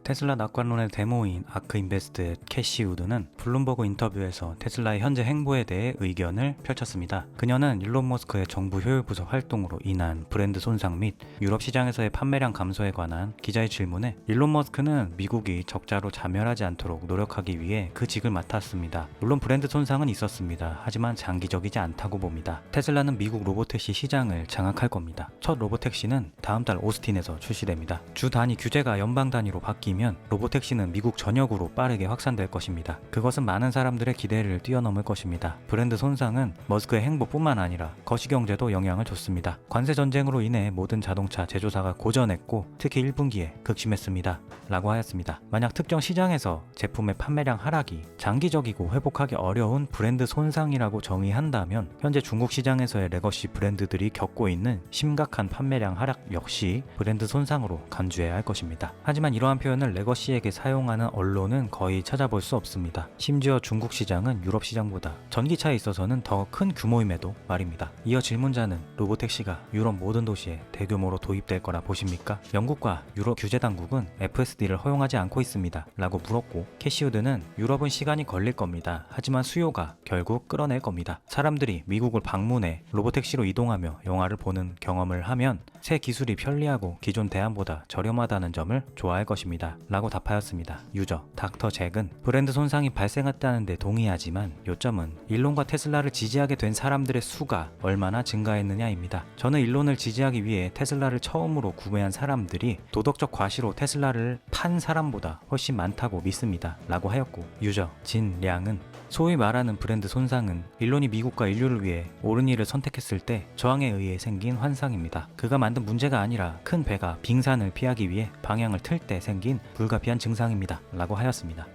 테슬라 낙관론의 데모인 아크인베스트의 캐시 우드는 블룸버그 인터뷰에서 테슬라의 현재 행보에 대해 의견을 펼쳤습니다. 그녀는 일론 머스크의 정부 효율 부서 활동으로 인한 브랜드 손상 및 유럽 시장에서의 판매량 감소에 관한 기자의 질문에 일론 머스크는 미국이 적자로 자멸하지 않도록 노력하기 위해 그 직을 맡았습니다. 물론 브랜드 손상은 있었습니다. 하지만 장기적이지 않다고 봅니다. 테슬라는 미국 로보택시 시장을 장악할 겁니다. 첫 로보택시는 다음 달 오스틴에서 출시됩니다. 주 단위 규제가 연방 단위로 바뀌면 로보택시는 미국 전역으로 빠르게 확산될 것입니다. 그것은 많은 사람들의 기대를 뛰어넘을 것입니다. 브랜드 손상은 머스크의 행보뿐만 아니라 거시경제도 영향을 줬습니다. 관세 전쟁으로 인해 모든 자동차 제조사가 고전했고 특히 1분기에 극심했습니다. 라고 하였습니다. 만약 특정 시장에서 제품의 판매량 하락이 장기적이고 회복하기 어려운 브랜드 손상이라고 정의한다면 현재 중국 시장에서의 레거시 브랜드들이 겪고 있는 심각한 판매량 하락 역시 브랜드 손상으로 간주해야 할 것입니다. 하지만 이러한 표현을 레거시에게 사용하는 언론은 거의 찾아볼 수 없습니다. 심지어 중국 시장은 유럽 시장보다 전기차에 있어서는 더 큰 규모임에도 말입니다. 이어 질문자는 로보택시가 유럽 모든 도시에 대규모로 도입될 거라 보십니까? 영국과 유럽 규제 당국은 FSD를 허용하지 않고 있습니다. 라고 물었고 캐시우드는 유럽은 시간이 걸릴 겁니다. 하지만 수요가 결국 끌어낼 겁니다. 사람들이 미국을 방문해 로보택시로 이동하며 영화를 보는 경험을 하면 새 기술이 편리하고 기존 대안보다 저렴하다는 점을 좋아할 것입니다. 라고 답하였습니다. 유저 닥터 잭은 브랜드 손상이 발생했다는 데 동의하지만 요점은 일론과 테슬라를 지지하게 된 사람들의 수가 얼마나 증가했느냐입니다. 저는 일론을 지지하기 위해 테슬라를 처음으로 구매한 사람들이 도덕적 과시로 테슬라를 판 사람보다 훨씬 많다고 믿습니다. 라고 하였고 유저 진 량은 소위 말하는 브랜드 손상은 일론이 미국과 인류를 위해 옳은 일을 선택했을 때 저항에 의해 생긴 환상입니다. 그가 만든 문제가 아니라 큰 배가 빙산을 피하기 위해 방향을 틀 때 생긴 불가피한 증상입니다. 라고 하였습니다.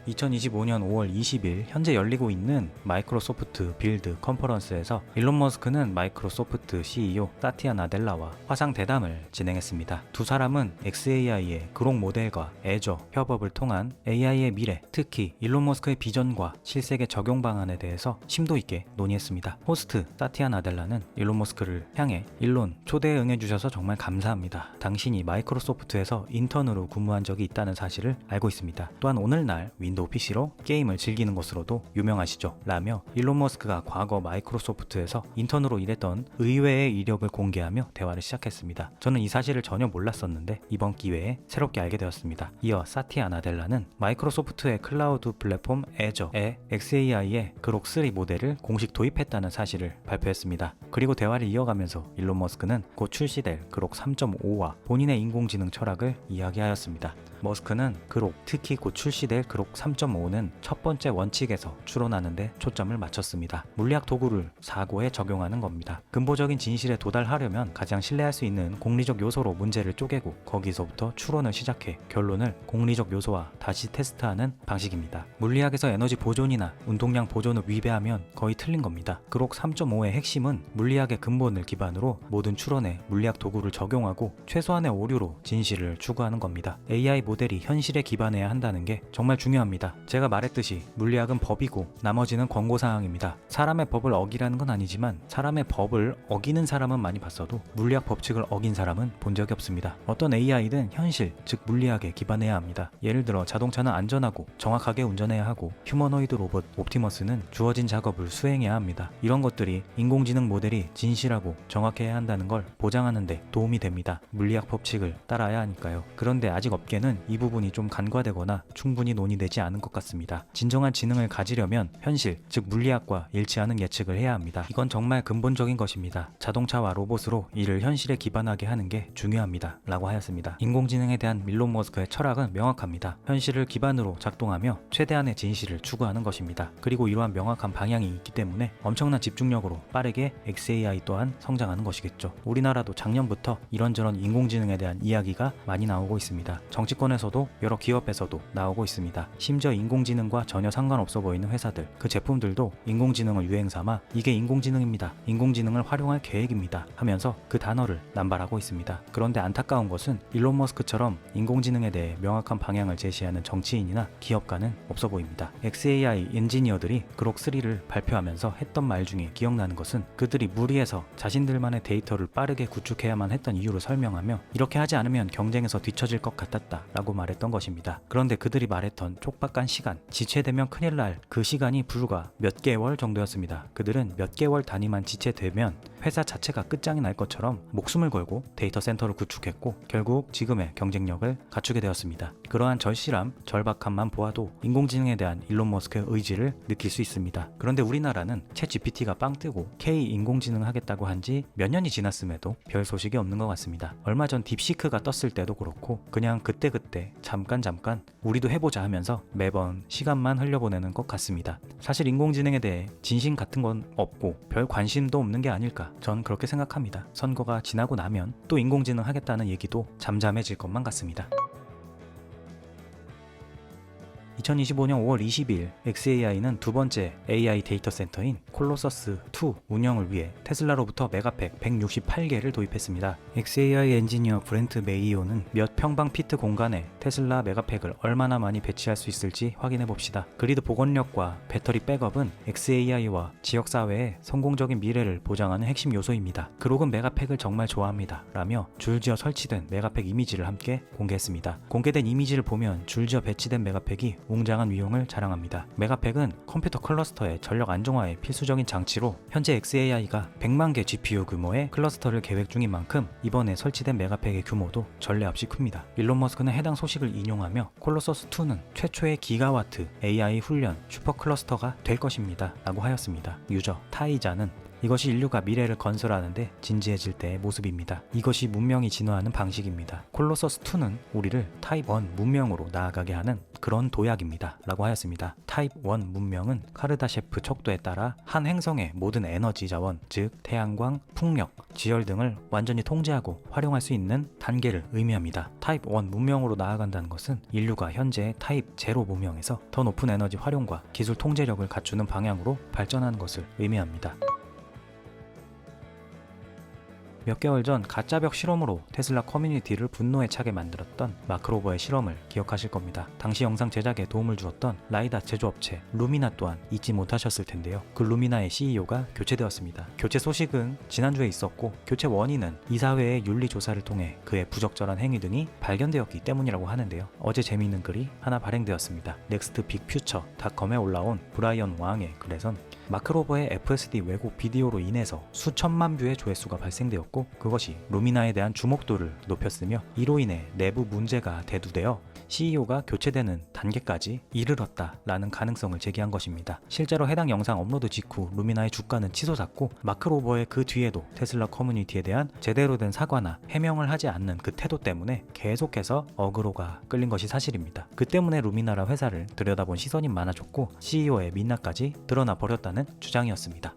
2025년 5월 20일 현재 열리고 있는 마이크로소프트 빌드 컨퍼런스에서 일론 머스크는 마이크로소프트 CEO 사티아 나델라와 화상 대담을 진행했습니다. 두 사람은 XAI의 그록 모델과 애저 협업을 통한 AI의 미래, 특히 일론 머스크의 비전과 실생의 적용 방안에 대해서 심도 있게 논의했습니다. 호스트 사티아 나델라는 일론 머스크를 향해 일론 초대에 응해주셔서 정말 감사합니다. 당신이 마이크로소프트에서 인턴으로 근무한 적이 있다는 사실을 알고 있습니다. 또한 오늘날 윈도우 PC로 게임을 즐기는 것으로도 유명하시죠. 라며 일론 머스크가 과거 마이크로소프트에서 인턴으로 일했던 의외의 이력을 공개하며 대화를 시작했습니다. 저는 이 사실을 전혀 몰랐었는데 이번 기회에 새롭게 알게 되었습니다. 이어 사티아 나델라는 마이크로소프트의 클라우드 플랫폼 애저에 XAI의 그록 3 모델을 공식 도입했다는 사실을 발표했습니다. 그리고 대화를 이어가면서 일론 머스크는 곧 출시될 그록 3.5와 본인의 인공지능 철학을 이야기하였습니다. 머스크는 그록, 특히 곧 출시될 그록 3.5는 첫 번째 원칙에서 추론하는데 초점을 맞췄습니다. 물리학 도구를 사고에 적용하는 겁니다. 근본적인 진실에 도달하려면 가장 신뢰할 수 있는 공리적 요소로 문제를 쪼개고 거기서부터 추론을 시작해 결론을 공리적 요소와 다시 테스트하는 방식입니다. 물리학에서 에너지 보존이나 운동량 보존을 위배하면 거의 틀린 겁니다. 그록 3.5의 핵심은 물리학의 근본을 기반으로 모든 추론에 물리학 도구를 적용하고 최소한의 오류로 진실을 추구하는 겁니다. AI 모델이 현실에 기반해야 한다는 게 정말 중요합니다. 제가 말했듯이 물리학은 법이고 나머지는 권고사항입니다. 사람의 법을 어기라는 건 아니지만 사람의 법을 어기는 사람은 많이 봤어도 물리학 법칙을 어긴 사람은 본 적이 없습니다. 어떤 AI든 현실, 즉 물리학에 기반해야 합니다. 예를 들어 자동차는 안전하고 정확하게 운전해야 하고 휴머노이드 로봇 옵티머스는 주어진 작업을 수행해야 합니다. 이런 것들이 인공지능 모델이 진실하고 정확해야 한다는 걸 보장하는 데 도움이 됩니다. 물리학 법칙을 따라야 하니까요. 그런데 아직 업계는 이 부분이 좀 간과되거나 충분히 논의되지 않은 것 같습니다. 진정한 지능을 가지려면 현실, 즉 물리학과 일치하는 예측을 해야 합니다. 이건 정말 근본적인 것입니다. 자동차와 로봇으로 이를 현실에 기반하게 하는 게 중요합니다. 라고 하였습니다. 인공지능에 대한 일론 머스크의 철학은 명확합니다. 현실을 기반으로 작동하며 최대한의 진실을 추구하는 것입니다. 그리고 이러한 명확한 방향이 있기 때문에 엄청난 집중력으로 빠르게 XAI 또한 성장하는 것이겠죠. 우리나라도 작년부터 이런저런 인공지능에 대한 이야기가 많이 나오고 있습니다. 정치권에 언론에서도 여러 기업에서도 나오고 있습니다. 심지어 인공지능과 전혀 상관없어 보이는 회사들, 그 제품들도 인공지능을 유행삼아 이게 인공지능입니다, 인공지능을 활용할 계획입니다 하면서 그 단어를 남발하고 있습니다. 그런데 안타까운 것은 일론 머스크처럼 인공지능에 대해 명확한 방향을 제시하는 정치인이나 기업가는 없어 보입니다. XAI 엔지니어들이 그록 3를 발표하면서 했던 말 중에 기억나는 것은 그들이 무리해서 자신들만의 데이터를 빠르게 구축해야만 했던 이유를 설명하며 이렇게 하지 않으면 경쟁에서 뒤처질 것 같았다 라고 말했던 것입니다. 그런데 그들이 말했던 촉박한 시간, 지체되면 큰일 날 그 시간이 불과 몇 개월 정도였습니다. 그들은 몇 개월 단위만 지체되면 회사 자체가 끝장이 날 것처럼 목숨을 걸고 데이터 센터를 구축했고 결국 지금의 경쟁력을 갖추게 되었습니다. 그러한 절실함, 절박함만 보아도 인공지능에 대한 일론 머스크의 의지를 느낄 수 있습니다. 그런데 우리나라는 챗 GPT가 빵 뜨고 K 인공지능 하겠다고 한 지 몇 년이 지났음에도 별 소식이 없는 것 같습니다. 얼마 전 딥시크가 떴을 때도 그렇고 그냥 그때그때 잠깐 우리도 해보자 하면서 매번 시간만 흘려보내는 것 같습니다. 사실 인공지능에 대해 진심 같은 건 없고 별 관심도 없는 게 아닐까, 전 그렇게 생각합니다. 선거가 지나고 나면 또 인공지능 하겠다는 얘기도 잠잠해질 것만 같습니다. 2025년 5월 20일 XAI는 두 번째 AI 데이터 센터인 콜로서스2 운영을 위해 테슬라로부터 메가팩 168개를 도입했습니다. XAI 엔지니어 브렌트 메이오는 몇 평방 피트 공간에 테슬라 메가팩을 얼마나 많이 배치할 수 있을지 확인해 봅시다. 그리드 복원력과 배터리 백업은 XAI와 지역사회의 성공적인 미래를 보장하는 핵심 요소입니다. 그록은 메가팩을 정말 좋아합니다 라며 줄지어 설치된 메가팩 이미지를 함께 공개했습니다. 공개된 이미지를 보면 줄지어 배치된 메가팩이 웅장한 위용을 자랑합니다. 메가팩은 컴퓨터 클러스터의 전력 안정화에 필수적인 장치로 현재 XAI가 100만 개 GPU 규모의 클러스터를 계획 중인 만큼 이번에 설치된 메가팩의 규모도 전례 없이 큽니다. 일론 머스크는 해당 소식을 인용하며 콜로서스2는 최초의 기가와트 AI 훈련 슈퍼 클러스터가 될 것입니다 라고 하였습니다. 유저 타이자는 이것이 인류가 미래를 건설하는데 진지해질 때의 모습입니다. 이것이 문명이 진화하는 방식입니다. 콜로서스2는 우리를 타입 1 문명으로 나아가게 하는 그런 도약입니다 라고 하였습니다. 타입 1 문명은 카르다셰프 척도에 따라 한 행성의 모든 에너지 자원, 즉 태양광, 풍력, 지열 등을 완전히 통제하고 활용할 수 있는 단계를 의미합니다. 타입 1 문명으로 나아간다는 것은 인류가 현재 타입 0 문명에서 더 높은 에너지 활용과 기술 통제력을 갖추는 방향으로 발전하는 것을 의미합니다. 몇 개월 전 가짜벽 실험으로 테슬라 커뮤니티를 분노에 차게 만들었던 마크 로버의 실험을 기억하실 겁니다. 당시 영상 제작에 도움을 주었던 라이다 제조업체 루미나 또한 잊지 못하셨을 텐데요. 그 루미나의 CEO가 교체되었습니다. 교체 소식은 지난주에 있었고 교체 원인은 이사회의 윤리조사를 통해 그의 부적절한 행위 등이 발견되었기 때문이라고 하는데요. 어제 재미있는 글이 하나 발행되었습니다. nextbigfuture.com에 올라온 브라이언 왕의 글에선 마크 로버의 FSD 왜곡 비디오로 인해서 수천만 뷰의 조회수가 발생되었고 그것이 루미나에 대한 주목도를 높였으며 이로 인해 내부 문제가 대두되어 CEO가 교체되는 단계까지 이르렀다라는 가능성을 제기한 것입니다. 실제로 해당 영상 업로드 직후 루미나의 주가는 치솟았고 마크 로버의 그 뒤에도 테슬라 커뮤니티에 대한 제대로 된 사과나 해명을 하지 않는 그 태도 때문에 계속해서 어그로가 끌린 것이 사실입니다. 그 때문에 루미나라 회사를 들여다본 시선이 많아졌고 CEO의 민낯까지 드러나 버렸다는 주장이었습니다.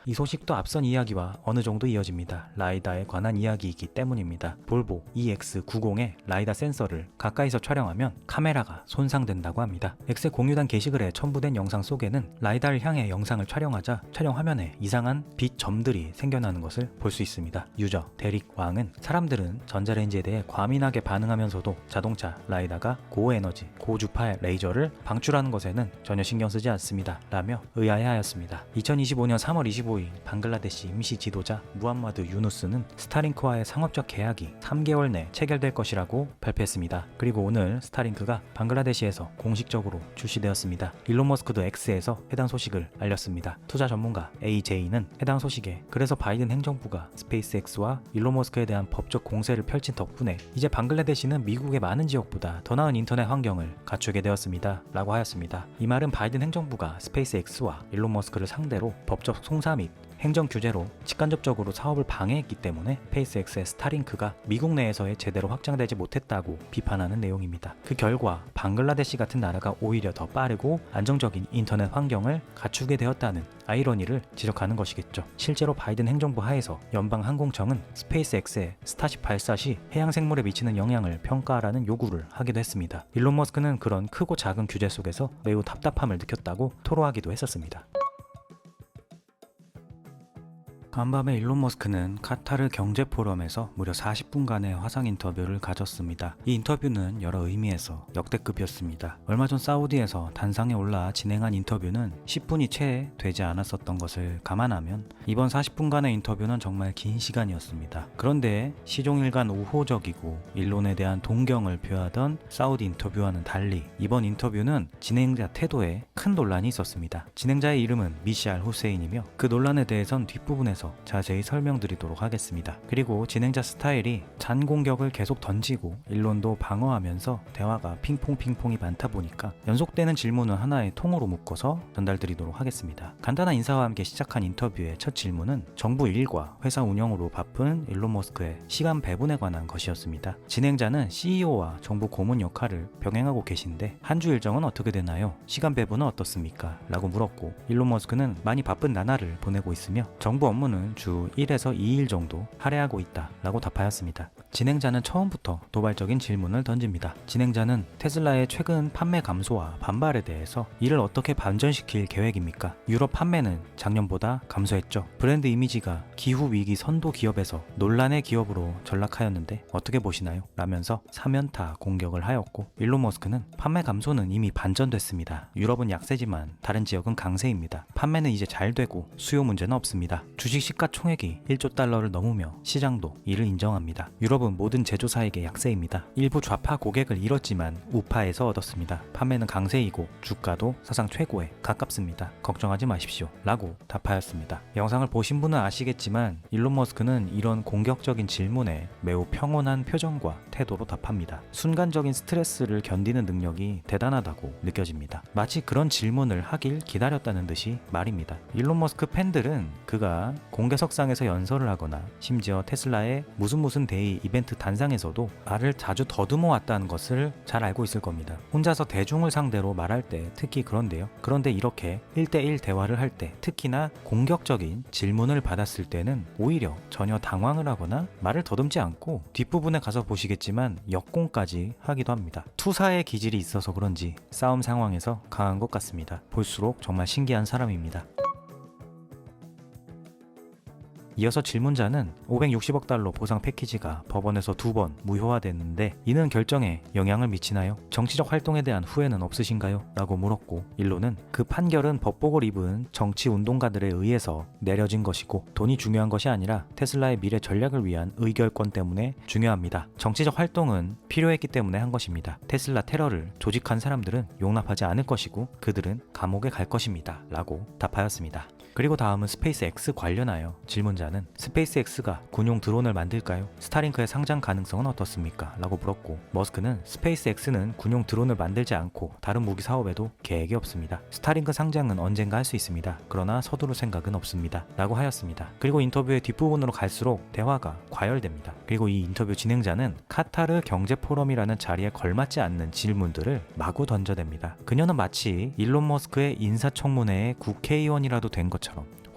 이 소식도 앞선 이야기와 어느 정도 이어집니다. 라이다에 관한 이야기이기 때문입니다. 볼보 EX90의 라이다 센서를 가까이서 촬영하면 카메라가 손상된다고 합니다. X의 공유단 게시글에 첨부된 영상 속에는 라이다를 향해 영상을 촬영하자 촬영 화면에 이상한 빛 점들이 생겨나는 것을 볼 수 있습니다. 유저 데릭 왕은 사람들은 전자레인지에 대해 과민하게 반응하면서도 자동차 라이다가 고에너지, 고주파의 레이저를 방출하는 것에는 전혀 신경 쓰지 않습니다. 라며 의아해하였습니다. 2025년 3월 25일 방글라데시 임시 지도자 무함마드 유누스는 스타링크와의 상업적 계약이 3개월 내 체결될 것이라고 발표했습니다. 그리고 오늘 스타링크가 방글라데시에서 공식적으로 출시되었습니다. 일론 머스크도 X에서 해당 소식을 알렸습니다. 투자 전문가 AJ는 해당 소식에 그래서 바이든 행정부가 스페이스X와 일론 머스크에 대한 법적 공세를 펼친 덕분에 이제 방글라데시는 미국의 많은 지역보다 더 나은 인터넷 환경을 갖추게 되었습니다. 라고 하였습니다. 이 말은 바이든 행정부가 스페이스X와 일론 머스크를 상대로 법적 송사 및 행정 규제로 직간접적으로 사업을 방해했기 때문에 스페이스X의 스타링크가 미국 내에서의 제대로 확장되지 못했다고 비판하는 내용입니다. 그 결과 방글라데시 같은 나라가 오히려 더 빠르고 안정적인 인터넷 환경을 갖추게 되었다는 아이러니를 지적하는 것이겠죠. 실제로 바이든 행정부 하에서 연방항공청은 스페이스X의 스타쉽 발사 시 해양 생물에 미치는 영향을 평가하라는 요구를 하기도 했습니다. 일론 머스크는 그런 크고 작은 규제 속에서 매우 답답함을 느꼈다고 토로하기도 했었습니다. 간밤에 일론 머스크는 카타르 경제포럼에서 무려 40분간의 화상 인터뷰를 가졌습니다. 이 인터뷰는 여러 의미에서 역대급이었습니다. 얼마 전 사우디에서 단상에 올라 진행한 인터뷰는 10분이 채 되지 않았었던 것을 감안하면 이번 40분간의 인터뷰는 정말 긴 시간이었습니다. 그런데 시종일관 우호적이고 일론에 대한 동경을 표하던 사우디 인터뷰와는 달리 이번 인터뷰는 진행자 태도에 큰 논란이 있었습니다. 진행자의 이름은 미샬 후세인이며 그 논란에 대해선 뒷부분에서 자세히 설명드리도록 하겠습니다. 그리고 진행자 스타일이 잔 공격을 계속 던지고 일론도 방어하면서 대화가 핑퐁핑퐁이 많다 보니까 연속되는 질문을 하나의 통으로 묶어서 전달드리도록 하겠습니다. 간단한 인사와 함께 시작한 인터뷰의 첫 질문은 정부 일과 회사 운영으로 바쁜 일론 머스크의 시간 배분에 관한 것이었습니다. 진행자는 CEO와 정부 고문 역할을 병행하고 계신데 한 주 일정은 어떻게 되나요? 시간 배분은 어떻습니까? 라고 물었고 일론 머스크는 많이 바쁜 나날을 보내고 있으며 정부 업무는 주 1에서 2일 정도 할애하고 있다 라고 답하였습니다. 진행자는 처음부터 도발적인 질문을 던집니다. 진행자는 테슬라의 최근 판매 감소와 반발에 대해서 이를 어떻게 반전시킬 계획입니까? 유럽 판매는 작년보다 감소했죠. 브랜드 이미지가 기후위기 선도 기업에서 논란의 기업으로 전락하였는데 어떻게 보시나요? 라면서 사면타 공격을 하였고 일론 머스크는 판매 감소는 이미 반전됐습니다. 유럽은 약세지만 다른 지역은 강세입니다. 판매는 이제 잘 되고 수요 문제는 없습니다. 주식 시가총액이 1조 달러를 넘으며 시장도 이를 인정합니다. 유럽은 모든 제조사에게 약세입니다. 일부 좌파 고객을 잃었지만 우파에서 얻었습니다. 판매는 강세이고 주가도 사상 최고에 가깝습니다. 걱정하지 마십시오 라고 답하였습니다. 영상을 보신 분은 아시겠지만 일론 머스크는 이런 공격적인 질문에 매우 평온한 표정과 태도로 답합니다. 순간적인 스트레스를 견디는 능력이 대단하다고 느껴집니다. 마치 그런 질문을 하길 기다렸다는 듯이 말입니다. 일론 머스크 팬들은 그가 공개석상에서 연설을 하거나 심지어 테슬라의 무슨 데이 이벤트 단상에서도 말을 자주 더듬어 왔다는 것을 잘 알고 있을 겁니다. 혼자서 대중을 상대로 말할 때 특히 그런데요. 그런데 이렇게 1대1 대화를 할 때 특히나 공격적인 질문을 받았을 때는 오히려 전혀 당황을 하거나 말을 더듬지 않고 뒷부분에 가서 보시겠지만 역공까지 하기도 합니다. 투사의 기질이 있어서 그런지 싸움 상황에서 강한 것 같습니다. 볼수록 정말 신기한 사람입니다. 이어서 질문자는 560억 달러 보상 패키지가 법원에서 2번 무효화됐는데 이는 결정에 영향을 미치나요? 정치적 활동에 대한 후회는 없으신가요? 라고 물었고 일론은 그 판결은 법복을 입은 정치 운동가들에 의해서 내려진 것이고 돈이 중요한 것이 아니라 테슬라의 미래 전략을 위한 의결권 때문에 중요합니다. 정치적 활동은 필요했기 때문에 한 것입니다. 테슬라 테러를 조직한 사람들은 용납하지 않을 것이고 그들은 감옥에 갈 것입니다. 라고 답하였습니다. 그리고 다음은 스페이스X 관련하여 질문자는 스페이스X가 군용 드론을 만들까요? 스타링크의 상장 가능성은 어떻습니까? 라고 물었고 머스크는 스페이스X는 군용 드론을 만들지 않고 다른 무기 사업에도 계획이 없습니다. 스타링크 상장은 언젠가 할 수 있습니다. 그러나 서두를 생각은 없습니다. 라고 하였습니다. 그리고 인터뷰의 뒷부분으로 갈수록 대화가 과열됩니다. 그리고 이 인터뷰 진행자는 카타르 경제포럼이라는 자리에 걸맞지 않는 질문들을 마구 던져댑니다. 그녀는 마치 일론 머스크의 인사청문회의 국회의원이라도 된 것처럼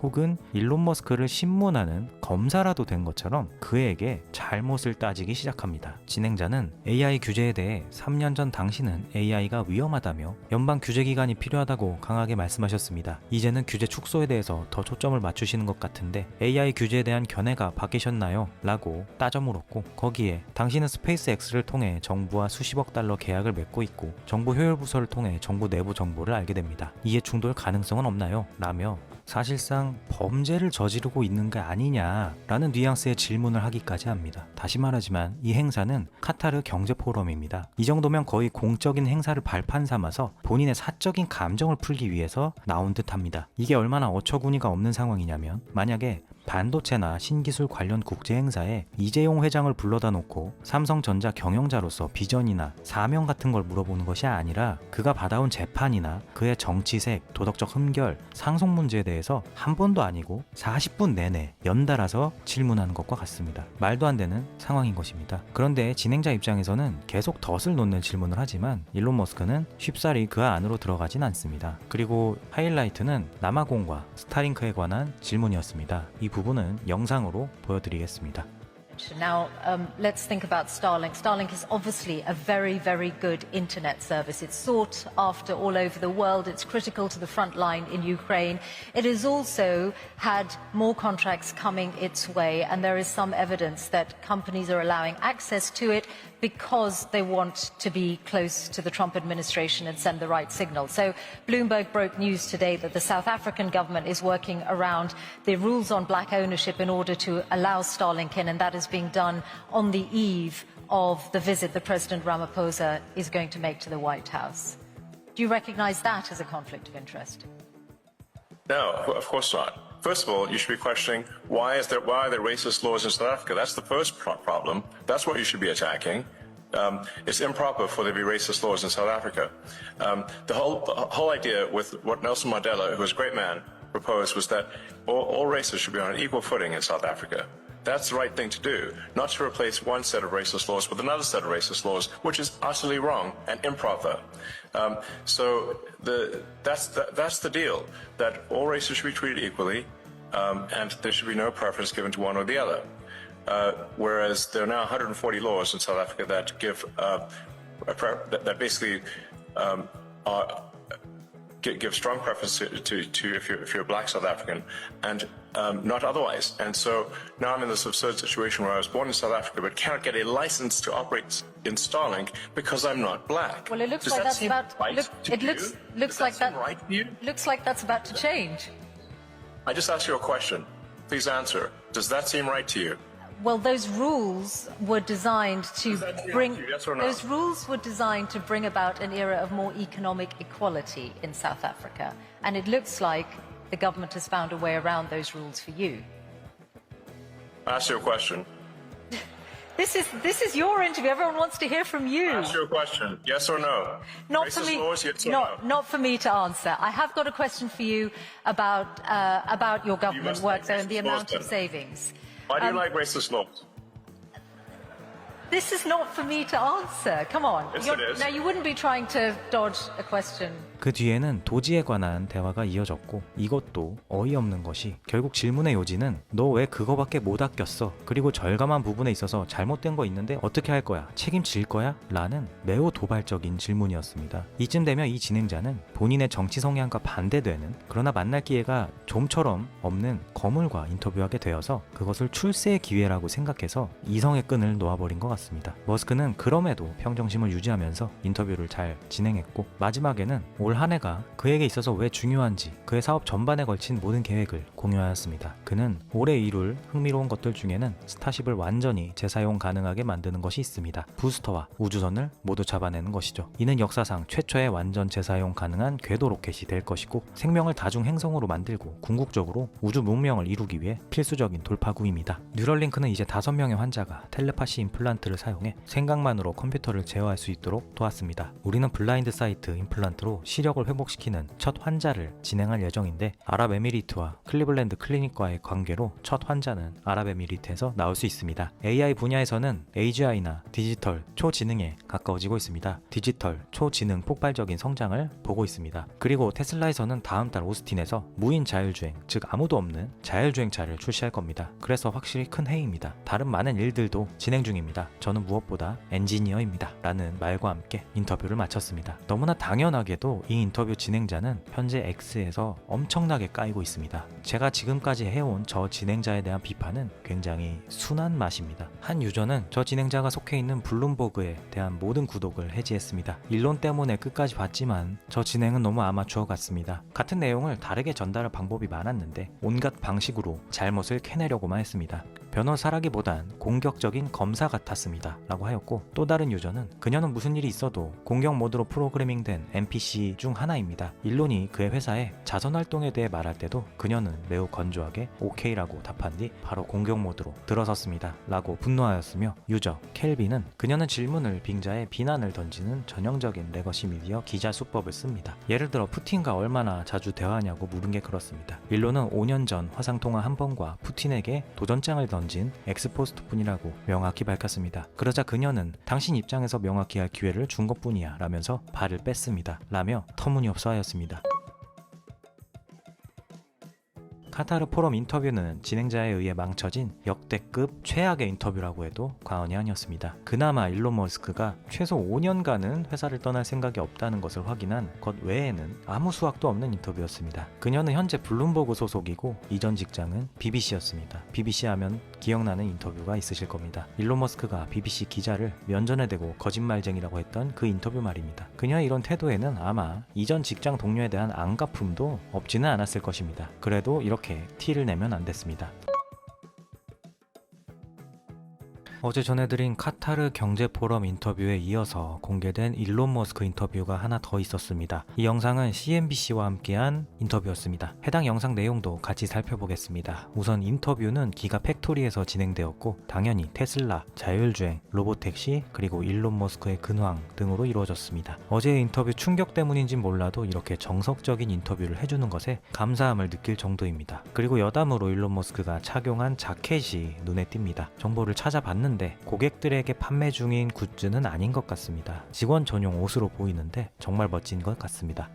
혹은 일론 머스크를 신문하는 검사라도 된 것처럼 그에게 잘못을 따지기 시작합니다. 진행자는 AI 규제에 대해 3년 전 당신은 AI가 위험하다며 연방 규제기관이 필요하다고 강하게 말씀하셨습니다. 이제는 규제 축소에 대해서 더 초점을 맞추시는 것 같은데 AI 규제에 대한 견해가 바뀌셨나요? 라고 따져 물었고 거기에 당신은 스페이스X를 통해 정부와 수십억 달러 계약을 맺고 있고 정부 효율부서를 통해 정부 내부 정보를 알게 됩니다. 이해 충돌 가능성은 없나요? 라며 사실상 범죄를 저지르고 있는 게 아니냐라는 뉘앙스의 질문을 하기까지 합니다. 다시 말하지만 이 행사는 카타르 경제포럼입니다. 이 정도면 거의 공적인 행사를 발판 삼아서 본인의 사적인 감정을 풀기 위해서 나온 듯합니다. 이게 얼마나 어처구니가 없는 상황이냐면 만약에 반도체나 신기술 관련 국제 행사에 이재용 회장을 불러다 놓고 삼성전자 경영자로서 비전이나 사명 같은 걸 물어보는 것이 아니라 그가 받아온 재판이나 그의 정치색, 도덕적 흠결, 상속 문제에 대해서 한 번도 아니고 40분 내내 연달아서 질문하는 것과 같습니다. 말도 안 되는 상황인 것입니다. 그런데 진행자 입장에서는 계속 덫을 놓는 질문을 하지만 일론 머스크는 쉽사리 그 안으로 들어가진 않습니다. 그리고 하이라이트는 남아공과 스타링크에 관한 질문이었습니다. 이 부분은 영상으로 보여드리겠습니다. Now, let's think about Starlink. Starlink is obviously a very, very good internet service. It's sought after all over the world. It's critical to the front line in Ukraine. It has also had more contracts coming its way, and there is some evidence that companies are allowing access to it because they want to be close to the Trump administration and send the right signal. So Bloomberg broke news today that the South African government is working around the rules on black ownership in order to allow Starlink in, and that is being done on the eve of the visit that President Ramaphosa is going to make to the White House. Do you recognize that as a conflict of interest? No, of course not. First of all, you should be questioning why are there racist laws in South Africa? That's the first problem. That's what you should be attacking. It's improper for there to be racist laws in South Africa. The whole idea with what Nelson Mandela, who was a great man, proposed was that all races should be on an equal footing in South Africa. That's the right thing to do, not to replace one set of racist laws with another set of racist laws, which is utterly wrong and improper. So that's the deal, that all races should be treated equally, and there should be no preference given to one or the other. Whereas there are now 140 laws in South Africa that give that basically give strong preference to if you're a black South African, and not otherwise. And so now I'm in this absurd situation where I was born in South Africa but cannot get a license to operate in Starlink because I'm not black. Well, it looks Does like that that's seem about. right to It you? looks Does like that that. seem right to you? Looks like that's about to change. I just asked you a question. Please answer. Does that seem right to you? Well, those rules were designed to Does that seem bring. right to you, yes or no? Those rules were designed to bring about an era of more economic equality in South Africa, and it looks like the government has found a way around those rules for you. I asked you a question. This is your interview. Everyone wants to hear from you. I asked you a question. Yes or no? Not Racist for me. laws, yes or no? Not for me to answer. I have got a question for you about your government must work like though and the racist laws, amount of then. savings. Why do you like racist laws? This is not for me to answer. Come on. Yes, it is. Now you wouldn't be trying to dodge a question. 그 뒤에는 도지에 관한 대화가 이어졌고 이것도 어이없는 것이 결국 질문의 요지는 너 왜 그거밖에 못 아꼈어? 그리고 절감한 부분에 있어서 잘못된 거 있는데 어떻게 할 거야? 책임질 거야? 라는 매우 도발적인 질문이었습니다. 이쯤 되면 이 진행자는 본인의 정치 성향과 반대되는 그러나 만날 기회가 좀처럼 없는 거물과 인터뷰하게 되어서 그것을 출세의 기회라고 생각해서 이성의 끈을 놓아버린 것 같습니다. 머스크는 그럼에도 평정심을 유지하면서 인터뷰를 잘 진행했고 마지막에는 올 한 해가 그에게 있어서 왜 중요한지 그의 사업 전반에 걸친 모든 계획을 공유하였습니다. 그는 올해 이룰 흥미로운 것들 중에는 스타쉽을 완전히 재사용 가능하게 만드는 것이 있습니다. 부스터와 우주선을 모두 잡아내는 것이죠. 이는 역사상 최초의 완전 재사용 가능한 궤도 로켓이 될 것이고 생명을 다중 행성으로 만들고 궁극적으로 우주 문명을 이루기 위해 필수적인 돌파구입니다. 뉴럴링크는 이제 5명의 환자가 텔레파시 임플란트를 사용해 생각만으로 컴퓨터를 제어할 수 있도록 도왔습니다. 우리는 블라인드 사이트 임플란트로 시력을 회복시키는 첫 환자를 진행할 예정인데 아랍에미리트와 클리블랜드 클리닉과의 관계로 첫 환자는 아랍에미리트에서 나올 수 있습니다. AI 분야에서는 AGI나 디지털 초지능에 가까워지고 있습니다. 디지털 초지능 폭발적인 성장을 보고 있습니다. 그리고 테슬라에서는 다음 달 오스틴에서 무인 자율주행, 즉 아무도 없는 자율주행차를 출시할 겁니다. 그래서 확실히 큰 해입니다. 다른 많은 일들도 진행 중입니다. 저는 무엇보다 엔지니어입니다. 라는 말과 함께 인터뷰를 마쳤습니다. 너무나 당연하게도 이 인터뷰 진행자는 현재 X에서 엄청나게 까이고 있습니다. 제가 지금까지 해온 저 진행자에 대한 비판은 굉장히 순한 맛입니다. 한 유저는 저 진행자가 속해 있는 블룸버그에 대한 모든 구독을 해지했습니다. 일론 때문에 끝까지 봤지만 저 진행은 너무 아마추어 같습니다. 같은 내용을 다르게 전달할 방법이 많았는데 온갖 방식으로 잘못을 캐내려고만 했습니다. 변호사라기보단 공격적인 검사 같았습니다 라고 하였고, 또 다른 유저는 그녀는 무슨 일이 있어도 공격 모드로 프로그래밍된 NPC 중 하나입니다. 일론이 그의 회사에 자선활동에 대해 말할 때도 그녀는 매우 건조하게 OK라고 답한 뒤 바로 공격 모드로 들어섰습니다 라고 분노하였으며, 유저 켈빈은 그녀는 질문을 빙자해 비난을 던지는 전형적인 레거시 미디어 기자 수법을 씁니다. 예를 들어 푸틴과 얼마나 자주 대화하냐고 물은 게 그렇습니다. 일론은 5년 전 화상통화 한 번과 푸틴에게 도전장을 던진 엑스포스트 뿐이라고 명확히 밝혔습니다. 그러자 그녀는 당신 입장에서 명확히 할 기회를 준 것뿐이야 라면서 발을 뺐습니다 라며 터무니없어 하였습니다. 카타르 포럼 인터뷰는 진행자에 의해 망쳐진 역대급 최악의 인터뷰라고 해도 과언이 아니었습니다. 그나마 일론 머스크가 최소 5년간은 회사를 떠날 생각이 없다는 것을 확인한 것 외에는 아무 수확도 없는 인터뷰였습니다. 그녀는 현재 블룸버그 소속이고 이전 직장은 BBC였습니다. BBC 하면 기억나는 인터뷰가 있으실 겁니다. 일론 머스크가 BBC 기자를 면전에 대고 거짓말쟁이라고 했던 그 인터뷰 말입니다. 그녀의 이런 태도에는 아마 이전 직장 동료에 대한 안갚음도 없지는 않았을 것입니다. 그래도 이렇게 티를 내면 안 됐습니다. 어제 전해드린 카타르 경제포럼 인터뷰에 이어서 공개된 일론 머스크 인터뷰가 하나 더 있었습니다. 이 영상은 CNBC와 함께한 인터뷰였습니다. 해당 영상 내용도 같이 살펴보겠습니다. 우선 인터뷰는 기가 팩토리에서 진행되었고 당연히 테슬라, 자율주행, 로보택시, 그리고 일론 머스크의 근황 등으로 이루어졌습니다. 어제의 인터뷰 충격 때문인진 몰라도 이렇게 정석적인 인터뷰를 해주는 것에 감사함을 느낄 정도입니다. 그리고 여담으로 일론 머스크가 착용한 자켓이 눈에 띕니다. 정보를 찾아봤는데 고객들에게 판매 중인 굿즈는 아닌 것 같습니다. 직원 전용 옷으로 보이는데 정말 멋진 것 같습니다.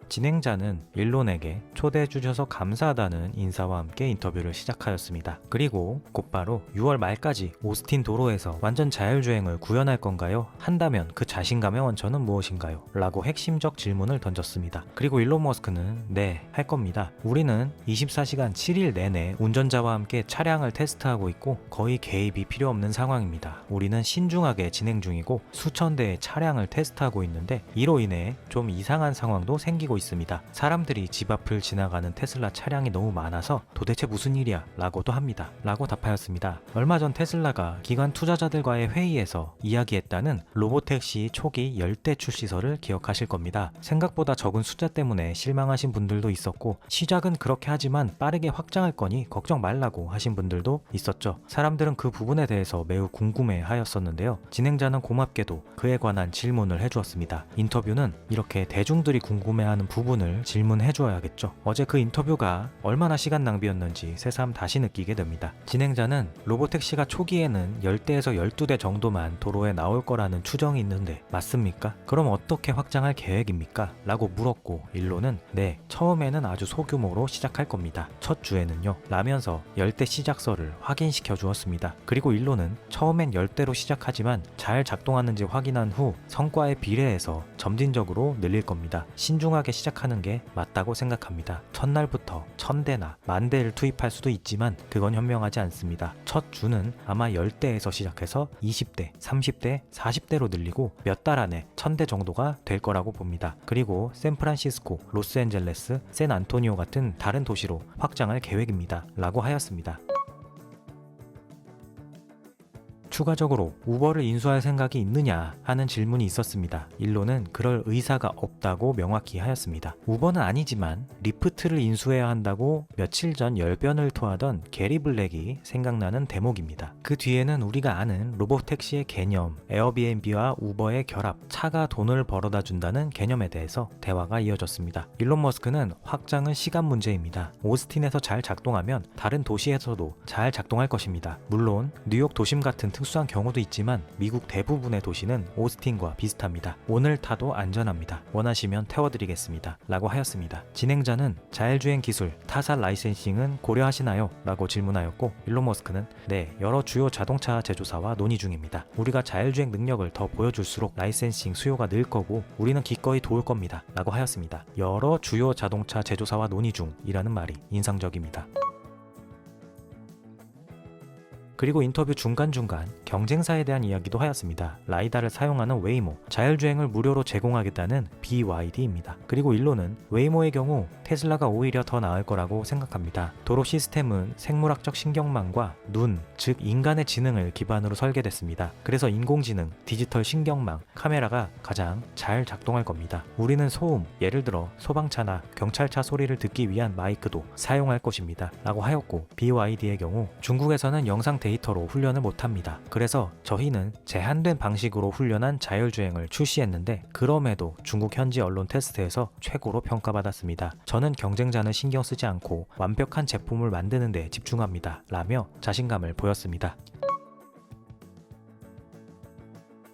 진행자는 일론에게 초대해 주셔서 감사하다는 인사와 함께 인터뷰를 시작하였습니다. 그리고 곧바로 6월 말까지 오스틴 도로에서 완전 자율주행을 구현할 건가요? 한다면 그 자신감의 원천은 무엇인가요? 라고 핵심적 질문을 던졌습니다. 그리고 일론 머스크는 네, 할 겁니다. 우리는 24시간 7일 내내 운전자와 함께 차량을 테스트하고 있고 거의 개입이 필요 없는 상황입니다. 우리는 신중하게 진행 중이고 수천 대의 차량을 테스트하고 있는데 이로 인해 좀 이상한 상황도 생기고 있습니다. 사람들이 집 앞을 지나가는 테슬라 차량이 너무 많아서 도대체 무슨 일이야? 라고도 합니다. 라고 답하였습니다. 얼마 전 테슬라가 기관 투자자들과의 회의에서 이야기했다는 로보택시 초기 열대 출시설을 기억하실 겁니다. 생각보다 적은 숫자 때문에 실망하신 분들도 있었고 시작은 그렇게 하지만 빠르게 확장할 거니 걱정 말라고 하신 분들도 있었죠. 사람들은 그 부분에 대해서 매우 궁금해 하였었는데요. 진행자는 고맙게도 그에 관한 질문을 해주었습니다. 인터뷰는 이렇게 대중들이 궁금해하는 부분을 질문해 주어야겠죠. 어제 그 인터뷰가 얼마나 시간 낭비였는지 새삼 다시 느끼게 됩니다. 진행자는 로보택시가 초기에는 10대에서 12대 정도만 도로에 나올 거라는 추정이 있는데 맞습니까? 그럼 어떻게 확장할 계획입니까? 라고 물었고 일론은 네, 처음에는 아주 소규모로 시작할 겁니다. 첫 주에는요 라면서 10대 시작설을 확인시켜 주었습니다. 그리고 일론은 처음엔 10대로 시작하지만 잘 작동하는지 확인한 후 성과에 비례해서 점진적으로 늘릴 겁니다. 신중하게 시작하는 게 맞다고 생각합니다. 첫날부터 1000대나 10,000대를 투입할 수도 있지만 그건 현명하지 않습니다. 첫 주는 아마 10대에서 시작해서 20대, 30대, 40대로 늘리고 몇 달 안에 1000대 정도가 될 거라고 봅니다. 그리고 샌프란시스코, 로스앤젤레스, 샌안토니오 같은 다른 도시로 확장할 계획입니다. 라고 하였습니다. 추가적으로 우버를 인수할 생각이 있느냐 하는 질문이 있었습니다. 일론은 그럴 의사가 없다고 명확히 하였습니다. 우버는 아니지만 리프트를 인수해야 한다고 며칠 전 열변을 토하던 게리 블랙이 생각나는 대목입니다. 그 뒤에는 우리가 아는 로보택시의 개념, 에어비앤비와 우버의 결합, 차가 돈을 벌어다 준다는 개념에 대해서 대화가 이어졌습니다. 일론 머스크는 확장은 시간 문제입니다. 오스틴에서 잘 작동하면 다른 도시에서도 잘 작동할 것입니다. 물론 뉴욕 도심 같은 특수한 경우도 있지만 미국 대부분의 도시는 오스틴과 비슷합니다. 오늘 타도 안전합니다. 원하시면 태워드리겠습니다. 라고 하였습니다. 진행자는 자율주행 기술, 타사 라이센싱은 고려하시나요? 라고 질문하였고 일론 머스크는 네, 여러 주요 자동차 제조사와 논의 중입니다. 우리가 자율주행 능력을 더 보여줄수록 라이센싱 수요가 늘 거고 우리는 기꺼이 도울 겁니다. 라고 하였습니다. 여러 주요 자동차 제조사와 논의 중이라는 말이 인상적입니다. 그리고 인터뷰 중간중간 경쟁사에 대한 이야기도 하였습니다. 라이다를 사용하는 웨이모, 자율주행을 무료로 제공하겠다는 BYD입니다. 그리고 일론은 웨이모의 경우 테슬라가 오히려 더 나을 거라고 생각합니다. 도로 시스템은 생물학적 신경망과 눈, 즉 인간의 지능을 기반으로 설계됐습니다. 그래서 인공지능, 디지털 신경망, 카메라가 가장 잘 작동할 겁니다. 우리는 소음, 예를 들어 소방차나 경찰차 소리를 듣기 위한 마이크도 사용할 것입니다. 라고 하였고, BYD의 경우 중국에서는 영상 데이터로 훈련을 못합니다. 그래서 저희는 제한된 방식으로 훈련한 자율주행을 출시했는데 그럼에도 중국 현지 언론 테스트에서 최고로 평가받았습니다. 저는 경쟁자는 신경 쓰지 않고 완벽한 제품을 만드는 데 집중합니다. 라며 자신감을 보였습니다.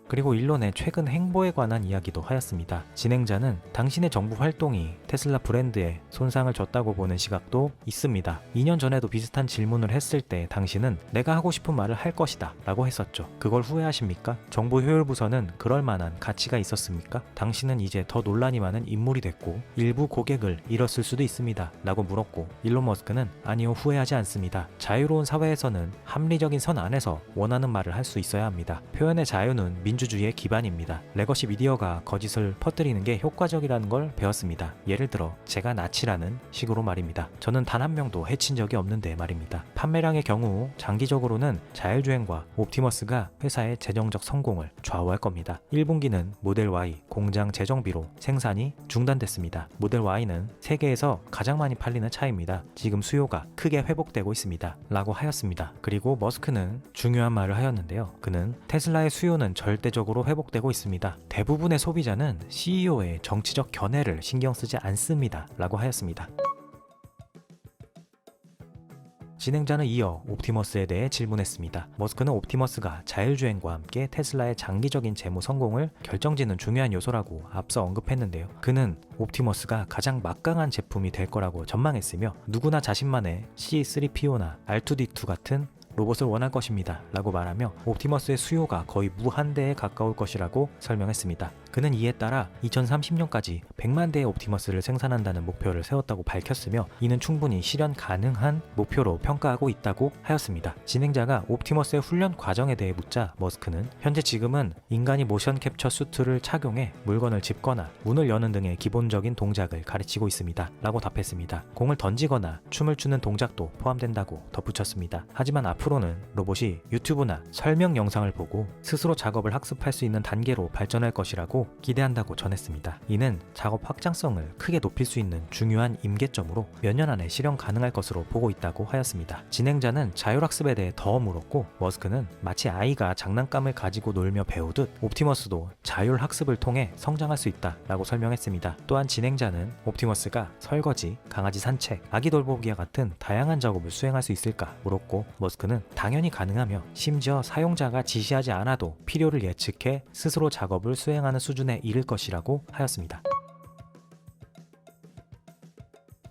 그리고 일론의 최근 행보에 관한 이야기도 하였습니다. 진행자는 당신의 정부 활동이 테슬라 브랜드에 손상을 줬다고 보는 시각도 있습니다. 2년 전에도 비슷한 질문을 했을 때 당신은 내가 하고 싶은 말을 할 것이다 라고 했었죠. 그걸 후회하십니까? 정부 효율부서는 그럴 만한 가치가 있었습니까? 당신은 이제 더 논란이 많은 인물이 됐고 일부 고객을 잃었을 수도 있습니다 라고 물었고, 일론 머스크는 아니요, 후회하지 않습니다. 자유로운 사회에서는 합리적인 선 안에서 원하는 말을 할 수 있어야 합니다. 표현의 자유는 민주주의의 기반입니다. 레거시 미디어가 거짓을 퍼뜨리는 게 효과적이라는 걸 배웠습니다. 예를 들어 제가 나치라는 식으로 말입니다. 저는 단 한 명도 해친 적이 없는데 말입니다. 판매량의 경우 장기적으로는 자율주행과 옵티머스가 회사의 재정적 성공을 좌우할 겁니다. 1분기는 모델 Y 공장 재정비로 생산이 중단됐습니다. 모델 Y는 세계에서 가장 많이 팔리는 차입니다. 지금 수요가 크게 회복되고 있습니다 라고 하였습니다. 그리고 머스크는 중요한 말을 하였는데요. 그는 테슬라의 수요는 절대적으로 회복되고 있습니다. 대부분의 소비자는 CEO의 정치적 견해를 신경 쓰지 않습니다 라고 하였습니다. 진행자는 이어 옵티머스에 대해 질문했습니다. 머스크는 옵티머스가 자율주행과 함께 테슬라의 장기적인 재무 성공을 결정짓는 중요한 요소라고 앞서 언급했는데요. 그는 옵티머스가 가장 막강한 제품이 될 거라고 전망했으며 누구나 자신만의 C3PO나 R2D2 같은 로봇을 원할 것입니다 라고 말하며 옵티머스의 수요가 거의 무한대에 가까울 것이라고 설명했습니다. 그는 이에 따라 2030년까지 100만 대의 옵티머스를 생산한다는 목표를 세웠다고 밝혔으며 이는 충분히 실현 가능한 목표로 평가하고 있다고 하였습니다. 진행자가 옵티머스의 훈련 과정에 대해 묻자 머스크는 현재 지금은 인간이 모션 캡처 수트를 착용해 물건을 짚거나 문을 여는 등의 기본적인 동작을 가르치고 있습니다 라고 답했습니다. 공을 던지거나 춤을 추는 동작도 포함된다고 덧붙였습니다. 하지만 앞으로는 로봇이 유튜브나 설명 영상을 보고 스스로 작업을 학습할 수 있는 단계로 발전할 것이라고 기대한다고 전했습니다. 이는 작업 확장성을 크게 높일 수 있는 중요한 임계점으로 몇 년 안에 실현 가능할 것으로 보고 있다고 하였습니다. 진행자는 자율학습에 대해 더 물었고 머스크는 마치 아이가 장난감을 가지고 놀며 배우듯 옵티머스도 자율학습을 통해 성장할 수 있다 라고 설명했습니다. 또한 진행자는 옵티머스가 설거지, 강아지 산책, 아기 돌보기와 같은 다양한 작업을 수행할 수 있을까 물었고 머스크는 당연히 가능하며 심지어 사용자가 지시하지 않아도 필요를 예측해 스스로 작업을 수행하는 수준에 이를 것이라고 하였습니다.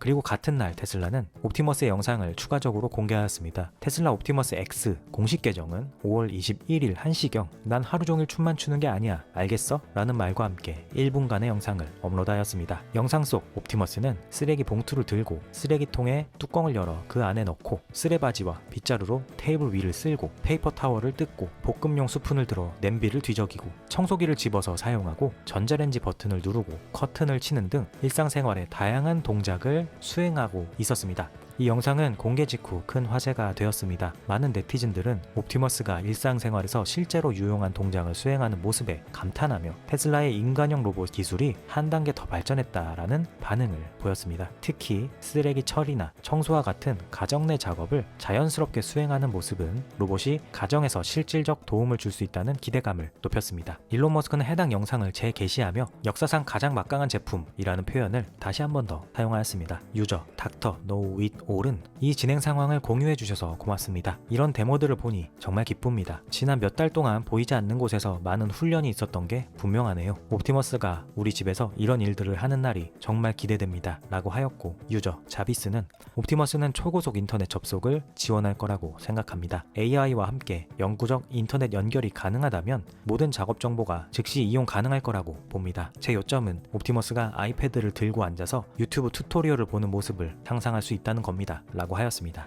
그리고 같은 날 테슬라는 옵티머스의 영상을 추가적으로 공개하였습니다. 테슬라 옵티머스 X 공식 계정은 5월 21일 1시경 난 하루 종일 춤만 추는 게 아니야 알겠어? 라는 말과 함께 1분간의 영상을 업로드하였습니다. 영상 속 옵티머스는 쓰레기 봉투를 들고 쓰레기통에 뚜껑을 열어 그 안에 넣고 쓰레바지와 빗자루로 테이블 위를 쓸고 페이퍼 타월을 뜯고 볶음용 스푼을 들어 냄비를 뒤적이고 청소기를 집어서 사용하고 전자레인지 버튼을 누르고 커튼을 치는 등 일상생활의 다양한 동작을 수행하고 있었습니다. 이 영상은 공개 직후 큰 화제가 되었습니다. 많은 네티즌들은 옵티머스가 일상생활에서 실제로 유용한 동작을 수행하는 모습에 감탄하며 테슬라의 인간형 로봇 기술이 한 단계 더 발전했다라는 반응을 보였습니다. 특히 쓰레기 처리나 청소와 같은 가정 내 작업을 자연스럽게 수행하는 모습은 로봇이 가정에서 실질적 도움을 줄 수 있다는 기대감을 높였습니다. 일론 머스크는 해당 영상을 재게시하며 역사상 가장 막강한 제품이라는 표현을 다시 한 번 더 사용하였습니다. 유저 닥터 노우 윗 올은 이 진행 상황을 공유해 주셔서 고맙습니다. 이런 데모들을 보니 정말 기쁩니다. 지난 몇 달 동안 보이지 않는 곳에서 많은 훈련이 있었던 게 분명하네요. 옵티머스가 우리 집에서 이런 일들을 하는 날이 정말 기대됩니다 라고 하였고, 유저 자비스는 옵티머스는 초고속 인터넷 접속을 지원할 거라고 생각합니다. AI와 함께 영구적 인터넷 연결이 가능하다면 모든 작업 정보가 즉시 이용 가능할 거라고 봅니다. 제 요점은 옵티머스가 아이패드를 들고 앉아서 유튜브 튜토리얼을 보는 모습을 상상할 수 있다는 겁니다 라고 하였습니다.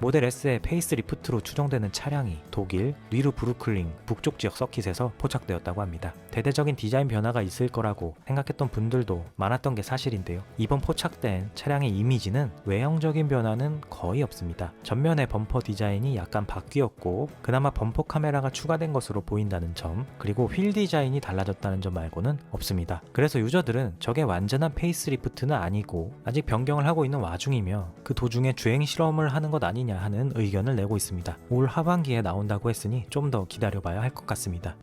모델 S의 페이스리프트로 추정되는 차량이 독일 뉘르부르클링 북쪽 지역 서킷에서 포착되었다고 합니다. 대대적인 디자인 변화가 있을 거라고 생각했던 분들도 많았던 게 사실인데요. 이번 포착된 차량의 이미지는 외형적인 변화는 거의 없습니다. 전면의 범퍼 디자인이 약간 바뀌었고 그나마 범퍼 카메라가 추가된 것으로 보인다는 점, 그리고 휠 디자인이 달라졌다는 점 말고는 없습니다. 그래서 유저들은 저게 완전한 페이스리프트는 아니고 아직 변경을 하고 있는 와중이며 그 도중에 주행 실험을 하는 것 아니냐 하는 의견을 내고 있습니다. 올 하반기에 나온다고 했으니 좀 더 기다려봐야 할 것 같습니다.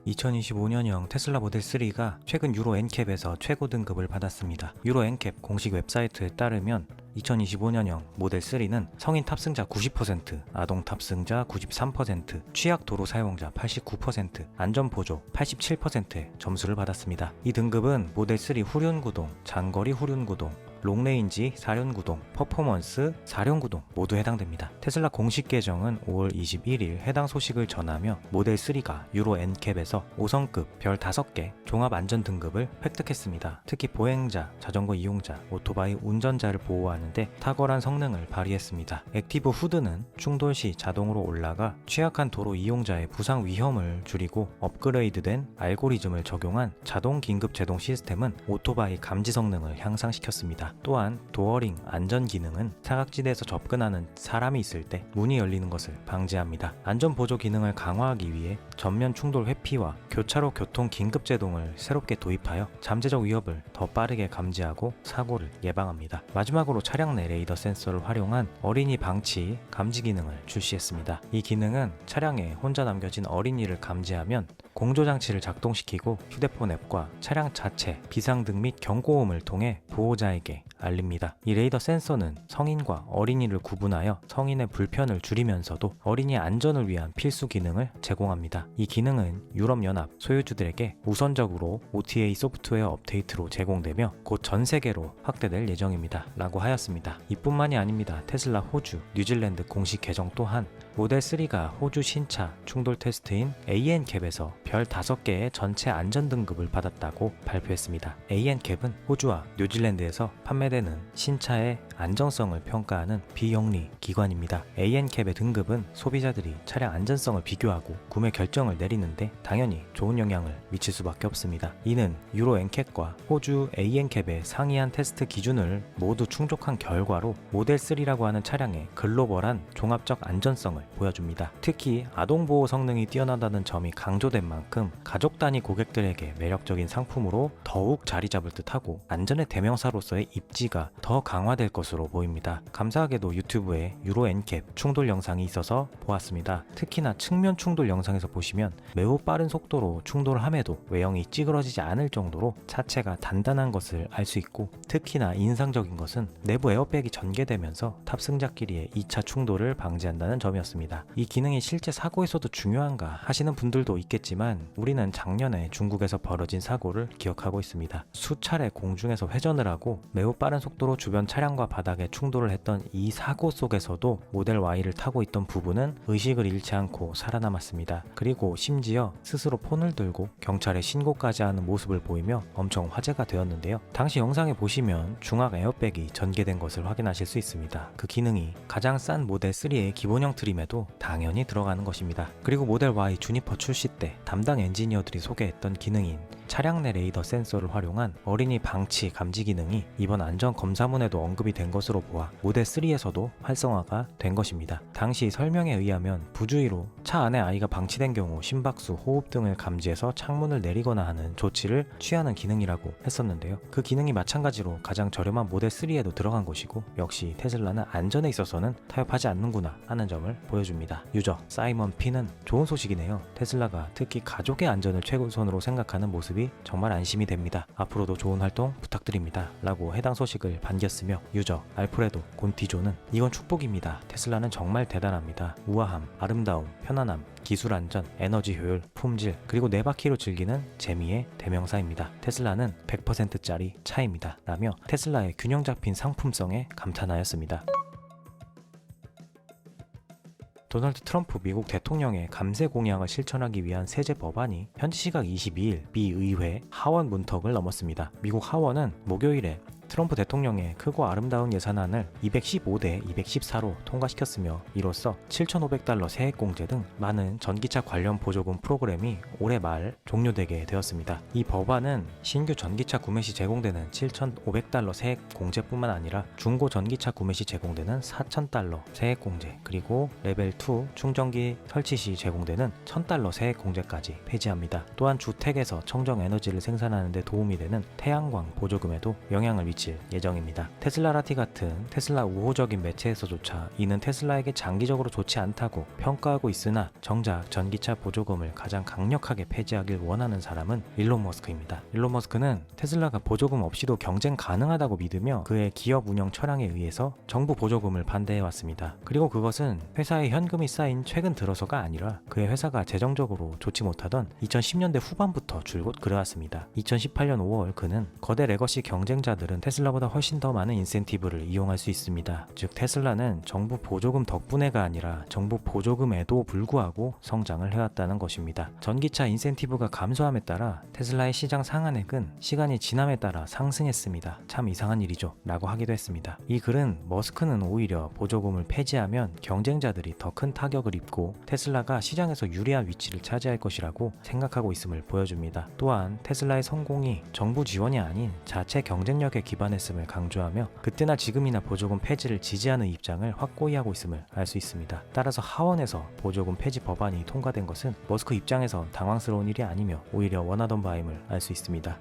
2025년형 테슬라 모델 3가 최근 유로 NCAP에서 최고 등급을 받았습니다. 유로 NCAP 공식 웨브사이트에 따르면 2025년형 모델 3는 성인 탑승자 90%, 아동 탑승자 93%, 취약 도로 사용자 89%, 안전보조 87%의 점수를 받았습니다. 이 등급은 모델 3 후륜구동, 장거리 후륜구동, 롱레인지 4륜구동, 퍼포먼스 4륜구동 모두 해당됩니다. 테슬라 공식 계정은 5월 21일 해당 소식을 전하며 모델 3가 유로 NCAP에서 5성급 별 5개 종합 안전 등급을 획득했습니다. 특히 보행자, 자전거 이용자, 오토바이 운전자를 보호하는데 탁월한 성능을 발휘했습니다. 액티브 후드는 충돌 시 자동으로 올라가 취약한 도로 이용자의 부상 위험을 줄이고, 업그레이드된 알고리즘을 적용한 자동 긴급 제동 시스템은 오토바이 감지 성능을 향상시켰습니다. 또한 도어링 안전 기능은 사각지대에서 접근하는 사람이 있을 때 문이 열리는 것을 방지합니다. 안전 보조 기능을 강화하기 위해 전면 충돌 회피와 교차로 교통 긴급 제동을 새롭게 도입하여 잠재적 위협을 더 빠르게 감지하고 사고를 예방합니다. 마지막으로 차량 내 레이더 센서를 활용한 어린이 방치 감지 기능을 출시했습니다. 이 기능은 차량에 혼자 남겨진 어린이를 감지하면 공조장치를 작동시키고 휴대폰 앱과 차량 자체, 비상등 및 경고음을 통해 보호자에게 알립니다. 이 레이더 센서는 성인과 어린이를 구분하여 성인의 불편을 줄이면서도 어린이의 안전을 위한 필수 기능을 제공합니다. 이 기능은 유럽연합 소유주들에게 우선적으로 OTA 소프트웨어 업데이트로 제공되며 곧 전 세계로 확대될 예정입니다. 라고 하였습니다. 이뿐만이 아닙니다. 테슬라 호주, 뉴질랜드 공식 계정 또한 모델 3가 호주 신차 충돌 테스트인 ANCAP에서 별 5개의 전체 안전 등급을 받았다고 발표했습니다. ANCAP은 호주와 뉴질랜드에서 판매되는 신차의 안정성을 평가하는 비영리 기관입니다. ANCAP의 등급은 소비자들이 차량 안전성을 비교하고 구매 결정을 내리는데 당연히 좋은 영향을 미칠 수밖에 없습니다. 이는 유로 NCAP과 호주 ANCAP의 상이한 테스트 기준을 모두 충족한 결과로 모델 3라고 하는 차량의 글로벌한 종합적 안전성을 보여줍니다. 특히 아동보호 성능이 뛰어나다는 점이 강조된 만큼 가족 단위 고객들에게 매력적인 상품으로 더욱 자리 잡을 듯하고 안전의 대명사로서의 입지가 더 강화될 것으로 보입니다. 감사하게도 유튜브에 유로 NCAP 충돌 영상이 있어서 보았습니다. 특히나 측면 충돌 영상에서 보시면 매우 빠른 속도로 충돌을 함에도 외형이 찌그러지지 않을 정도로 차체가 단단한 것을 알 수 있고, 특히나 인상적인 것은 내부 에어백이 전개되면서 탑승자끼리의 2차 충돌을 방지한다는 점이었습니다. 이 기능이 실제 사고에서도 중요한가 하시는 분들도 있겠지만 우리는 작년에 중국에서 벌어진 사고를 기억하고 있습니다. 수차례 공중에서 회전을 하고 매우 빠른 속도로 주변 차량과 바닥에 충돌을 했던 이 사고 속에서도 모델 Y를 타고 있던 부부는 의식을 잃지 않고 살아남았습니다. 그리고 심지어 스스로 폰을 들고 경찰에 신고까지 하는 모습을 보이며 엄청 화제가 되었는데요. 당시 영상에 보시면 중앙 에어백이 전개된 것을 확인하실 수 있습니다. 그 기능이 가장 싼 모델 3의 기본형 트림에도 당연히 들어가는 것입니다. 그리고 모델 Y 주니퍼 출시 때 담당 엔지니어들이 소개했던 기능인 차량 내 레이더 센서를 활용한 어린이 방치 감지 기능이 이번 안전 검사문에도 언급이 된 것으로 보아 모델 3에서도 활성화가 된 것입니다. 당시 설명에 의하면 부주의로 차 안에 아이가 방치된 경우 심박수, 호흡 등을 감지해서 창문을 내리거나 하는 조치를 취하는 기능이라고 했었는데요. 그 기능이 마찬가지로 가장 저렴한 모델 3에도 들어간 것이고, 역시 테슬라는 안전에 있어서는 타협하지 않는구나 하는 점을 보여줍니다. 유저 사이먼 P는 좋은 소식이네요. 테슬라가 특히 가족의 안전을 최우선으로 생각하는 모습이 정말 안심이 됩니다. 앞으로도 좋은 활동 부탁드립니다. 라고 해당 소식을 반겼으며, 유저 알프레도 곤티조는 이건 축복입니다. 테슬라는 정말 대단합니다. 우아함, 아름다움, 편안함, 기술 안전, 에너지 효율, 품질, 그리고 네 바퀴로 즐기는 재미의 대명사입니다. 테슬라는 100%짜리 차입니다. 라며 테슬라의 균형 잡힌 상품성에 감탄하였습니다. 도널드 트럼프 미국 대통령의 감세 공약을 실천하기 위한 세제 법안이 현지 시각 22일 미 의회 하원 문턱을 넘었습니다. 미국 하원은 목요일에 트럼프 대통령의 크고 아름다운 예산안을 215대 214로 통과시켰으며 이로써 7,500달러 세액공제 등 많은 전기차 관련 보조금 프로그램이 올해 말 종료되게 되었습니다. 이 법안은 신규 전기차 구매 시 제공되는 7,500달러 세액공제뿐만 아니라 중고 전기차 구매 시 제공되는 4,000달러 세액공제, 그리고 레벨 2 충전기 설치 시 제공되는 1,000달러 세액공제까지 폐지합니다. 또한 주택에서 청정 에너지를 생산하는 데 도움이 되는 태양광 보조금에도 영향을 미칠 예정입니다. 테슬라라티 같은 테슬라 우호적인 매체에서조차 이는 테슬라에게 장기적으로 좋지 않다고 평가하고 있으나 정작 전기차 보조금을 가장 강력하게 폐지하길 원하는 사람은 일론 머스크입니다. 일론 머스크는 테슬라가 보조금 없이도 경쟁 가능하다고 믿으며 그의 기업 운영 철학에 의해서 정부 보조금을 반대해왔습니다. 그리고 그것은 회사에 현금이 쌓인 최근 들어서가 아니라 그의 회사가 재정적으로 좋지 못하던 2010년대 후반부터 줄곧 그래왔습니다. 2018년 5월 그는 거대 레거시 경쟁자들은 테슬라보다 훨씬 더 많은 인센티브를 이용할 수 있습니다. 즉 테슬라는 정부 보조금 덕분에가 아니라 정부 보조금에도 불구하고 성장을 해왔다는 것입니다. 전기차 인센티브가 감소함에 따라 테슬라의 시장 상한액은 시간이 지남에 따라 상승했습니다. 참 이상한 일이죠 라고 하기도 했습니다. 이 글은 머스크는 오히려 보조금을 폐지하면 경쟁자들이 더 큰 타격을 입고 테슬라가 시장에서 유리한 위치를 차지할 것이라고 생각하고 있음을 보여줍니다. 또한 테슬라의 성공이 정부 지원이 아닌 자체 경쟁력에 기반했음을 강조하며 그때나 지금이나 보조금 폐지를 지지하는 입장을 확고히 하고 있음을 알 수 있습니다. 따라서 하원에서 보조금 폐지 법안이 통과된 것은 머스크 입장에선 당황스러운 일이 아니며 오히려 원하던 바임을 알 수 있습니다.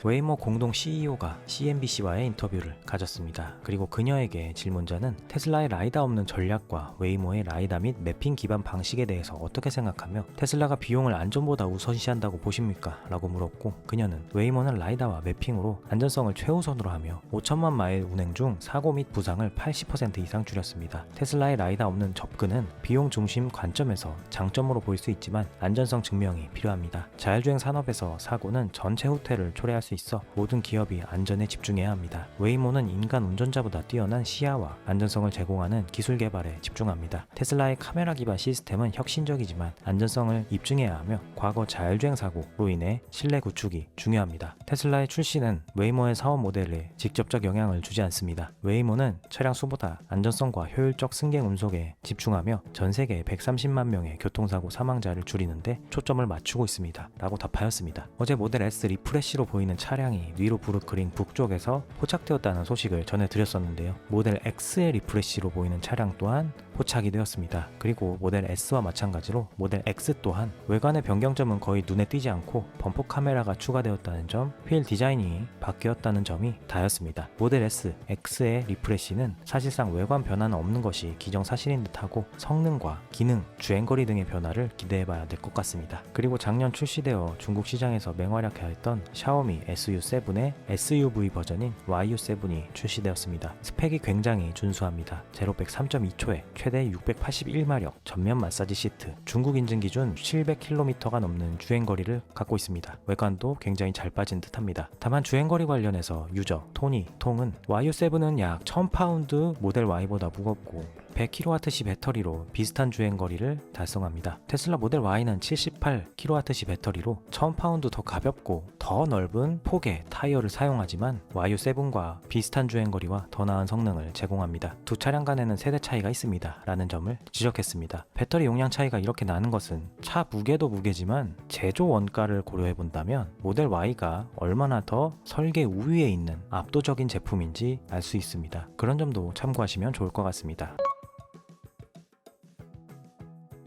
웨이모 공동 CEO가 CNBC와의 인터뷰를 가졌습니다. 그리고 그녀에게 질문자는 테슬라의 라이다 없는 전략과 웨이모의 라이다 및 매핑 기반 방식에 대해서 어떻게 생각하며 테슬라가 비용을 안전보다 우선시한다고 보십니까? 라고 물었고 그녀는 웨이모는 라이다와 매핑으로 안전성을 최우선으로 하며 5천만 마일 운행 중 사고 및 부상을 80% 이상 줄였습니다. 테슬라의 라이다 없는 접근은 비용 중심 관점에서 장점으로 보일 수 있지만 안전성 증명이 필요합니다. 자율주행 산업에서 사고는 전체 후퇴를 초래할 수 있어 모든 기업이 안전에 집중해야 합니다. 웨이모는 인간 운전자보다 뛰어난 시야와 안전성을 제공하는 기술 개발에 집중합니다. 테슬라의 카메라 기반 시스템은 혁신적이지만 안전성을 입증해야 하며 과거 자율주행 사고로 인해 신뢰 구축이 중요합니다. 테슬라의 출시는 웨이모의 사업 모델에 직접적 영향을 주지 않습니다. 웨이모는 차량 수보다 안전성과 효율적 승객 운송에 집중하며 전 세계 130만 명의 교통사고 사망자를 줄이는데 초점을 맞추고 있습니다. 라고 답하였습니다. 어제 모델 S 리프레시로 보이는 차량이 위로 브루클린 북쪽에서 포착되었다는 소식을 전해드렸었는데요. 모델 X의 리프레시로 보이는 차량 또한 포착이 되었습니다. 그리고 모델 S와 마찬가지로 모델 X 또한 외관의 변경점은 거의 눈에 띄지 않고 범퍼 카메라가 추가되었다는 점, 휠 디자인이 바뀌었다는 점이 다였습니다. 모델 S, X의 리프레시는 사실상 외관 변화는 없는 것이 기정사실인 듯하고 성능과 기능, 주행거리 등의 변화를 기대해봐야 될 것 같습니다. 그리고 작년 출시되어 중국 시장에서 맹활약하였던 샤오미 SU7의 SUV 버전인 YU7이 출시되었습니다. 스펙이 굉장히 준수합니다. 제로백 3.2초에 최대 681마력, 전면 마사지 시트, 중국 인증 기준 700km가 넘는 주행거리를 갖고 있습니다. 외관도 굉장히 잘 빠진 듯합니다. 다만 주행거리 관련해서 유저, 토니, 통은 YU7은 약 1000파운드 모델 Y보다 무겁고 100kWh 배터리로 비슷한 주행거리를 달성합니다. 테슬라 모델 Y는 78kWh 배터리로 1000파운드 더 가볍고 더 넓은 폭의 타이어를 사용하지만 YU7과 비슷한 주행거리와 더 나은 성능을 제공합니다. 두 차량 간에는 세대 차이가 있습니다. 라는 점을 지적했습니다. 배터리 용량 차이가 이렇게 나는 것은 차 무게도 무게지만 제조 원가를 고려해 본다면 모델 Y가 얼마나 더 설계 우위에 있는 압도적인 제품인지 알 수 있습니다. 그런 점도 참고하시면 좋을 것 같습니다.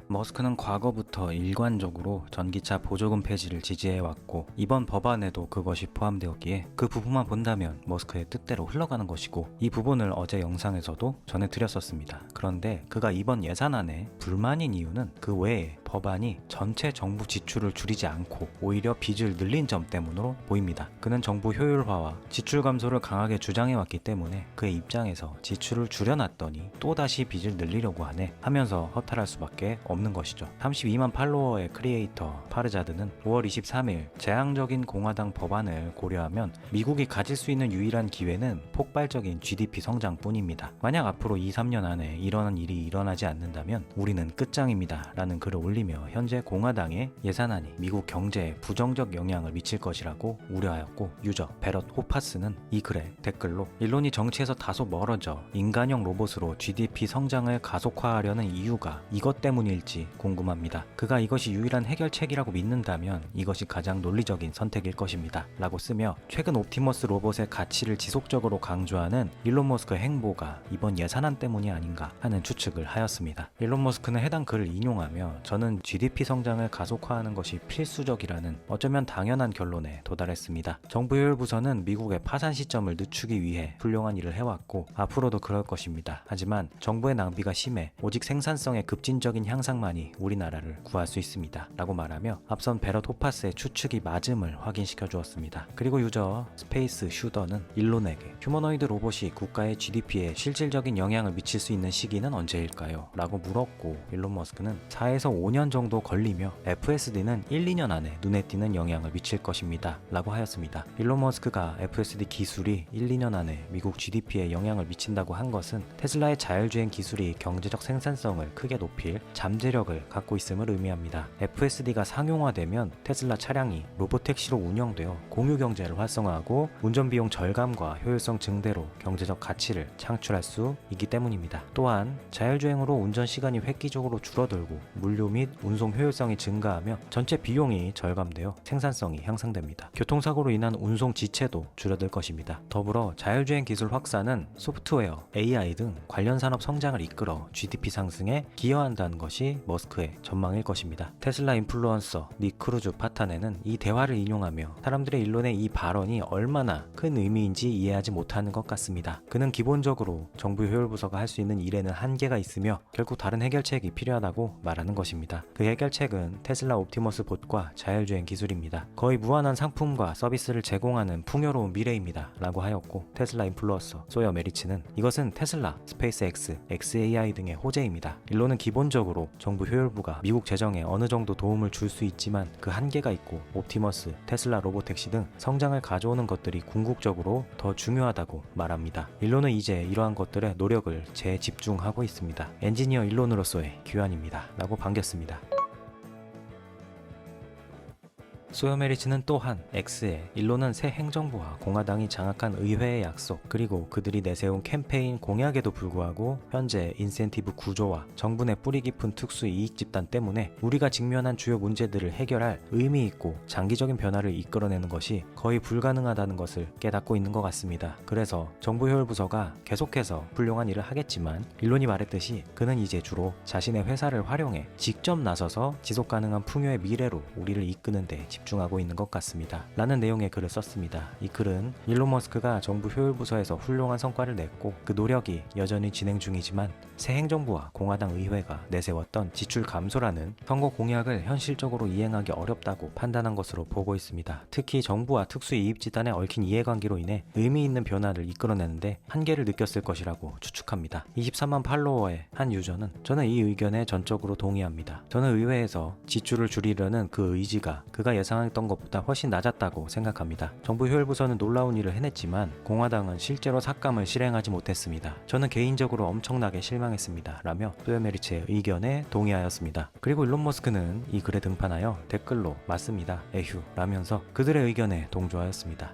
머스크는 과거부터 일관적으로 전기차 보조금 폐지를 지지해왔고 이번 법안에도 그것이 포함되었기에 그 부분만 본다면 머스크의 뜻대로 흘러가는 것이고 이 부분을 어제 영상에서도 전해드렸었습니다. 그런데 그가 이번 예산안에 불만인 이유는 그 외에 법안이 전체 정부 지출을 줄이지 않고 오히려 빚을 늘린 점 때문으로 보입니다. 그는 정부 효율화와 지출 감소를 강하게 주장해왔기 때문에 그의 입장에서 지출을 줄여놨더니 또다시 빚을 늘리려고 하면서 허탈할 수밖에 없는 것이죠. 32만 팔로워의 크리에이터 파르자드는 5월 23일 재앙적인 공화당 법안을 고려하면 미국이 가질 수 있는 유일한 기회는 폭발적인 GDP 성장뿐입니다. 만약 앞으로 2-3년 안에 이러한 일이 일어나지 않는다면 우리는 끝장입니다. 라는 글을 올린 걸리며 현재 공화당의 예산안이 미국 경제에 부정적 영향을 미칠 것이라고 우려하였고, 유저 베럿 호파스는 이 글에 댓글로 일론이 정치에서 다소 멀어져 인간형 로봇으로 GDP 성장을 가속화하려는 이유가 이것 때문일지 궁금합니다. 그가 이것이 유일한 해결책이라고 믿는다면 이것이 가장 논리적인 선택일 것입니다. 라고 쓰며 최근 옵티머스 로봇의 가치를 지속적으로 강조하는 일론 머스크의 행보가 이번 예산안 때문이 아닌가 하는 추측을 하였습니다. 일론 머스크는 해당 글을 인용하며 저는 GDP 성장을 가속화하는 것이 필수적이라는 어쩌면 당연한 결론에 도달했습니다. 정부 효율 부서는 미국의 파산 시점을 늦추기 위해 훌륭한 일을 해왔고 앞으로도 그럴 것입니다. 하지만 정부의 낭비가 심해 오직 생산성의 급진적인 향상만이 우리나라를 구할 수 있습니다. 라고 말하며 앞선 베럿 호파스의 추측이 맞음을 확인시켜 주었습니다. 그리고 유저 스페이스 슈더는 일론에게 휴머노이드 로봇이 국가의 GDP에 실질적인 영향을 미칠 수 있는 시기는 언제일까요? 라고 물었고 일론 머스크는 4에서 5년 정도 걸리며 FSD는 1, 2년 안에 눈에 띄는 영향을 미칠 것입니다. 라고 하였습니다. 일론 머스크가 FSD 기술이 1, 2년 안에 미국 GDP에 영향을 미친다고 한 것은 테슬라의 자율주행 기술이 경제적 생산성을 크게 높일 잠재력을 갖고 있음을 의미합니다. FSD가 상용화되면 테슬라 차량이 로보택시로 운영되어 공유 경제를 활성화하고 운전비용 절감과 효율성 증대로 경제적 가치를 창출할 수 있기 때문입니다. 또한 자율주행으로 운전 시간이 획기적으로 줄어들고 물류 및 운송 효율성이 증가하며 전체 비용이 절감되어 생산성이 향상됩니다. 교통사고로 인한 운송 지체도 줄어들 것입니다. 더불어 자율주행 기술 확산은 소프트웨어, AI 등 관련 산업 성장을 이끌어 GDP 상승에 기여한다는 것이 머스크의 전망일 것입니다. 테슬라 인플루언서 닉 크루즈 파탄에는 이 대화를 인용하며 사람들의 일론의 이 발언이 얼마나 큰 의미인지 이해하지 못하는 것 같습니다. 그는 기본적으로 정부 효율부서가 할 수 있는 일에는 한계가 있으며 결국 다른 해결책이 필요하다고 말하는 것입니다. 그 해결책은 테슬라 옵티머스 봇과 자율주행 기술입니다. 거의 무한한 상품과 서비스를 제공하는 풍요로운 미래입니다. 라고 하였고 테슬라 인플루언서 소여 메리츠는 이것은 테슬라, 스페이스X, XAI 등의 호재입니다. 일론은 기본적으로 정부 효율부가 미국 재정에 어느 정도 도움을 줄 수 있지만 그 한계가 있고 옵티머스, 테슬라 로보택시 등 성장을 가져오는 것들이 궁극적으로 더 중요하다고 말합니다. 일론은 이제 이러한 것들에 노력을 재집중하고 있습니다. 엔지니어 일론으로서의 귀환입니다. 라고 반겼습니다. 소요 메리츠는 또한 X에 일론은 새 행정부와 공화당이 장악한 의회의 약속 그리고 그들이 내세운 캠페인 공약에도 불구하고 현재 인센티브 구조와 정부 내 뿌리 깊은 특수 이익 집단 때문에 우리가 직면한 주요 문제들을 해결할 의미 있고 장기적인 변화를 이끌어내는 것이 거의 불가능하다는 것을 깨닫고 있는 것 같습니다. 그래서 정부 효율 부서가 계속해서 훌륭한 일을 하겠지만 일론이 말했듯이 그는 이제 주로 자신의 회사를 활용해 직접 나서서 지속 가능한 풍요의 미래로 우리를 이끄는 데 집중하고 있는 것 같습니다. 라는 내용의 글을 썼습니다. 이 글은 일론 머스크가 정부 효율부서에서 훌륭한 성과를 냈고 그 노력이 여전히 진행 중이지만 새 행정부와 공화당 의회가 내세웠던 지출 감소라는 선거 공약을 현실적으로 이행하기 어렵다고 판단한 것으로 보고 있습니다. 특히 정부와 특수이익집단에 얽힌 이해관계로 인해 의미 있는 변화를 이끌어내는데 한계를 느꼈을 것이라고 추측합니다. 23만 팔로워의 한 유저는 저는 이 의견에 전적으로 동의합니다. 저는 의회에서 지출을 줄이려는 그 의지가 그가 예상했던 것보다 훨씬 낮았다고 생각합니다. 정부 효율부서는 놀라운 일을 해냈지만 공화당은 실제로 삭감을 실행하지 못했습니다. 저는 개인적으로 엄청나게 실망했습니다. 라며 소요 메리츠의 의견에 동의하였습니다. 그리고 일론 머스크는 이 글에 등판하여 댓글로 맞습니다. 에휴 라면서 그들의 의견에 동조하였습니다.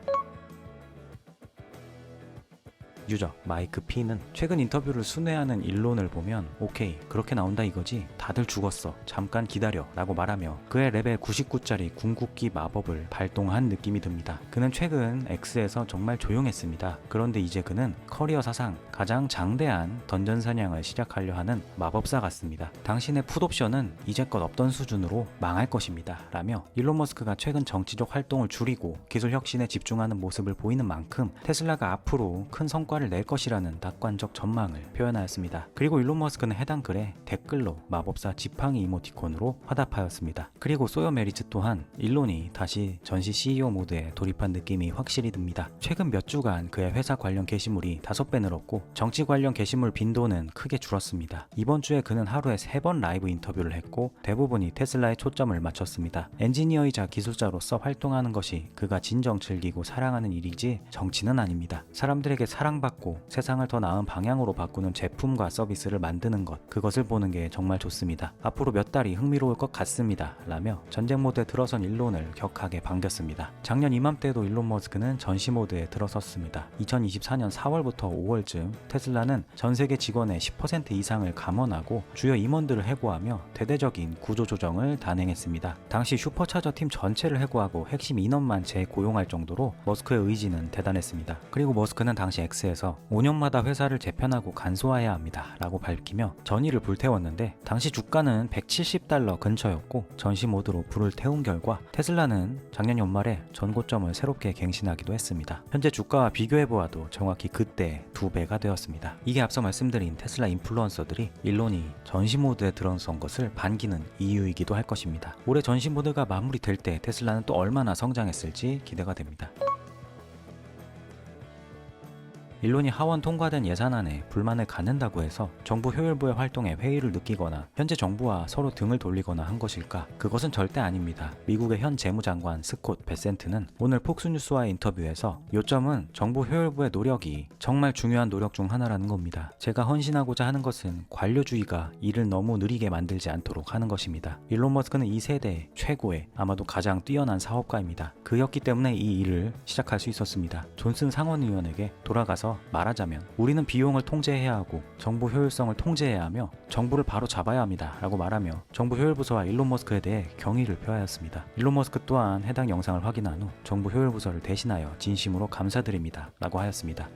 유저 마이크 P는 최근 인터뷰를 순회하는 일론을 보면 오케이 그렇게 나온다 이거지 다들 죽었어 잠깐 기다려 라고 말하며 그의 레벨 99짜리 궁극기 마법을 발동한 느낌이 듭니다. 그는 최근 X에서 정말 조용했습니다. 그런데 이제 그는 커리어 사상 가장 장대한 던전 사냥을 시작하려 하는 마법사 같습니다. 당신의 풋옵션은 이제껏 없던 수준으로 망할 것입니다. 라며 일론 머스크가 최근 정치적 활동을 줄이고 기술 혁신에 집중하는 모습을 보이는 만큼 테슬라가 앞으로 큰 성과를 낼 것이라는 낙관적 전망을 표현하였습니다. 그리고 일론 머스크는 해당 글에 댓글로 마법사 지팡이 이모티콘으로 화답하였습니다. 그리고 소요 메리츠 또한 일론이 다시 전시 CEO 모드에 돌입한 느낌이 확실히 듭니다. 최근 몇 주간 그의 회사 관련 게시물이 5배 늘었고 정치 관련 게시물 빈도는 크게 줄었습니다. 이번 주에 그는 하루에 3번 라이브 인터뷰를 했고 대부분이 테슬라에 초점을 맞췄습니다. 엔지니어이자 기술자로서 활동하는 것이 그가 진정 즐기고 사랑하는 일이지 정치는 아닙니다. 사람들에게 사랑받고 사랑받고 세상을 더 나은 방향으로 바꾸는 제품과 서비스를 만드는 것, 그것을 보는 게 정말 좋습니다. 앞으로 몇 달이 흥미로울 것 같습니다 라며 전쟁 모드에 들어선 일론을 격하게 반겼습니다. 작년 이맘때도 일론 머스크는 전시 모드에 들어섰습니다. 2024년 4월부터 5월쯤 테슬라는 전 세계 직원의 10% 이상을 감원하고 주요 임원들을 해고하며 대대적인 구조조정을 단행했습니다. 당시 슈퍼차저 팀 전체를 해고하고 핵심 인원만 재고용할 정도로 머스크의 의지는 대단했습니다. 그리고 머스크는 당시 X에서 5년마다 회사를 재편하고 간소화해야 합니다 라고 밝히며 전의를 불태웠는데 당시 주가는 $170 근처였고 전시 모드로 불을 태운 결과 테슬라는 작년 연말에 전고점을 새롭게 갱신하기도 했습니다. 현재 주가와 비교해보아도 정확히 그때 2배가 되었습니다. 이게 앞서 말씀드린 테슬라 인플루언서들이 일론이 전시 모드에 들어선 것을 반기는 이유이기도 할 것입니다. 올해 전시 모드가 마무리될 때 테슬라는 또 얼마나 성장했을지 기대가 됩니다. 일론이 하원 통과된 예산안에 불만을 갖는다고 해서 정부 효율부의 활동에 회의를 느끼거나 현재 정부와 서로 등을 돌리거나 한 것일까? 그것은 절대 아닙니다. 미국의 현 재무장관 스콧 베센트는 오늘 폭스뉴스와의 인터뷰에서 요점은 정부 효율부의 노력이 정말 중요한 노력 중 하나라는 겁니다. 제가 헌신하고자 하는 것은 관료주의가 일을 너무 느리게 만들지 않도록 하는 것입니다. 일론 머스크는 이 세대 최고의 아마도 가장 뛰어난 사업가입니다. 그였기 때문에 이 일을 시작할 수 있었습니다. 존슨 상원의원에게 돌아가서 말하자면 우리는 비용을 통제해야 하고 정부 효율성을 통제해야 하며 정부를 바로 잡아야 합니다 라고 말하며 정부 효율부서와 일론 머스크에 대해 경의를 표하였습니다. 일론 머스크 또한 해당 영상을 확인한 후 정부 효율부서를 대신하여 진심으로 감사드립니다 라고 하였습니다.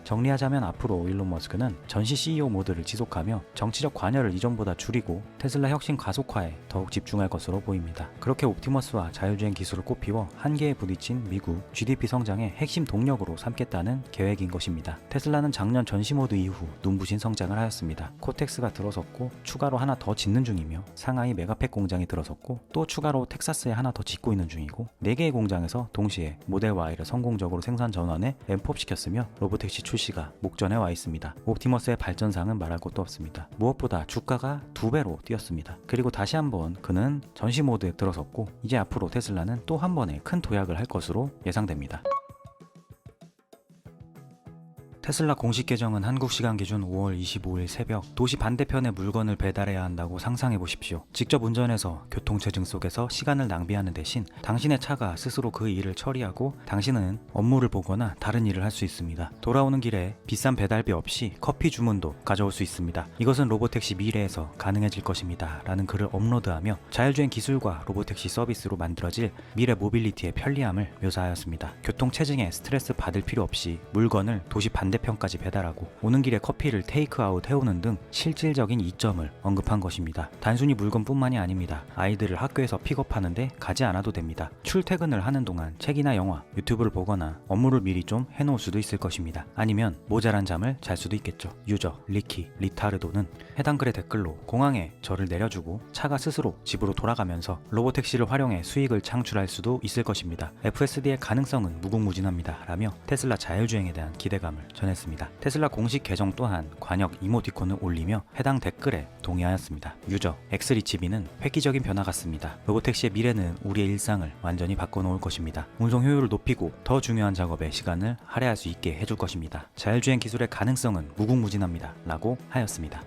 정리하자면 앞으로 일론 머스크는 전시 CEO 모드를 지속하며 정치적 관여를 이전보다 줄이고 테슬라 혁신 가속화에 더욱 집중할 것으로 보입니다. 그렇게 옵티머스와 자율주행 기술을 꽃피워 한계에 부딪힌 미국 GDP 성장의 핵심 동력으로 삼겠다는 계획인 것입니다. 테슬라는 작년 전시 모드 이후 눈부신 성장을 하였습니다. 코텍스가 들어섰고 추가로 하나 더 짓는 중이며 상하이 메가팩 공장이 들어섰고 또 추가로 텍사스에 하나 더 짓고 있는 중이고 4개의 공장에서 동시에 모델 Y를 성공적으로 생산 전환에 램프업시켰으며 로보택시 출시가 목전에 와 있습니다. 옵티머스의 발전상은 말할 것도 없습니다. 무엇보다 주가가 2배로 뛰었습니다. 그리고 다시 한번 그는 전시 모드에 들어섰고 이제 앞으로 테슬라는 또 한 번의 큰 도약을 할 것으로 예상됩니다. 테슬라 공식 계정은 한국 시간 기준 5월 25일 새벽 도시 반대편에 물건을 배달해야 한다고 상상해 보십시오. 직접 운전해서 교통체증 속에서 시간을 낭비하는 대신 당신의 차가 스스로 그 일을 처리하고 당신은 업무를 보거나 다른 일을 할 수 있습니다. 돌아오는 길에 비싼 배달비 없이 커피 주문도 가져올 수 있습니다. 이것은 로보택시 미래에서 가능해질 것입니다 라는 글을 업로드하며 자율주행 기술과 로보택시 서비스로 만들어질 미래 모빌리티의 편리함을 묘사하였습니다. 교통체증에 스트레스 받을 필요 없이 물건을 도시 반대편까지 배달하고 오는 길에 커피를 테이크아웃 해오는 등 실질적인 이점을 언급한 것입니다. 단순히 물건뿐만이 아닙니다. 아이들을 학교에서 픽업하는데 가지 않아도 됩니다. 출퇴근을 하는 동안 책이나 영화, 유튜브를 보거나 업무를 미리 좀 해놓을 수도 있을 것입니다. 아니면 모자란 잠을 잘 수도 있겠죠. 유저 리키 리타르도는 해당 글의 댓글로 공항에 저를 내려주고 차가 스스로 집으로 돌아가면서 로보택시를 활용해 수익을 창출할 수도 있을 것입니다. FSD의 가능성은 무궁무진합니다 라며 테슬라 자율주행에 대한 기대감을 전했습니다. 테슬라 공식 계정 또한 관역 이모티콘을 올리며 해당 댓글에 동의하였습니다. 유저 엑스리치비는 획기적인 변화 같습니다. 로보택시의 미래는 우리의 일상을 완전히 바꿔놓을 것입니다. 운송 효율을 높이고 더 중요한 작업에 시간을 할애할 수 있게 해줄 것입니다. 자율주행 기술의 가능성은 무궁무진합니다 라고 하였습니다.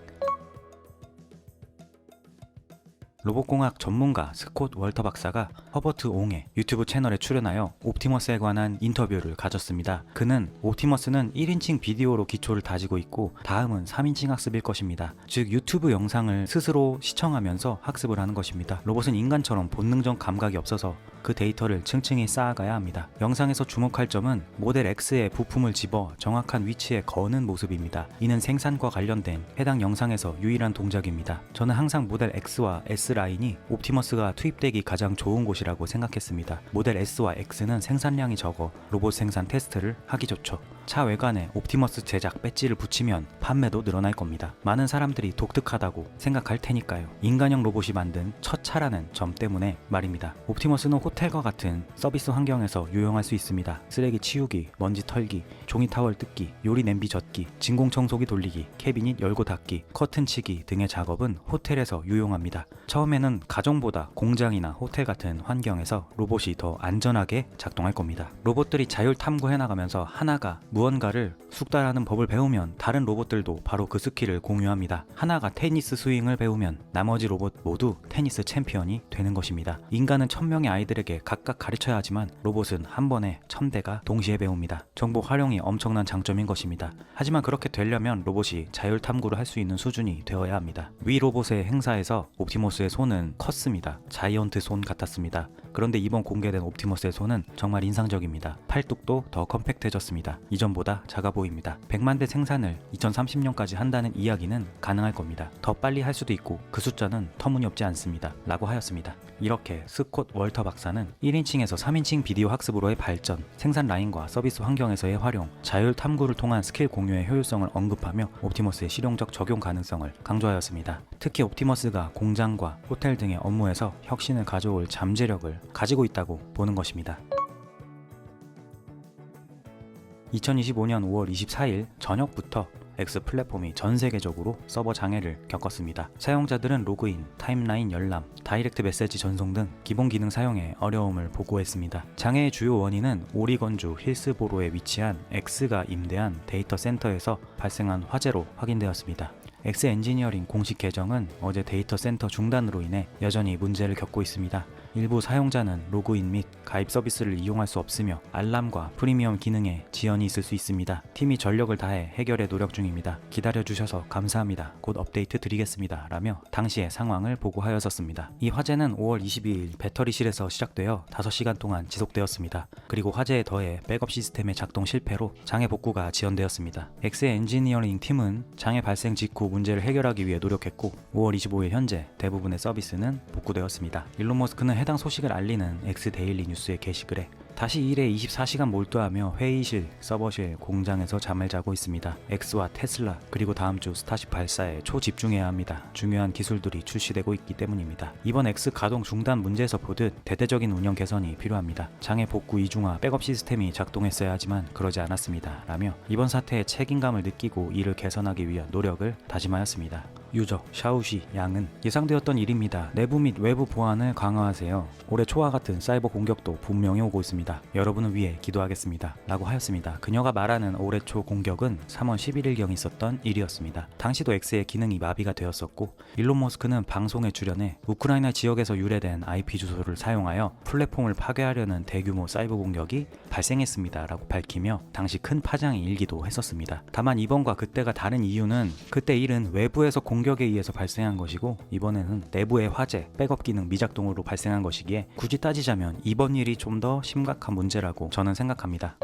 로봇공학 전문가 스콧 월터 박사가 허버트 옹의 유튜브 채널에 출연하여 옵티머스에 관한 인터뷰를 가졌습니다. 그는 옵티머스는 1인칭 비디오로 기초를 다지고 있고 다음은 3인칭 학습일 것입니다. 즉 유튜브 영상을 스스로 시청하면서 학습을 하는 것입니다. 로봇은 인간처럼 본능적 감각이 없어서 그 데이터를 층층이 쌓아가야 합니다. 영상에서 주목할 점은 모델 X의 부품을 집어 정확한 위치에 거는 모습입니다. 이는 생산과 관련된 해당 영상에서 유일한 동작입니다. 저는 항상 모델 X와 S라인이 옵티머스가 투입되기 가장 좋은 곳이라고 생각했습니다. 모델 S와 X는 생산량이 적어 로봇 생산 테스트를 하기 좋죠. 차 외관에 옵티머스 제작 배지를 붙이면 판매도 늘어날 겁니다. 많은 사람들이 독특하다고 생각할 테니까요. 인간형 로봇이 만든 첫 차라는 점 때문에 말입니다. 옵티머스는 호텔과 같은 서비스 환경에서 유용할 수 있습니다. 쓰레기 치우기, 먼지 털기, 종이 타월 뜯기, 요리 냄비 젓기, 진공 청소기 돌리기, 캐비닛 열고 닫기, 커튼 치기 등의 작업은 호텔에서 유용합니다. 처음에는 가정보다 공장이나 호텔 같은 환경에서 로봇이 더 안전하게 작동할 겁니다. 로봇들이 자율 탐구해 나가면서 하나가 무언가를 숙달하는 법을 배우면 다른 로봇들도 바로 그 스킬을 공유합니다. 하나가 테니스 스윙을 배우면 나머지 로봇 모두 테니스 챔피언이 되는 것입니다. 인간은 1000명의 아이들에게 각각 가르쳐야 하지만 로봇은 한 번에 1000대가 동시에 배웁니다. 정보 활용이 엄청난 장점인 것입니다. 하지만 그렇게 되려면 로봇이 자율 탐구를 할 수 있는 수준이 되어야 합니다. 위 로봇의 행사에서 옵티머스의 손은 컸습니다. 자이언트 손 같았습니다. 그런데 이번 공개된 옵티머스의 손은 정말 인상적입니다. 팔뚝도 더 컴팩트해졌습니다. 이전보다 작아 보입니다. 100만 대 생산을 2030년까지 한다는 이야기는 가능할 겁니다. 더 빨리 할 수도 있고 그 숫자는 터무니없지 않습니다. 라고 하였습니다. 이렇게 스콧 월터 박사는 1인칭에서 3인칭 비디오 학습으로의 발전, 생산 라인과 서비스 환경에서의 활용, 자율 탐구를 통한 스킬 공유의 효율성을 언급하며 옵티머스의 실용적 적용 가능성을 강조하였습니다. 특히 옵티머스가 공장과 호텔 등의 업무에서 혁신을 가져올 잠재력을 가지고 있다고 보는 것입니다. 2025년 5월 24일 저녁부터 X 플랫폼이 전 세계적으로 서버 장애를 겪었습니다. 사용자들은 로그인, 타임라인 열람, 다이렉트 메시지 전송 등 기본 기능 사용에 어려움을 보고했습니다. 장애의 주요 원인은 오리건주 힐스보로에 위치한 X가 임대한 데이터 센터에서 발생한 화재로 확인되었습니다. X 엔지니어링 공식 계정은 어제 데이터 센터 중단으로 인해 여전히 문제를 겪고 있습니다. 일부 사용자는 로그인 및 가입 서비스를 이용할 수 없으며 알람과 프리미엄 기능에 지연이 있을 수 있습니다. 팀이 전력을 다해 해결에 노력 중입니다. 기다려주셔서 감사합니다. 곧 업데이트 드리겠습니다. 라며 당시의 상황을 보고하였었습니다. 이 화재는 5월 22일 배터리실에서 시작되어 5시간 동안 지속되었습니다. 그리고 화재에 더해 백업 시스템의 작동 실패로 장애 복구가 지연되었습니다. X의 엔지니어링 팀은 장애 발생 직후 문제를 해결하기 위해 노력했고 5월 25일 현재 대부분의 서비스는 복구되었습니다. 일론 머스크는 해당 소식을 알리는 엑스데일리 뉴스의 게시글에 다시 일에 24시간 몰두하며 회의실, 서버실, 공장에서 잠을 자고 있습니다. X와 테슬라 그리고 다음 주 스타쉽 발사에 초집중해야 합니다. 중요한 기술들이 출시되고 있기 때문입니다. 이번 X 가동 중단 문제에서 보듯 대대적인 운영 개선이 필요합니다. 장애 복구 이중화, 백업 시스템이 작동했어야 하지만 그러지 않았습니다. 라며 이번 사태에 책임감을 느끼고 이를 개선하기 위한 노력을 다짐하였습니다. 유저 샤오시 양은 예상되었던 일입니다. 내부 및 외부 보안을 강화하세요. 올해 초와 같은 사이버 공격도 분명히 오고 있습니다. 여러분을 위해 기도하겠습니다. 라고 하였습니다. 그녀가 말하는 올해 초 공격은 3월 11일경 있었던 일이었습니다. 당시도 X의 기능이 마비가 되었었고 일론 머스크는 방송에 출연해 우크라이나 지역에서 유래된 IP 주소를 사용하여 플랫폼을 파괴하려는 대규모 사이버 공격이 발생했습니다. 라고 밝히며 당시 큰 파장이 일기도 했었습니다. 다만 이번과 그때가 다른 이유는 그때 일은 외부에서 공격에 의해서 발생한 것이고 이번에는 내부의 화재, 백업 기능 미작동으로 발생한 것이기에 굳이 따지자면 이번 일이 좀 더 심각한 문제라고 저는 생각합니다.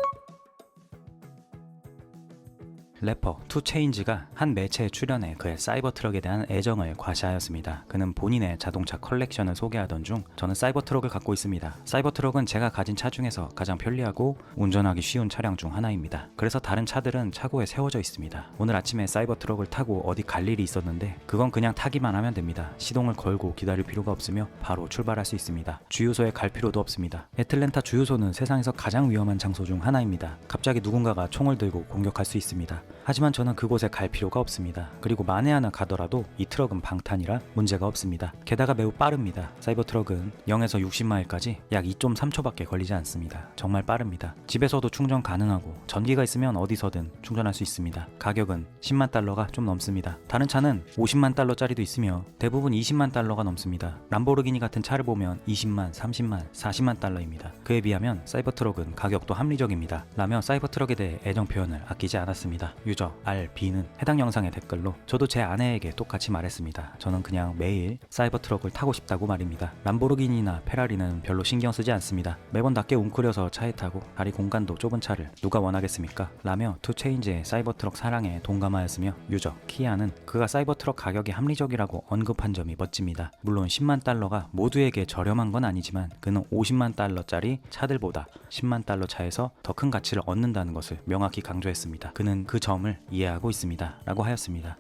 래퍼 2체인즈가 한 매체에 출연해 그의 사이버 트럭에 대한 애정을 과시하였습니다. 그는 본인의 자동차 컬렉션을 소개하던 중 저는 사이버 트럭을 갖고 있습니다. 사이버 트럭은 제가 가진 차 중에서 가장 편리하고 운전하기 쉬운 차량 중 하나입니다. 그래서 다른 차들은 차고에 세워져 있습니다. 오늘 아침에 사이버 트럭을 타고 어디 갈 일이 있었는데 그건 그냥 타기만 하면 됩니다. 시동을 걸고 기다릴 필요가 없으며 바로 출발할 수 있습니다. 주유소에 갈 필요도 없습니다. 애틀랜타 주유소는 세상에서 가장 위험한 장소 중 하나입니다. 갑자기 누군가가 총을 들고 공격할 수 있습니다. 하지만 저는 그곳에 갈 필요가 없습니다. 그리고 만에 하나 가더라도 이 트럭은 방탄이라 문제가 없습니다. 게다가 매우 빠릅니다. 사이버 트럭은 0에서 60마일까지 약 2.3초밖에 걸리지 않습니다. 정말 빠릅니다. 집에서도 충전 가능하고 전기가 있으면 어디서든 충전할 수 있습니다. 가격은 10만 달러가 좀 넘습니다. 다른 차는 50만 달러짜리도 있으며 대부분 20만 달러가 넘습니다. 람보르기니 같은 차를 보면 20만, 30만, 40만 달러입니다. 그에 비하면 사이버 트럭은 가격도 합리적입니다. 라며 사이버 트럭에 대해 애정 표현을 아끼지 않았습니다. 유저 RB는 해당 영상의 댓글로 저도 제 아내에게 똑같이 말했습니다. 저는 그냥 매일 사이버 트럭을 타고 싶다고 말입니다. 람보르기니나 페라리는 별로 신경 쓰지 않습니다. 매번 낮게 웅크려서 차에 타고 다리 공간도 좁은 차를 누가 원하겠습니까? 라며 투체인즈의 사이버 트럭 사랑에 동감하였으며 유저 키아는 그가 사이버 트럭 가격이 합리적이라고 언급한 점이 멋집니다. 물론 10만 달러가 모두에게 저렴한 건 아니지만 그는 50만 달러짜리 차들보다 10만 달러 차에서 더 큰 가치를 얻는다는 것을 명확히 강조했습니다. 그는 그 점을 이해하고 있습니다. 라고 하였습니다.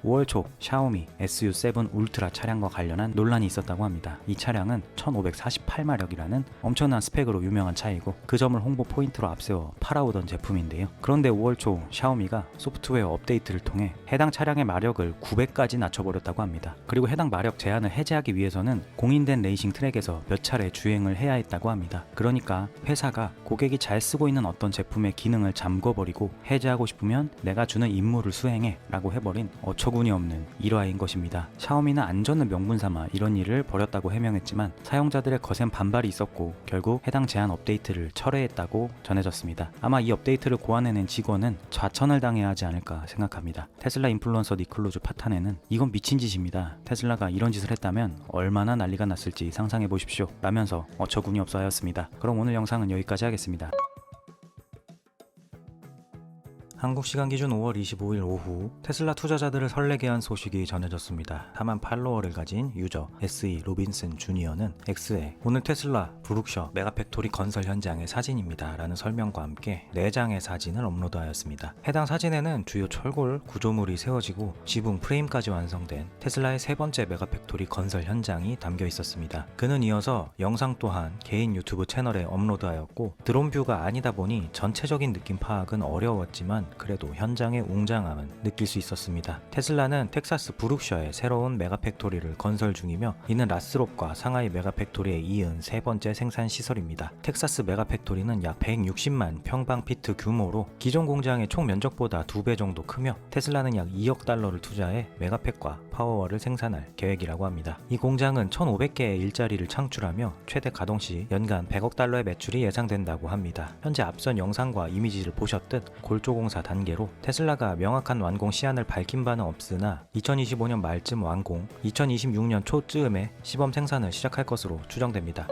5월 초 샤오미 SU7 울트라 차량과 관련한 논란이 있었다고 합니다. 이 차량은 1548마력이라는 엄청난 스펙으로 유명한 차이고 그 점을 홍보 포인트로 앞세워 팔아오던 제품인데요. 그런데 5월 초 샤오미가 소프트웨어 업데이트를 통해 해당 차량의 마력을 900까지 낮춰버렸다고 합니다. 그리고 해당 마력 제한을 해제하기 위해서는 공인된 레이싱 트랙에서 몇 차례 주행을 해야 했다고 합니다. 그러니까 회사가 고객이 잘 쓰고 있는 어떤 제품의 기능을 잠궈버리고 해제하고 싶으면 내가 주는 임무를 수행해 라고 해버린 어처구니 없는 일화인 것입니다. 샤오미는 안전을 명분 삼아 이런 일을 벌였다고 해명했지만 사용자들의 거센 반발이 있었고 결국 해당 제한 업데이트를 철회했다고 전해졌습니다. 아마 이 업데이트를 고안해낸 직원은 좌천을 당해야 하지 않을까 생각합니다. 테슬라 인플루언서 니클로즈 파탄에는 이건 미친 짓입니다. 테슬라가 이런 짓을 했다면 얼마나 난리가 났을지 상상해 보십시오 라면서 어처구니 없어 하였습니다. 그럼 오늘 영상은 여기까지 하겠습니다. 한국 시간 기준 5월 25일 오후 테슬라 투자자들을 설레게 한 소식이 전해졌습니다. 4만 팔로워를 가진 유저 SE 로빈슨 주니어는 X에 오늘 테슬라 브룩셔 메가팩토리 건설 현장의 사진입니다 라는 설명과 함께 4장의 사진을 업로드하였습니다. 해당 사진에는 주요 철골 구조물이 세워지고 지붕 프레임까지 완성된 테슬라의 세 번째 메가팩토리 건설 현장이 담겨 있었습니다. 그는 이어서 영상 또한 개인 유튜브 채널에 업로드하였고 드론 뷰가 아니다 보니 전체적인 느낌 파악은 어려웠지만 그래도 현장의 웅장함은 느낄 수 있었습니다. 테슬라는 텍사스 브룩셔에 새로운 메가팩토리를 건설 중이며 이는 라스롭과 상하이 메가팩토리에 이은 세 번째 생산 시설입니다. 텍사스 메가팩토리는 약 160만 평방피트 규모로 기존 공장의 총 면적보다 2배 정도 크며 테슬라는 약 2억 달러를 투자해 메가팩과 파워월을 생산할 계획이라고 합니다. 이 공장은 1,500개의 일자리를 창출하며 최대 가동 시 연간 100억 달러의 매출이 예상된다고 합니다. 현재 앞선 영상과 이미지를 보셨듯 골조공사 단계로 테슬라가 명확한 완공 시한을 밝힌 바는 없으나 2025년 말쯤 완공, 2026년 초쯤에 시범 생산을 시작할 것으로 추정됩니다.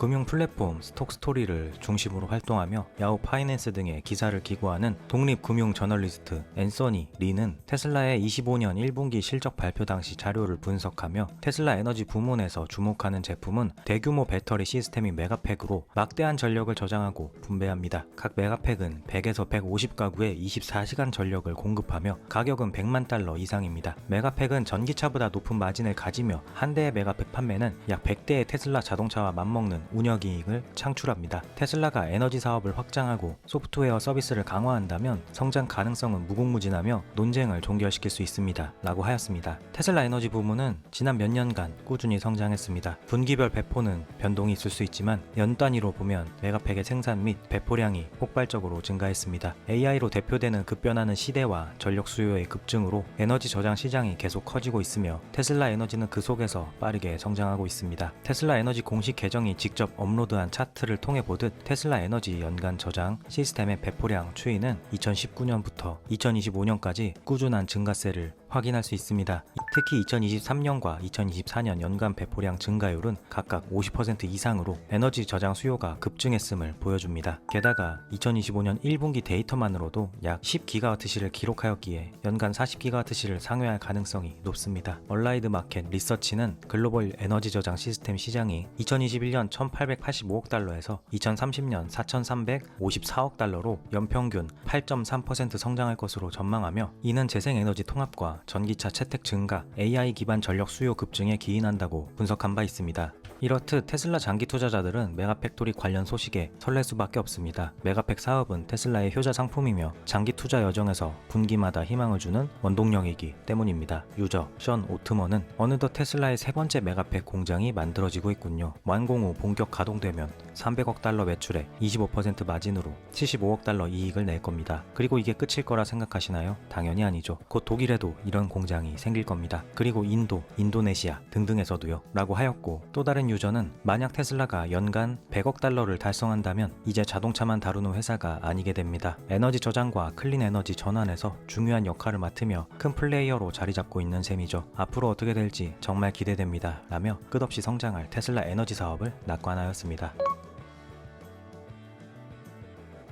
금융 플랫폼 스톡스토리를 중심으로 활동하며 야후 파이낸스 등의 기사를 기고하는 독립금융 저널리스트 앤서니 리는 테슬라의 25년 1분기 실적 발표 당시 자료를 분석하며 테슬라 에너지 부문에서 주목하는 제품은 대규모 배터리 시스템인 메가팩으로 막대한 전력을 저장하고 분배합니다. 각 메가팩은 100에서 150가구에 24시간 전력을 공급하며 가격은 100만 달러 이상입니다. 메가팩은 전기차보다 높은 마진을 가지며 한 대의 메가팩 판매는 약 100대의 테슬라 자동차와 맞먹는 운영이익을 창출합니다. 테슬라가 에너지 사업을 확장하고 소프트웨어 서비스를 강화한다면 성장 가능성은 무궁무진하며 논쟁을 종결시킬 수 있습니다. 라고 하였습니다. 테슬라 에너지 부문은 지난 몇 년간 꾸준히 성장했습니다. 분기별 배포는 변동이 있을 수 있지만 연 단위로 보면 메가팩의 생산 및 배포량이 폭발적으로 증가했습니다. AI로 대표되는 급변하는 시대와 전력 수요의 급증으로 에너지 저장 시장이 계속 커지고 있으며 테슬라 에너지는 그 속에서 빠르게 성장하고 있습니다. 테슬라 에너지 공식 계정이 직접 업로드한 차트를 통해 보듯 테슬라 에너지 연간 저장 시스템의 배포량 추이는 2019년부터 2025년까지 꾸준한 증가세를 확인할 수 있습니다. 특히 2023년과 2024년 연간 배포량 증가율은 각각 50% 이상으로 에너지 저장 수요가 급증했음을 보여줍니다. 게다가 2025년 1분기 데이터만으로도 약 10GWh를 기록하였기에 연간 40GWh를 상회할 가능성이 높습니다. 얼라이드 마켓 리서치는 글로벌 에너지 저장 시스템 시장이 2021년 1,885억 달러에서 2030년 4,354억 달러로 연평균 8.3% 성장할 것으로 전망하며 이는 재생에너지 통합과 전기차 채택 증가, AI 기반 전력 수요 급증에 기인한다고 분석한 바 있습니다. 이렇듯 테슬라 장기 투자자들은 메가팩토리 관련 소식에 설렐 수밖에 없습니다. 메가팩 사업은 테슬라의 효자 상품이며 장기 투자 여정에서 분기마다 희망을 주는 원동력이기 때문입니다. 유저 션 오트먼은 어느덧 테슬라의 세 번째 메가팩 공장이 만들어지고 있군요. 완공 후 본격 가동되면 300억 달러 매출에 25% 마진으로 75억 달러 이익을 낼 겁니다. 그리고 이게 끝일 거라 생각하시나요? 당연히 아니죠. 곧 독일에도 이런 공장이 생길 겁니다. 그리고 인도, 인도네시아 등등에서도요. 라고 하였고 또 다른 유저는 만약 테슬라가 연간 100억 달러를 달성한다면 이제 자동차만 다루는 회사가 아니게 됩니다. 에너지 저장과 클린 에너지 전환에서 중요한 역할을 맡으며 큰 플레이어로 자리 잡고 있는 셈이죠. 앞으로 어떻게 될지 정말 기대됩니다. 라며 끝없이 성장할 테슬라 에너지 사업을 낙관하였습니다.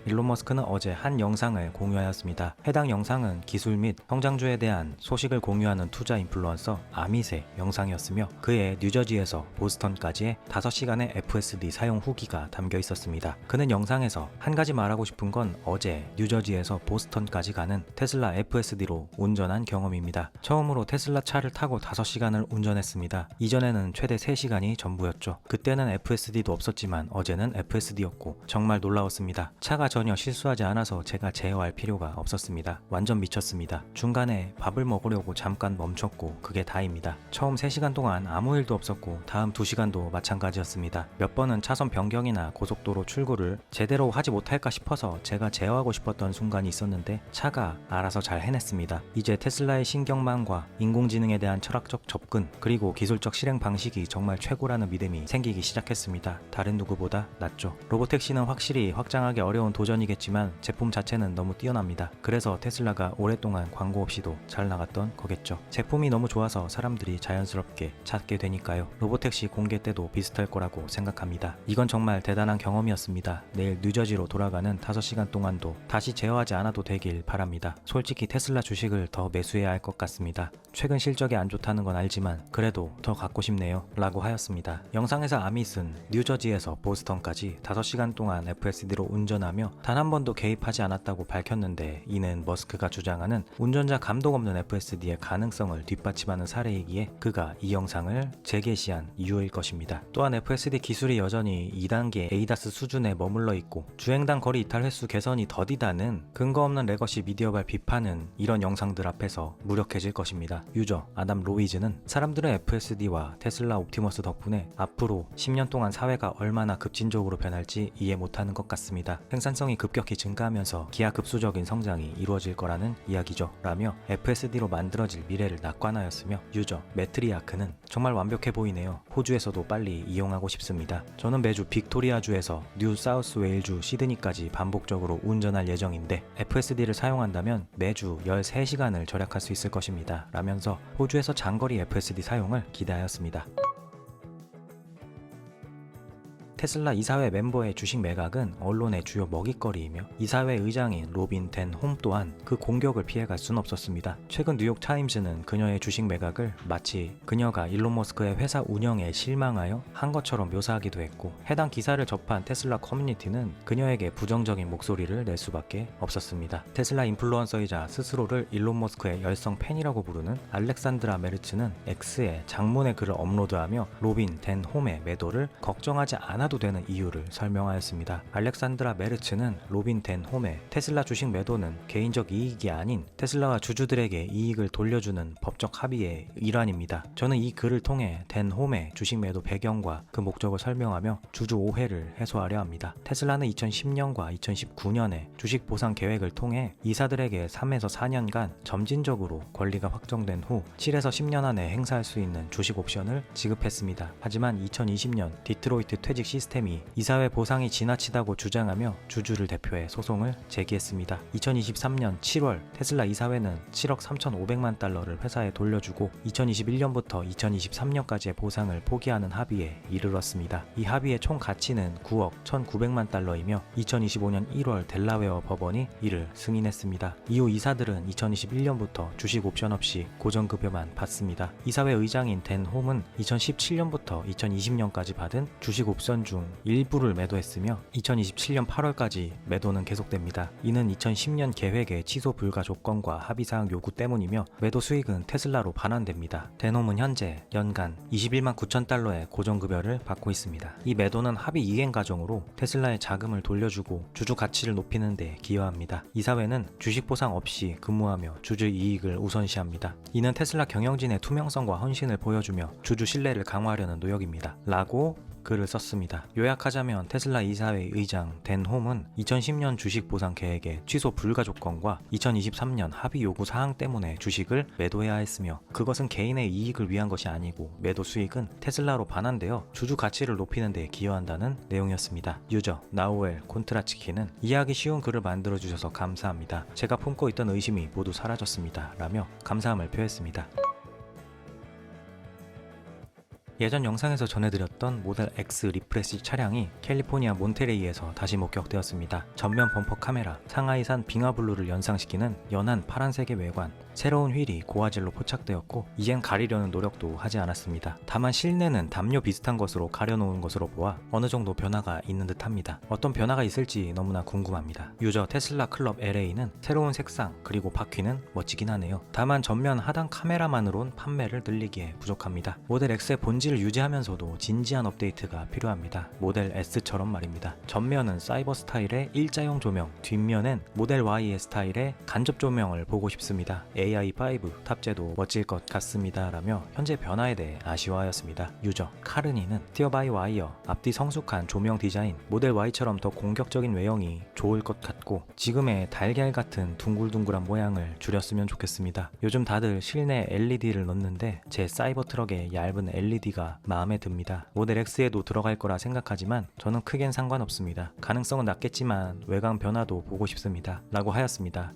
일론 머스크는 어제 한 영상을 공유하였습니다. 해당 영상은 기술 및 성장주에 대한 소식을 공유하는 투자 인플루언서 아밋의 영상이었으며 그의 뉴저지에서 보스턴까지의 5시간의 FSD 사용 후기가 담겨 있었습니다. 그는 영상에서 한 가지 말하고 싶은 건 어제 뉴저지에서 보스턴까지 가는 테슬라 FSD로 운전한 경험입니다. 처음으로 테슬라 차를 타고 5시간을 운전했습니다. 이전에는 최대 3시간이 전부였죠. 그때는 FSD도 없었지만 어제는 FSD였고 정말 놀라웠습니다. 차가 전혀 실수하지 않아서 제가 제어할 필요가 없었습니다. 완전 미쳤습니다. 중간에 밥을 먹으려고 잠깐 멈췄고 그게 다입니다. 처음 3시간 동안 아무 일도 없었고 다음 2시간도 마찬가지였습니다. 몇 번은 차선 변경이나 고속도로 출구를 제대로 하지 못할까 싶어서 제가 제어하고 싶었던 순간이 있었는데 차가 알아서 잘 해냈습니다. 이제 테슬라의 신경망과 인공지능에 대한 철학적 접근 그리고 기술적 실행 방식이 정말 최고라는 믿음이 생기기 시작했습니다. 다른 누구보다 낫죠. 로보택시는 확실히 확장하기 어려운 도전이겠지만 제품 자체는 너무 뛰어납니다. 그래서 테슬라가 오랫동안 광고 없이도 잘 나갔던 거겠죠. 제품이 너무 좋아서 사람들이 자연스럽게 찾게 되니까요. 로보택시 공개 때도 비슷할 거라고 생각합니다. 이건 정말 대단한 경험이었습니다. 내일 뉴저지로 돌아가는 5시간 동안도 다시 제어하지 않아도 되길 바랍니다. 솔직히 테슬라 주식을 더 매수해야 할 것 같습니다. 최근 실적이 안 좋다는 건 알지만 그래도 더 갖고 싶네요. 라고 하였습니다. 영상에서 아밋은 뉴저지에서 보스턴까지 5시간 동안 FSD로 운전하며 단 한 번도 개입하지 않았다고 밝혔는데 이는 머스크가 주장하는 운전자 감독 없는 FSD의 가능성을 뒷받침하는 사례이기에 그가 이 영상을 재게시한 이유일 것입니다. 또한 FSD 기술이 여전히 2단계 ADAS 수준에 머물러 있고 주행당 거리 이탈 횟수 개선이 더디다는 근거 없는 레거시 미디어발 비판은 이런 영상들 앞에서 무력해질 것입니다. 유저 아담 로이즈는 사람들은 FSD와 테슬라 옵티머스 덕분에 앞으로 10년 동안 사회가 얼마나 급진적으로 변할지 이해 못하는 것 같습니다. 생산성이 급격히 증가하면서 기하급수적인 성장이 이루어질 거라는 이야기죠. 라며 FSD로 만들어질 미래를 낙관하였으며 유저 매트리아크는 정말 완벽해 보이네요. 호주에서도 빨리 이용하고 싶습니다. 저는 매주 빅토리아주에서 뉴 사우스 웨일주 시드니까지 반복적으로 운전할 예정인데 FSD를 사용한다면 매주 13시간을 절약할 수 있을 것입니다. 라면서 호주에서 장거리 FSD 사용을 기대하였습니다. 테슬라 이사회 멤버의 주식 매각은 언론의 주요 먹잇거리이며 이사회 의장인 로빈 댄 홈 또한 그 공격을 피해갈 순 없었습니다. 최근 뉴욕 타임즈는 그녀의 주식 매각을 마치 그녀가 일론 머스크의 회사 운영에 실망하여 한 것처럼 묘사하기도 했고 해당 기사를 접한 테슬라 커뮤니티는 그녀에게 부정적인 목소리를 낼 수밖에 없었습니다. 테슬라 인플루언서이자 스스로를 일론 머스크의 열성 팬이라고 부르는 알렉산드라 메르츠는 X에 장문의 글을 업로드하며 로빈 댄 홈의 매도를 걱정하지 않아도 되는 이유를 설명하였습니다. 알렉산드라 메르츠는 로빈 댄 홈의 테슬라 주식 매도는 개인적 이익이 아닌 테슬라와 주주들에게 이익을 돌려주는 법적 합의의 일환입니다. 저는 이 글을 통해 댄 홈의 주식 매도 배경과 그 목적을 설명하며 주주 오해를 해소하려 합니다. 테슬라는 2010년과 2019년에 주식 보상 계획을 통해 이사들에게 3에서 4년간 점진적으로 권리가 확정된 후 7에서 10년 안에 행사할 수 있는 주식 옵션을 지급했습니다. 하지만 2020년 디트로이트 퇴직 시스템이 이사회 보상이 지나치다고 주장하며 주주를 대표해 소송을 제기했습니다. 2023년 7월 테슬라 이사회는 7억 3,500만 달러를 회사에 돌려주고 2021년부터 2023년까지의 보상을 포기하는 합의에 이르렀습니다. 이 합의의 총 가치는 9억 1,900만 달러이며 2025년 1월 델라웨어 법원이 이를 승인했습니다. 이후 이사들은 2021년부터 주식 옵션 없이 고정급여만 받습니다. 이사회 의장인 댄 홈은 2017년부터 2020년까지 받은 주식 옵션 중 일부를 매도했으며 2027년 8월까지 매도는 계속됩니다. 이는 2010년 계획의 취소 불가 조건과 합의사항 요구 때문이며 매도 수익은 테슬라로 반환됩니다. 댄 홈은 현재 연간 21만 9천 달러의 고정급여를 받고 있습니다. 이 매도는 합의 이행 과정으로 테슬라의 자금을 돌려주고 주주 가치를 높이는 데 기여합니다. 이사회는 주식 보상 없이 근무하며 주주 이익을 우선시합니다. 이는 테슬라 경영진의 투명성과 헌신을 보여주며 주주 신뢰를 강화하려는 노력입니다. 라고 글을 썼습니다. 요약하자면 테슬라 이사회 의장 댄 홈은 2010년 주식 보상 계획의 취소 불가 조건과 2023년 합의 요구 사항 때문에 주식을 매도해야 했으며 그것은 개인의 이익을 위한 것이 아니고 매도 수익은 테슬라로 반환되어 주주 가치를 높이는 데 기여한다는 내용이었습니다. 유저 나우엘 콘트라치키는 이해하기 쉬운 글을 만들어주셔서 감사합니다. 제가 품고 있던 의심이 모두 사라졌습니다. 라며 감사함을 표했습니다. 예전 영상에서 전해드렸던 모델 X 리프레시 차량이 캘리포니아 몬테레이에서 다시 목격되었습니다. 전면 범퍼 카메라, 상하이산 빙하블루를 연상시키는 연한 파란색의 외관, 새로운 휠이 고화질로 포착되었고 이젠 가리려는 노력도 하지 않았습니다. 다만 실내는 담요 비슷한 것으로 가려놓은 것으로 보아 어느 정도 변화가 있는 듯합니다. 어떤 변화가 있을지 너무나 궁금합니다. 유저 테슬라 클럽 LA는 새로운 색상 그리고 바퀴는 멋지긴 하네요. 다만 전면 하단 카메라만으론 판매를 늘리기에 부족합니다. 모델 X의 본질을 유지하면서도 진지한 업데이트가 필요합니다. 모델 S처럼 말입니다. 전면은 사이버 스타일의 일자형 조명, 뒷면엔 모델 Y의 스타일의 간접 조명을 보고 싶습니다. AI5 탑재도 멋질 것 같습니다. 라며 현재 변화에 대해 아쉬워하였습니다. 유저 카르니는 스티어 바이 와이어, 앞뒤 성숙한 조명 디자인, 모델 Y처럼 더 공격적인 외형이 좋을 것 같고 지금의 달걀 같은 둥글둥글한 모양을 줄였으면 좋겠습니다. 요즘 다들 실내 LED를 넣는데 제 사이버 트럭에 얇은 LED가 마음에 듭니다. 모델 X에도 들어갈 거라 생각하지만 저는 크겐 상관없습니다. 가능성은 낮겠지만 외관 변화도 보고 싶습니다. 라고 하였습니다.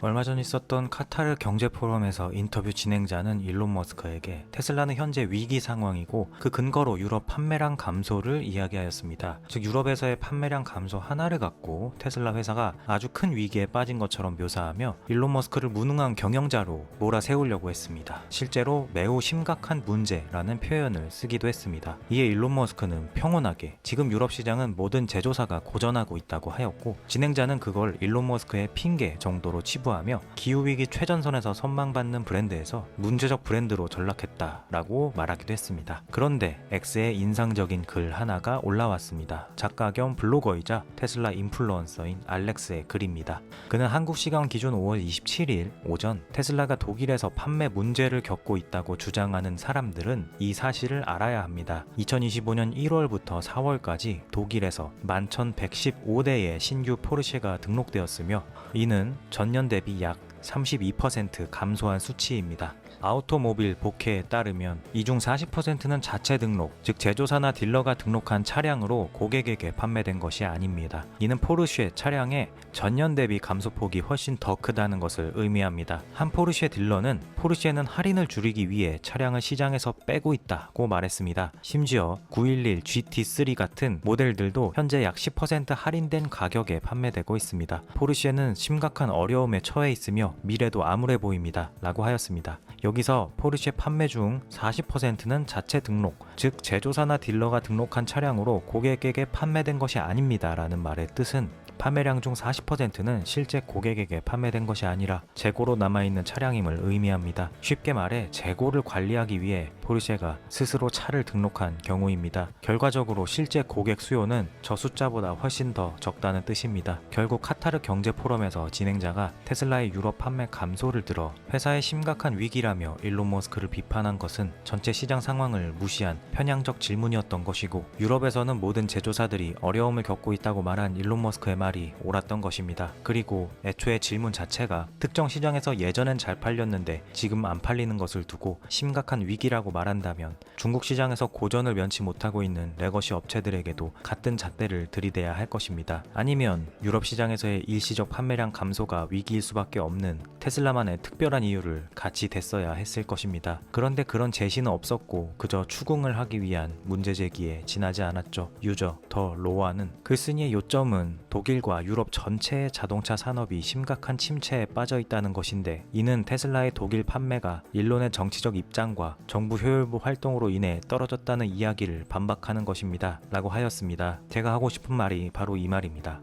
얼마 전 있었던 카타르 경제 포럼에서 인터뷰 진행자는 일론 머스크에게 테슬라는 현재 위기 상황이고 그 근거로 유럽 판매량 감소를 이야기하였습니다. 즉 유럽에서의 판매량 감소 하나를 갖고 테슬라 회사가 아주 큰 위기에 빠진 것처럼 묘사하며 일론 머스크를 무능한 경영자로 몰아세우려고 했습니다. 실제로 매우 심각한 문제라는 표현을 쓰기도 했습니다. 이에 일론 머스크는 평온하게 지금 유럽 시장은 모든 제조사가 고전하고 있다고 하였고 진행자는 그걸 일론 머스크의 핑계 정도로 치부하며 기후위기 최전선에서 선망받는 브랜드에서 문제적 브랜드로 전락했다라고 말하기도 했습니다. 그런데 X의 인상적인 글 하나가 올라왔습니다. 작가 겸 블로거이자 테슬라 인플루언서인 알렉스의 글입니다. 그는 한국 시간 기준 5월 27일 오전 테슬라가 독일에서 판매 문제를 겪고 있다고 주장하는 사람들은 이 사실을 알아야 합니다. 2025년 1월부터 4월까지 독일에서 11,115대의 신규 포르쉐가 등록되었으며 이는 전년 대비 약 32% 감소한 수치입니다. 아우토모빌 복회에 따르면 이 중 40%는 자체 등록, 즉 제조사나 딜러가 등록한 차량으로 고객에게 판매된 것이 아닙니다. 이는 포르쉐 차량의 전년 대비 감소폭이 훨씬 더 크다는 것을 의미합니다. 한 포르쉐 딜러는 포르쉐는 할인을 줄이기 위해 차량을 시장에서 빼고 있다고 말했습니다. 심지어 911 GT3 같은 모델들도 현재 약 10% 할인된 가격에 판매되고 있습니다. 포르쉐는 심각한 어려움에 처해 있으며 미래도 암울해 보입니다. 라고 하였습니다. 여기서 포르쉐 판매 중 40%는 자체 등록, 즉 제조사나 딜러가 등록한 차량으로 고객에게 판매된 것이 아닙니다. 라는 말의 뜻은 판매량 중 40%는 실제 고객에게 판매된 것이 아니라 재고로 남아있는 차량임을 의미합니다. 쉽게 말해 재고를 관리하기 위해 포르쉐가 스스로 차를 등록한 경우입니다. 결과적으로 실제 고객 수요는 저 숫자보다 훨씬 더 적다는 뜻입니다. 결국 카타르 경제 포럼에서 진행자가 테슬라의 유럽 판매 감소를 들어 회사의 심각한 위기라며 일론 머스크를 비판한 것은 전체 시장 상황을 무시한 편향적 질문이었던 것이고 유럽에서는 모든 제조사들이 어려움을 겪고 있다고 말한 일론 머스크의 말이 옳았던 것입니다. 그리고 애초에 질문 자체가 특정 시장에서 예전엔 잘 팔렸는데 지금 안 팔리는 것을 두고 심각한 위기라고 말한다면 중국 시장에서 고전을 면치 못하고 있는 레거시 업체들에게도 같은 잣대를 들이대야 할 것입니다. 아니면 유럽 시장에서의 일시적 판매량 감소가 위기일 수밖에 없는 테슬라만의 특별한 이유를 같이 댔어야 했을 것입니다. 그런데 그런 제시는 없었고 그저 추궁을 하기 위한 문제 제기에 지나지 않았죠. 유저 더 로아는 글쓴이의 요점은 독일과 유럽 전체의 자동차 산업이 심각한 침체에 빠져 있다는 것인데 이는 테슬라의 독일 판매가 일론의 정치적 입장과 정부 효율부 활동으로 인해 떨어졌다는 이야기를 반박하는 것입니다. 라고 하였습니다. 제가 하고 싶은 말이 바로 이 말입니다.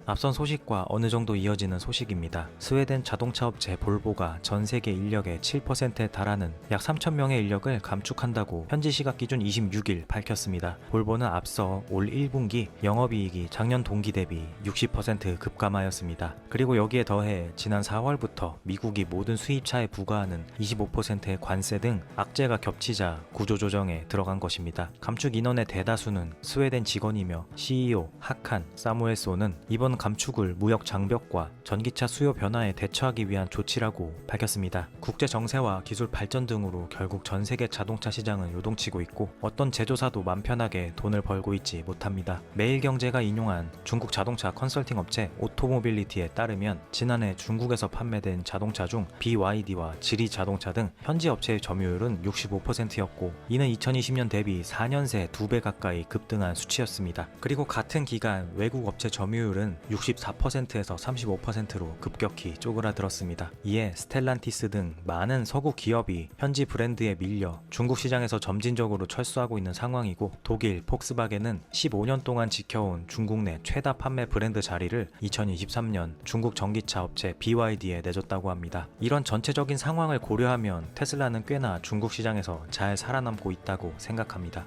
앞선 소식과 어느 정도 이어지는 소식입니다. 스웨덴 자동차 업체 볼보가 전 세계 인력의 7%에 달하는 약 3,000명의 인력을 감축한다고 현지 시각 기준 26일 밝혔습니다. 볼보는 앞서 올 1분기 영업이익이 작년 동기 대비 60% 급감하였습니다. 그리고 여기에 더해 지난 4월부터 미국이 모든 수입차에 부과하는 25%의 관세 등 악재가 겹치자 구조조정에 들어간 것입니다. 감축 인원의 대다수는 스웨덴 직원이며 CEO 하칸 사무엘소는 이번 감축을 무역 장벽과 전기차 수요 변화에 대처하기 위한 조치라고 밝혔습니다. 국제 정세와 기술 발전 등으로 결국 전 세계 자동차 시장은 요동치고 있고 어떤 제조사도 맘 편하게 돈을 벌고 있지 못합니다. 매일경제가 인용한 중국 자동차 컨설팅 업체 오토모빌리티에 따르면 지난해 중국에서 판매된 자동차 중 BYD와 지리 자동차 등 현지 업체의 점유율은 65%였고 이는 2020년 대비 4년 새 2배 가까이 급등한 수치였습니다. 그리고 같은 기간 외국 업체 점유율은 64%에서 35%로 급격히 쪼그라들었습니다. 이에 스텔란티스 등 많은 서구 기업이 현지 브랜드에 밀려 중국 시장에서 점진적으로 철수하고 있는 상황이고 독일 폭스바겐은 15년 동안 지켜온 중국 내 최다 판매 브랜드 자리를 2023년 중국 전기차 업체 BYD에 내줬다고 합니다. 이런 전체적인 상황을 고려하면 테슬라는 꽤나 중국 시장에서 잘 살아남고 있다고 생각합니다.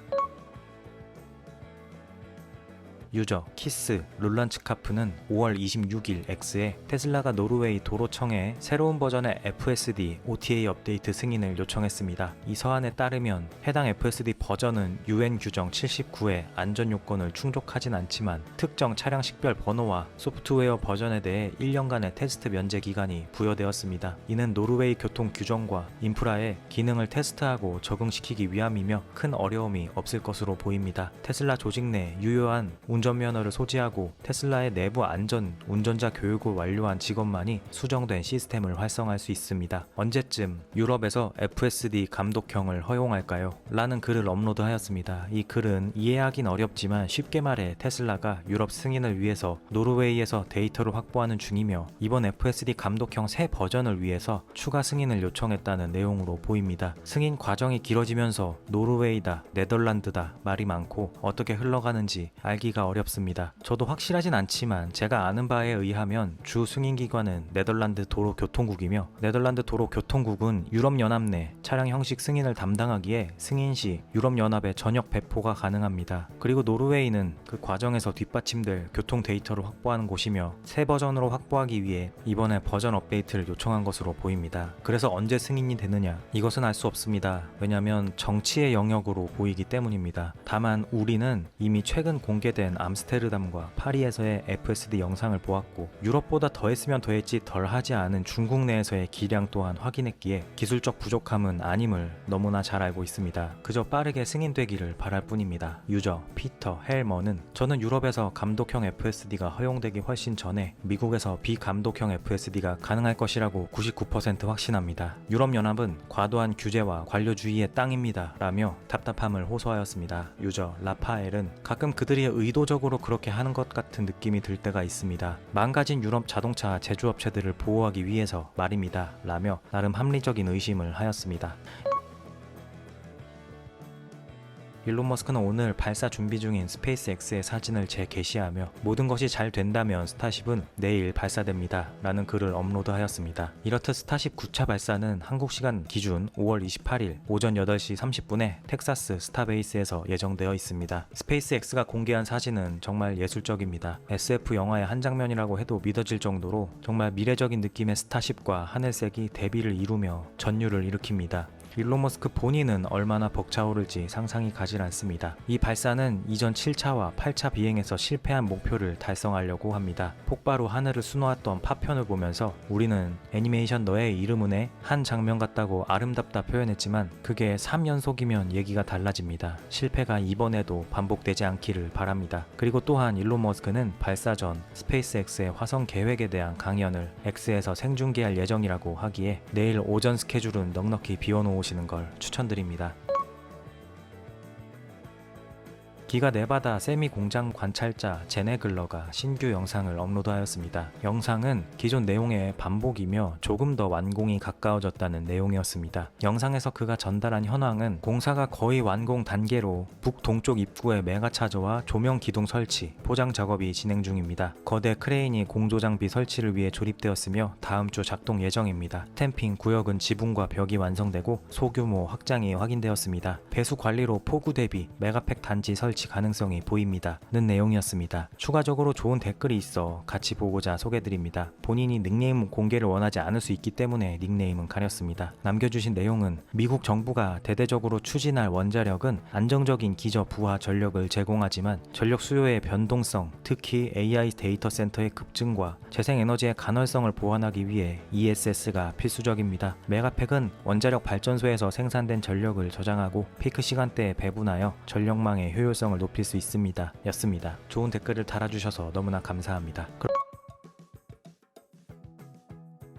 유저 키스 룰란츠카프는 5월 26일 X에 테슬라가 노르웨이 도로청에 새로운 버전의 FSD OTA 업데이트 승인을 요청했습니다. 이 서한에 따르면 해당 FSD 버전은 UN 규정 79의 안전 요건을 충족하진 않지만 특정 차량 식별 번호와 소프트웨어 버전에 대해 1년간의 테스트 면제 기간이 부여되었습니다. 이는 노르웨이 교통 규정과 인프라의 기능을 테스트하고 적응시키기 위함이며 큰 어려움이 없을 것으로 보입니다. 테슬라 조직 내 유효한 운전면허를 소지하고 테슬라의 내부 안전 운전자 교육을 완료한 직원만이 수정된 시스템을 활성화할 수 있습니다. 언제쯤 유럽에서 FSD 감독형을 허용할까요? 라는 글을 업로드하였습니다. 이 글은 이해하긴 어렵지만 쉽게 말해 테슬라가 유럽 승인을 위해서 노르웨이에서 데이터를 확보하는 중이며 이번 FSD 감독형 새 버전을 위해서 추가 승인을 요청했다는 내용으로 보입니다. 승인 과정이 길어지면서 노르웨이다, 네덜란드다 말이 많고 어떻게 흘러가는지 알기가 어렵습니다. 저도 확실하진 않지만 제가 아는 바에 의하면 주 승인기관은 네덜란드 도로교통국이며 네덜란드 도로교통국은 유럽연합 내 차량 형식 승인을 담당하기에 승인 시 유럽연합의 전역 배포가 가능합니다. 그리고 노르웨이는 그 과정에서 뒷받침될 교통 데이터를 확보하는 곳이며 새 버전으로 확보하기 위해 이번에 버전 업데이트를 요청한 것으로 보입니다. 그래서 언제 승인이 되느냐? 이것은 알 수 없습니다. 왜냐하면 정치의 영역으로 보이기 때문입니다. 다만 우리는 이미 최근 공개된 암스테르담과 파리에서의 FSD 영상을 보았고 유럽보다 더했으면 더했지 덜하지 않은 중국 내에서의 기량 또한 확인했기에 기술적 부족함은 아님을 너무나 잘 알고 있습니다. 그저 빠르게 승인되기를 바랄 뿐입니다. 유저 피터 헬머는 저는 유럽에서 감독형 FSD가 허용되기 훨씬 전에 미국에서 비감독형 FSD가 가능할 것이라고 99% 확신합니다. 유럽연합은 과도한 규제와 관료주의의 땅입니다 라며 답답함을 호소하였습니다. 유저 라파엘은 가끔 그들이 의도적으로 그렇게 하는 것 같은 느낌이 들 때가 있습니다. 망가진 유럽 자동차 제조업체들을 보호하기 위해서 말입니다 라며 나름 합리적인 의심을 하였습니다. 일론 머스크는 오늘 발사 준비 중인 스페이스X의 사진을 재게시하며 모든 것이 잘 된다면 스타쉽은 내일 발사됩니다 라는 글을 업로드하였습니다. 이렇듯 스타쉽 9차 발사는 한국 시간 기준 5월 28일 오전 8시 30분에 텍사스 스타베이스에서 예정되어 있습니다. 스페이스X가 공개한 사진은 정말 예술적입니다. SF 영화의 한 장면이라고 해도 믿어질 정도로 정말 미래적인 느낌의 스타쉽과 하늘색이 대비를 이루며 전율을 일으킵니다. 일론 머스크 본인은 얼마나 벅차오를지 상상이 가질 않습니다. 이 발사는 이전 7차와 8차 비행에서 실패한 목표를 달성하려고 합니다. 폭바로 하늘을 수놓았던 파편을 보면서 우리는 애니메이션 너의 이름은의 한 장면 같다고 아름답다 표현했지만 그게 3연속이면 얘기가 달라집니다. 실패가 이번에도 반복되지 않기를 바랍니다. 그리고 또한 일론 머스크는 발사 전 스페이스X의 화성 계획에 대한 강연을 X에서 생중계할 예정이라고 하기에 내일 오전 스케줄은 넉넉히 비워놓으시는 걸 추천드립니다. 기가 네바다 세미 공장 관찰자 제네 글러가 신규 영상을 업로드하였습니다. 영상은 기존 내용의 반복이며 조금 더 완공이 가까워졌다는 내용이었습니다. 영상에서 그가 전달한 현황은 공사가 거의 완공 단계로 북동쪽 입구에 메가차저와 조명 기둥 설치, 포장 작업이 진행 중입니다. 거대 크레인이 공조 장비 설치를 위해 조립되었으며 다음 주 작동 예정입니다. 스탬핑 구역은 지붕과 벽이 완성되고 소규모 확장이 확인되었습니다. 배수 관리로 폭우 대비 메가팩 단지 설치 가능성이 보입니다. 는 내용이었습니다. 추가적으로 좋은 댓글이 있어 같이 보고자 소개드립니다. 본인이 닉네임 공개를 원하지 않을 수 있기 때문에 닉네임은 가렸습니다. 남겨주신 내용은 미국 정부가 대대적으로 추진할 원자력은 안정적인 기저 부하 전력을 제공하지만 전력 수요의 변동성, 특히 AI 데이터 센터의 급증과 재생에너지의 간헐성을 보완하기 위해 ESS가 필수적입니다. 메가팩은 원자력 발전소에서 생산된 전력을 저장하고 피크 시간대에 배분하여 전력망의 효율성을 높일 수 있습니다. 였습니다. 좋은 댓글을 달아주셔서 너무나 감사합니다.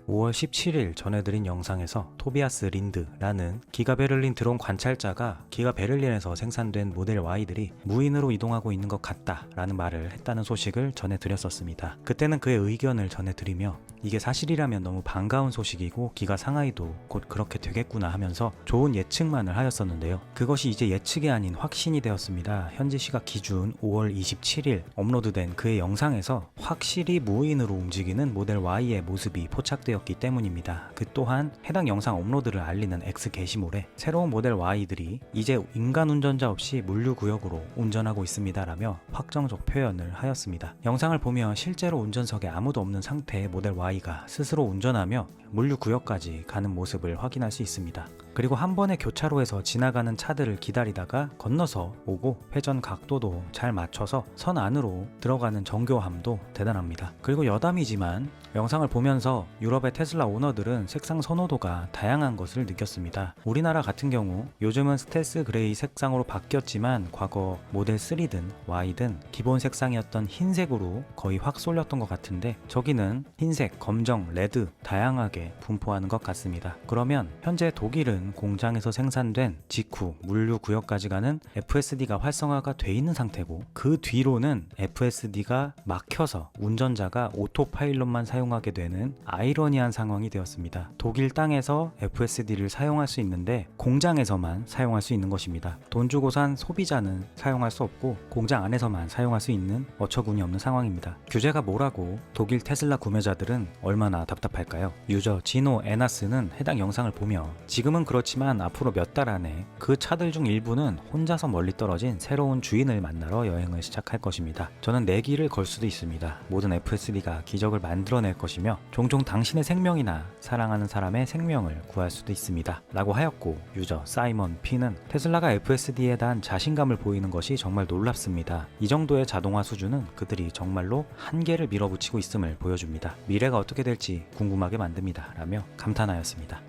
5월 17일 전해드린 영상에서 토비아스 린드라는 기가 베를린 드론 관찰자가 기가 베를린에서 생산된 모델 Y들이 무인으로 이동하고 있는 것 같다 라는 말을 했다는 소식을 전해드렸었습니다. 그때는 그의 의견을 전해드리며 이게 사실이라면 너무 반가운 소식이고 기가 상하이도 곧 그렇게 되겠구나 하면서 좋은 예측만을 하였었는데요. 그것이 이제 예측이 아닌 확신이 되었습니다. 현지 시각 기준 5월 27일 업로드된 그의 영상에서 확실히 무인으로 움직이는 모델 Y의 모습이 포착되었기 때문입니다. 그 또한 해당 영상 업로드를 알리는 X 게시물에 새로운 모델 Y들이 이제 인간 운전자 없이 물류구역으로 운전하고 있습니다 라며 확정적 표현을 하였습니다. 영상을 보면 실제로 운전석에 아무도 없는 상태의 모델 Y가 스스로 운전하며 물류구역까지 가는 모습을 확인할 수 있습니다. 그리고 한 번의 교차로에서 지나가는 차들을 기다리다가 건너서 오고 회전 각도도 잘 맞춰서 선 안으로 들어가는 정교함도 대단합니다. 그리고 여담이지만 영상을 보면서 유럽의 테슬라 오너들은 색상 선호도가 다양한 것을 느꼈습니다. 우리나라 같은 경우 요즘은 스텔스 그레이 색상으로 바뀌었지만 과거 모델 3든 Y든 기본 색상이었던 흰색으로 거의 확 쏠렸던 것 같은데 저기는 흰색, 검정, 레드 다양하게 분포하는 것 같습니다. 그러면 현재 독일은 공장에서 생산된 직후 물류 구역까지 가는 FSD가 활성화가 돼 있는 상태고 그 뒤로는 FSD가 막혀서 운전자가 오토파일럿만 사용하게 되는 아이러니한 상황이 되었습니다. 독일 땅에서 FSD를 사용할 수 있는데 공장에서만 사용할 수 있는 것입니다. 돈 주고 산 소비자는 사용할 수 없고 공장 안에서만 사용할 수 있는 어처구니 없는 상황입니다. 규제가 뭐라고 독일 테슬라 구매자들은 얼마나 답답할까요? 유저 지노 에나스는 해당 영상을 보며 지금은 그렇지만 앞으로 몇 달 안에 그 차들 중 일부는 혼자서 멀리 떨어진 새로운 주인을 만나러 여행을 시작할 것입니다. 저는 내기를 걸 수도 있습니다. 모든 FSD가 기적을 만들어낼 것이며 종종 당신의 생명이나 사랑하는 사람의 생명을 구할 수도 있습니다. 라고 하였고 유저 사이먼 P는 테슬라가 FSD에 대한 자신감을 보이는 것이 정말 놀랍습니다. 이 정도의 자동화 수준은 그들이 정말로 한계를 밀어붙이고 있음을 보여줍니다. 미래가 어떻게 될지 궁금하게 만듭니다. 라며 감탄하였습니다.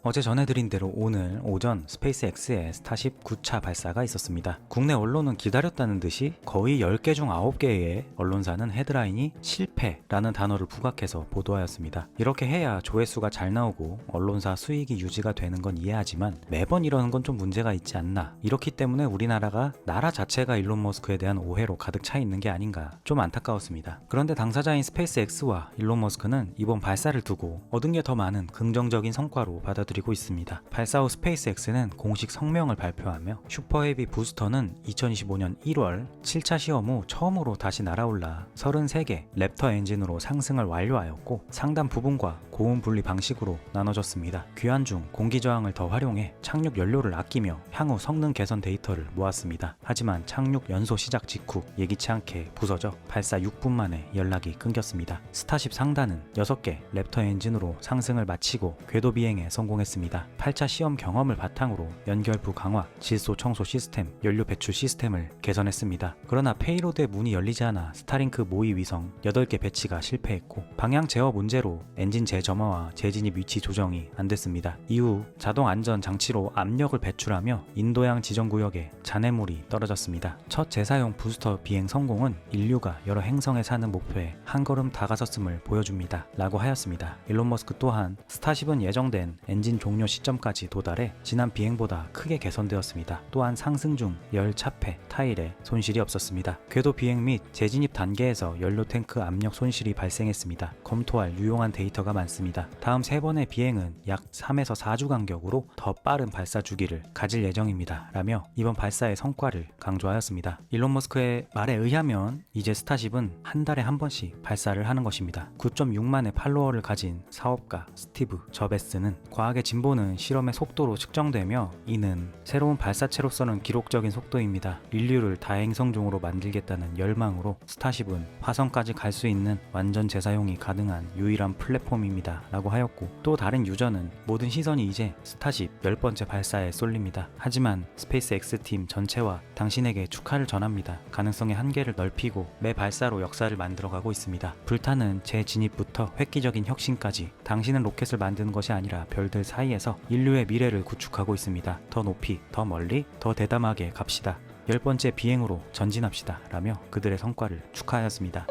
어제 전해드린 대로 오늘 오전 스페이스X의 스타쉽 9차 발사가 있었습니다. 국내 언론은 기다렸다는 듯이 거의 10개 중 9개의 언론사는 헤드라인이 실패라는 단어를 부각해서 보도하였습니다. 이렇게 해야 조회수가 잘 나오고 언론사 수익이 유지가 되는 건 이해하지만 매번 이러는 건 좀 문제가 있지 않나. 이렇기 때문에 우리나라가 나라 자체가 일론 머스크에 대한 오해로 가득 차 있는 게 아닌가 좀 안타까웠습니다. 그런데 당사자인 스페이스X와 일론 머스크는 이번 발사를 두고 얻은 게 더 많은 긍정적인 성과로 받아들이고 있습니다. 발사 후 스페이스X는 공식 성명을 발표하며 슈퍼헤비 부스터는 2025년 1월 7차 시험 후 처음으로 다시 날아올라 33개 랩터 엔진으로 상승을 완료하였고 상단 부분과 고온 분리 방식으로 나눠졌습니다. 귀환 중 공기 저항을 더 활용해 착륙 연료를 아끼며 향후 성능 개선 데이터를 모았습니다. 하지만 착륙 연소 시작 직후 예기치 않게 부서져 발사 6분 만에 연락이 끊겼습니다. 스타쉽 상단은 6개 랩터 엔진으로 상승을 마치고 궤도 비행에 성공했습니다. 8차 시험 경험을 바탕으로 연결부 강화, 질소 청소 시스템, 연료 배출 시스템을 개선했습니다. 그러나 페이로드의 문이 열리지 않아 스타링크 모의 위성 8개 배치가 실패했고 방향 제어 문제로 엔진 재점화와 재진입 위치 조정이 안 됐습니다. 이후 자동 안전 장치로 압력을 배출하며 인도양 지정구역에 잔해물이 떨어졌습니다. 첫 재사용 부스터 비행 성공은 인류가 여러 행성에 사는 목표에 한 걸음 다가섰음을 보여줍니다. 라고 하였습니다. 일론 머스크 또한 스타쉽은 예정된 엔진 엔진 종료 시점까지 도달해 지난 비행보다 크게 개선되었습니다. 또한 상승 중 열 차폐, 타일에 손실이 없었습니다. 궤도 비행 및 재진입 단계에서 연료 탱크 압력 손실이 발생했습니다. 검토할 유용한 데이터가 많습니다. 다음 3번의 비행은 약 3에서 4주 간격으로 더 빠른 발사 주기를 가질 예정입니다. 라며 이번 발사의 성과를 강조하였습니다. 일론 머스크의 말에 의하면 이제 스타쉽은 한 달에 한 번씩 발사를 하는 것입니다. 9.6만의 팔로워를 가진 사업가 스티브 저베스는 과학의 진보는 실험의 속도로 측정되며 이는 새로운 발사체로서는 기록적인 속도입니다. 인류를 다행성종으로 만들겠다는 열망으로 스타쉽은 화성까지 갈 수 있는 완전 재사용이 가능한 유일한 플랫폼입니다. 라고 하였고, 또 다른 유저는 모든 시선이 이제 스타쉽 10번째 발사에 쏠립니다. 하지만 스페이스 X팀 전체와 당신에게 축하를 전합니다. 가능성의 한계를 넓히고 매 발사로 역사를 만들어가고 있습니다. 불타는 재진입부터 획기적인 혁신까지 당신은 로켓을 만드는 것이 아니라 별들 사이에서 인류의 미래를 구축하고 있습니다. 더 높이, 더 멀리, 더 대담하게 갑시다. 10번째 비행으로 전진합시다. 라며 그들의 성과를 축하하였습니다.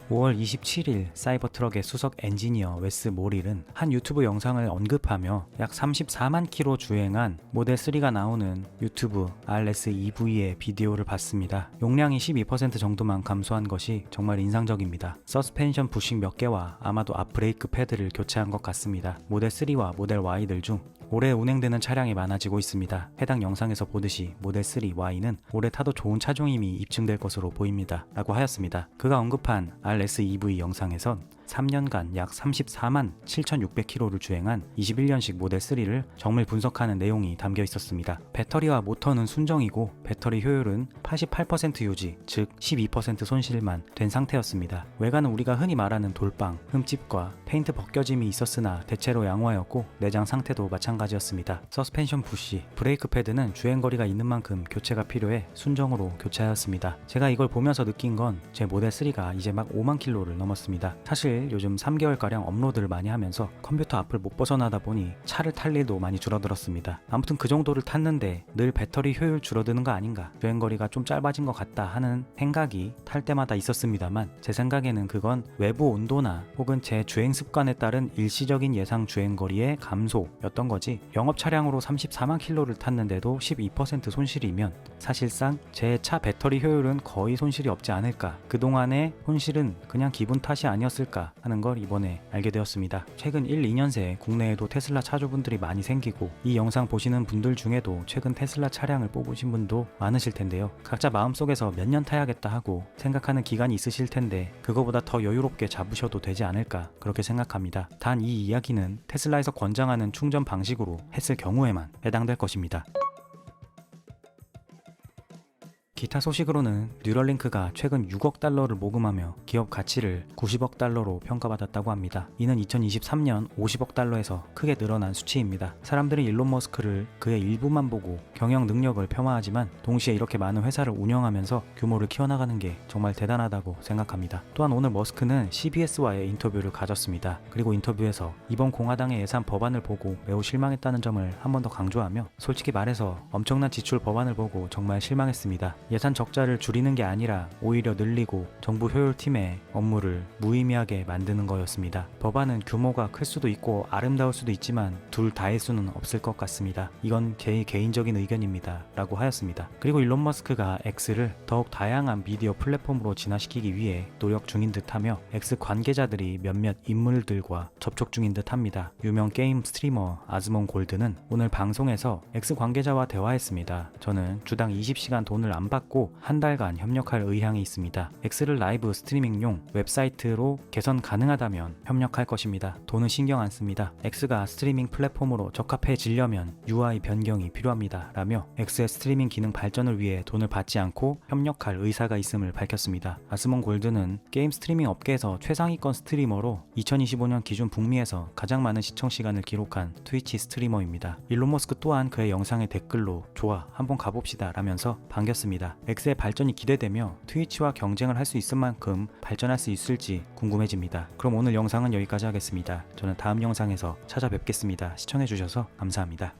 5월 27일 사이버트럭의 수석 엔지니어 웨스 모릴은 한 유튜브 영상을 언급하며 약 34만 킬로 주행한 모델 3가 나오는 유튜브 RS-EV의 비디오를 봤습니다. 용량이 12% 정도만 감소한 것이 정말 인상적입니다. 서스펜션 부식 몇 개와 아마도 앞 브레이크 패드를 교체한 것 같습니다. 모델 3와 모델 Y들 중 올해 운행되는 차량이 많아지고 있습니다. 해당 영상에서 보듯이 모델 3 Y는 올해 타도 좋은 차종임이 입증될 것으로 보입니다. 라고 하였습니다. 그가 언급한 RS-EV 영상에선 3년간 약 34만 7,600km를 주행한 21년식 모델 3를 정밀 분석하는 내용이 담겨 있었습니다. 배터리와 모터는 순정이고 배터리 효율은 88% 유지, 즉 12% 손실만 된 상태였습니다. 외관은 우리가 흔히 말하는 돌빵, 흠집과 페인트 벗겨짐이 있었으나 대체로 양호하였고 내장 상태도 마찬가지였습니다. 서스펜션 부시, 브레이크 패드는 주행거리가 있는 만큼 교체가 필요해 순정으로 교체하였습니다. 제가 이걸 보면서 느낀 건 제 모델 3가 이제 막 5만 킬로를 넘었습니다. 사실 요즘 3개월가량 업로드를 많이 하면서 컴퓨터 앞을 못 벗어나다 보니 차를 탈 일도 많이 줄어들었습니다. 아무튼 그 정도를 탔는데 늘 배터리 효율 줄어드는 거 아닌가, 주행거리가 좀 짧아진 것 같다 하는 생각이 탈 때마다 있었습니다만 제 생각에는 그건 외부 온도나 혹은 제 주행 습관에 따른 일시적인 예상 주행거리의 감소였던 거지, 영업 차량으로 34만 킬로를 탔는데도 12% 손실이면 사실상 제 차 배터리 효율은 거의 손실이 없지 않을까, 그동안의 손실은 그냥 기분 탓이 아니었을까 하는 걸 이번에 알게 되었습니다. 최근 1, 2년 새 국내에도 테슬라 차주분들이 많이 생기고 이 영상 보시는 분들 중에도 최근 테슬라 차량을 뽑으신 분도 많으실 텐데요. 각자 마음속에서 몇 년 타야겠다 하고 생각하는 기간이 있으실 텐데 그거보다 더 여유롭게 잡으셔도 되지 않을까 그렇게 생각합니다. 단 이 이야기는 테슬라에서 권장하는 충전 방식으로 했을 경우에만 해당될 것입니다. 기타 소식으로는 뉴럴링크가 최근 6억 달러를 모금하며 기업 가치를 90억 달러로 평가받았다고 합니다. 이는 2023년 50억 달러에서 크게 늘어난 수치입니다. 사람들은 일론 머스크를 그의 일부만 보고 경영 능력을 폄하하지만 동시에 이렇게 많은 회사를 운영하면서 규모를 키워나가는 게 정말 대단하다고 생각합니다. 또한 오늘 머스크는 CBS와의 인터뷰를 가졌습니다. 그리고 인터뷰에서 이번 공화당의 예산 법안을 보고 매우 실망했다는 점을 한 번 더 강조하며 솔직히 말해서 엄청난 지출 법안을 보고 정말 실망했습니다. 예산 적자를 줄이는 게 아니라 오히려 늘리고 정부 효율팀의 업무를 무의미하게 만드는 거였습니다. 법안은 규모가 클 수도 있고 아름다울 수도 있지만 둘 다일 수는 없을 것 같습니다. 이건 제 개인적인 의견입니다. 라고 하였습니다. 그리고 일론 머스크가 X를 더욱 다양한 미디어 플랫폼으로 진화시키기 위해 노력 중인 듯하며 X 관계자들이 몇몇 인물들과 접촉 중인 듯합니다. 유명 게임 스트리머 아즈몬 골드는 오늘 방송에서 X 관계자와 대화했습니다. 저는 주당 20시간 돈을 안 받고 한 달간 협력할 의향이 있습니다. X를 라이브 스트리밍용 웹사이트로 개선 가능하다면 협력할 것입니다. 돈은 신경 안 씁니다. X가 스트리밍 플랫폼으로 적합해지려면 UI 변경이 필요합니다. 라며 X의 스트리밍 기능 발전을 위해 돈을 받지 않고 협력할 의사가 있음을 밝혔습니다. 아스몬 골드는 게임 스트리밍 업계에서 최상위권 스트리머로 2025년 기준 북미에서 가장 많은 시청 시간을 기록한 트위치 스트리머입니다. 일론 머스크 또한 그의 영상의 댓글로 좋아, 한번 가봅시다 라면서 반겼습니다. X의 발전이 기대되며 트위치와 경쟁을 할 수 있을 만큼 발전할 수 있을지 궁금해집니다. 그럼 오늘 영상은 여기까지 하겠습니다. 저는 다음 영상에서 찾아뵙겠습니다. 시청해주셔서 감사합니다.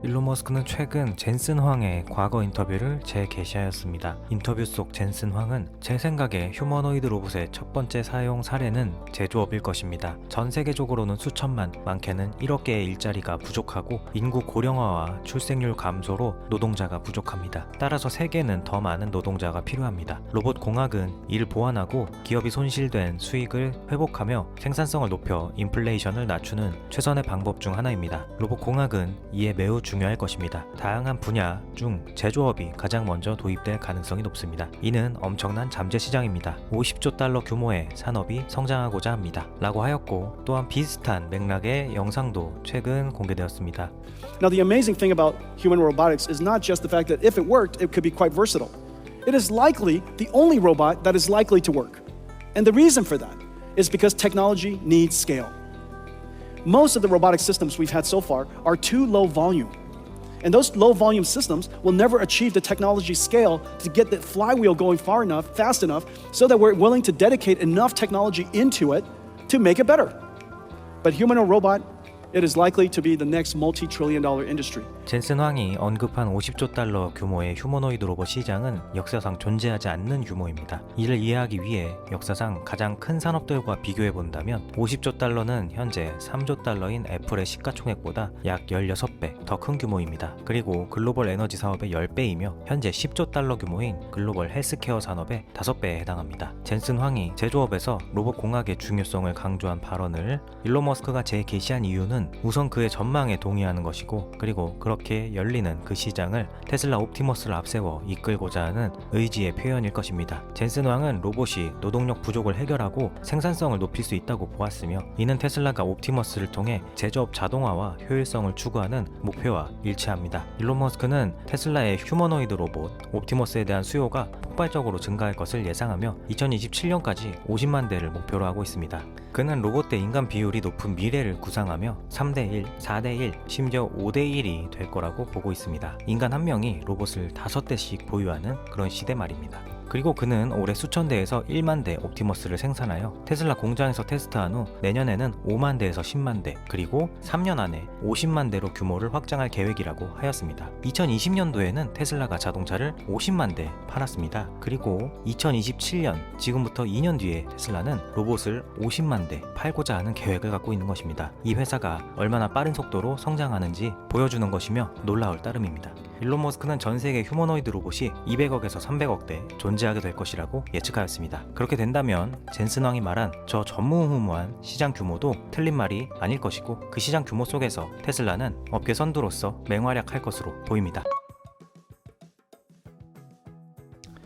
일론 머스크는 최근 젠슨 황의 과거 인터뷰를 재게시하였습니다. 인터뷰 속 젠슨 황은 제 생각에 휴머노이드 로봇의 첫 번째 사용 사례는 제조업일 것입니다. 전 세계적으로는 수천만, 많게는 1억 개의 일자리가 부족하고 인구 고령화와 출생률 감소로 노동자가 부족합니다. 따라서 세계는 더 많은 노동자가 필요합니다. 로봇 공학은 이를 보완하고 기업이 손실된 수익을 회복하며 생산성을 높여 인플레이션을 낮추는 최선의 방법 중 하나입니다. 로봇 공학은 이에 매우 중요할 것입니다. 다양한 분야 중 제조업이 가장 먼저 도입될 가능성이 높습니다. 이는 엄청난 잠재 시장입니다. 50조 달러 규모의 산업이 성장하고자 합니다. 라고 하였고, 또한 비슷한 맥락의 영상도 최근 공개되었습니다. Now, the amazing thing about human robotics is not just the fact that if it worked, it could be quite versatile. It is likely the only robot that is likely to work. And the reason for that is because technology needs scale. Most of the robotic systems we've had so far are too low volume. And those low volume systems will never achieve the technology scale to get the flywheel going far enough, fast enough, so that we're willing to dedicate enough technology into it to make it better. But humanoid robot, it is likely to be the next multi-trillion-dollar industry. 젠슨 황이 언급한 50조 달러 규모의 휴머노이드 로봇 시장은 역사상 존재하지 않는 규모입니다. 이를 이해하기 위해 역사상 가장 큰 산업들과 비교해 본다면 50조 달러는 현재 3조 달러인 애플의 시가총액보다 약 16배 더 큰 규모입니다. 그리고 글로벌 에너지 사업의 10배이며 현재 10조 달러 규모인 글로벌 헬스케어 산업의 5배에 해당합니다. 젠슨 황이 제조업에서 로봇 공학의 중요성을 강조한 발언을 일론 머스크가 재게시한 이유는 우선 그의 전망에 동의하는 것이고, 그리고 그렇게 열리는 그 시장을 테슬라 옵티머스를 앞세워 이끌고자 하는 의지의 표현일 것입니다. 젠슨 황은 로봇이 노동력 부족을 해결하고 생산성을 높일 수 있다고 보았으며, 이는 테슬라가 옵티머스를 통해 제조업 자동화와 효율성을 추구하는 목표와 일치합니다. 일론 머스크는 테슬라의 휴머노이드 로봇 옵티머스에 대한 수요가 폭발적으로 증가할 것을 예상하며 2027년까지 50만 대를 목표로 하고 있습니다. 그는 로봇 대 인간 비율이 높은 미래를 구상하며 3대1, 4대1, 심지어 5대1이 될 거라고 보고 있습니다. 인간 한 명이 로봇을 5대씩 보유하는 그런 시대 말입니다. 그리고 그는 올해 수천 대에서 1만 대 옵티머스를 생산하여 테슬라 공장에서 테스트한 후 내년에는 5만 대에서 10만 대, 그리고 3년 안에 50만 대로 규모를 확장할 계획이라고 하였습니다. 2020년도에는 테슬라가 자동차를 50만 대 팔았습니다. 그리고 2027년, 지금부터 2년 뒤에 테슬라는 로봇을 50만 대 팔고자 하는 계획을 갖고 있는 것입니다. 이 회사가 얼마나 빠른 속도로 성장하는지 보여주는 것이며 놀라울 따름입니다. 일론 머스크는 전 세계 휴머노이드 로봇이 200억에서 300억 대 존재하게 될 것이라고 예측하였습니다. 그렇게 된다면 젠슨 황이 말한 저 전무후무한 시장 규모도 틀린 말이 아닐 것이고, 그 시장 규모 속에서 테슬라는 업계 선두로서 맹활약할 것으로 보입니다.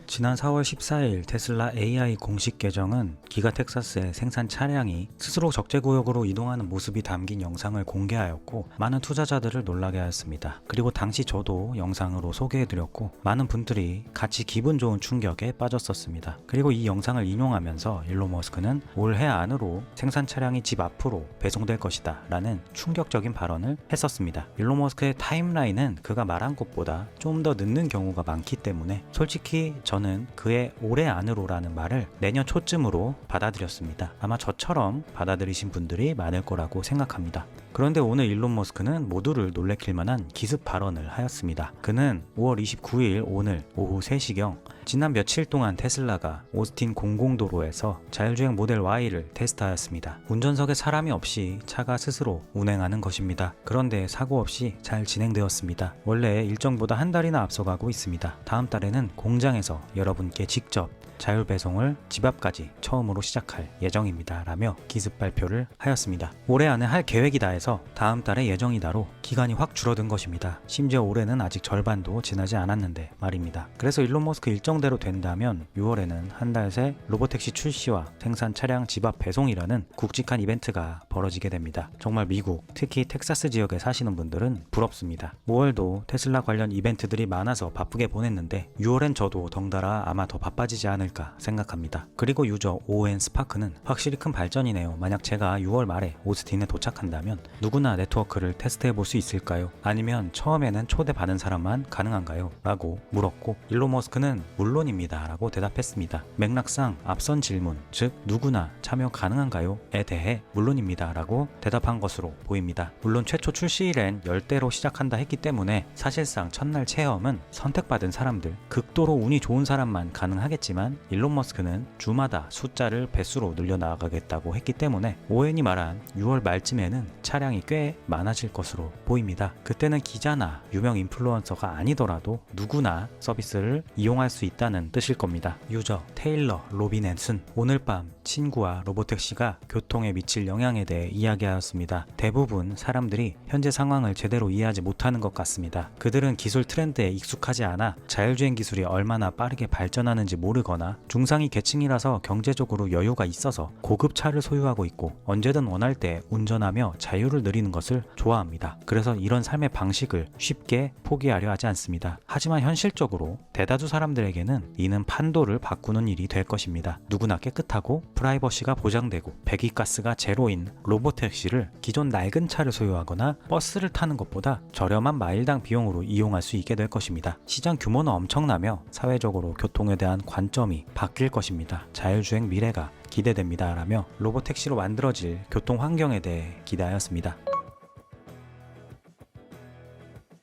지난 4월 14일 테슬라 AI 공식 계정은 기가 텍사스의 생산 차량이 스스로 적재구역으로 이동하는 모습이 담긴 영상을 공개하였고, 많은 투자자들을 놀라게 하였습니다. 그리고 당시 저도 영상으로 소개해드렸고, 많은 분들이 같이 기분 좋은 충격에 빠졌었습니다. 그리고 이 영상을 인용하면서 일론 머스크는 올해 안으로 생산 차량이 집 앞으로 배송될 것이다 라는 충격적인 발언을 했었습니다. 일론 머스크의 타임라인은 그가 말한 것보다 좀 더 늦는 경우가 많기 때문에 솔직히 저는 그의 올해 안으로라는 말을 내년 초쯤으로 받아들였습니다. 아마 저처럼 받아들이신 분들이 많을 거라고 생각합니다. 그런데 오늘 일론 머스크는 모두를 놀래킬 만한 기습 발언을 하였습니다. 그는 5월 29일 오늘 오후 3시경 지난 며칠 동안 테슬라가 오스틴 공공도로에서 자율주행 모델 Y를 테스트하였습니다. 운전석에 사람이 없이 차가 스스로 운행하는 것입니다. 그런데 사고 없이 잘 진행되었습니다. 원래 일정보다 한 달이나 앞서가고 있습니다. 다음 달에는 공장에서 여러분께 직접 자율 배송을 집 앞까지 처음으로 시작할 예정입니다 라며 기습 발표를 하였습니다. 올해 안에 할 계획이다 해서 다음 달에 예정이다로 기간이 확 줄어든 것입니다. 심지어 올해는 아직 절반도 지나지 않았는데 말입니다. 그래서 일론 머스크 일정대로 된다면 6월에는 한 달 새 로보택시 출시와 생산 차량 집 앞 배송이라는 굵직한 이벤트가 벌어지게 됩니다. 정말 미국, 특히 텍사스 지역에 사시는 분들은 부럽습니다. 5월도 테슬라 관련 이벤트들이 많아서 바쁘게 보냈는데 6월엔 저도 덩달아 아마 더 바빠지지 않을까 않을까 생각합니다. 그리고 유저 오웬 스파크는 확실히 큰 발전이네요. 만약 제가 6월 말에 오스틴에 도착한다면 누구나 네트워크를 테스트해 볼 수 있을까요? 아니면 처음에는 초대받은 사람만 가능한가요? 라고 물었고 일론 머스크는 물론입니다 라고 대답했습니다. 맥락상 앞선 질문, 즉 누구나 참여 가능한가요? 에 대해 물론입니다 라고 대답한 것으로 보입니다. 물론 최초 출시일엔 10대로 시작한다 했기 때문에 사실상 첫날 체험은 선택받은 사람들, 극도로 운이 좋은 사람만 가능하겠지만 일론 머스크는 주마다 숫자를 배수로 늘려나가겠다고 했기 때문에 오웬이 말한 6월 말쯤에는 차량이 꽤 많아질 것으로 보입니다. 그때는 기자나 유명 인플루언서가 아니더라도 누구나 서비스를 이용할 수 있다는 뜻일 겁니다. 유저 테일러 로빈앤슨, 오늘 밤 친구와 로보택시가 교통에 미칠 영향에 대해 이야기하였습니다. 대부분 사람들이 현재 상황을 제대로 이해하지 못하는 것 같습니다. 그들은 기술 트렌드에 익숙하지 않아 자율주행 기술이 얼마나 빠르게 발전하는지 모르거나 중상위 계층이라서 경제적으로 여유가 있어서 고급 차를 소유하고 있고 언제든 원할 때 운전하며 자유를 누리는 것을 좋아합니다. 그래서 이런 삶의 방식을 쉽게 포기하려 하지 않습니다. 하지만 현실적으로 대다수 사람들에게는 이는 판도를 바꾸는 일이 될 것입니다. 누구나 깨끗하고 프라이버시가 보장되고 배기가스가 제로인 로보택시를 기존 낡은 차를 소유하거나 버스를 타는 것보다 저렴한 마일당 비용으로 이용할 수 있게 될 것입니다. 시장 규모는 엄청나며 사회적으로 교통에 대한 관점이 바뀔 것입니다. 자율주행 미래가 기대됩니다 라며 로보택시로 만들어질 교통 환경에 대해 기대하였습니다.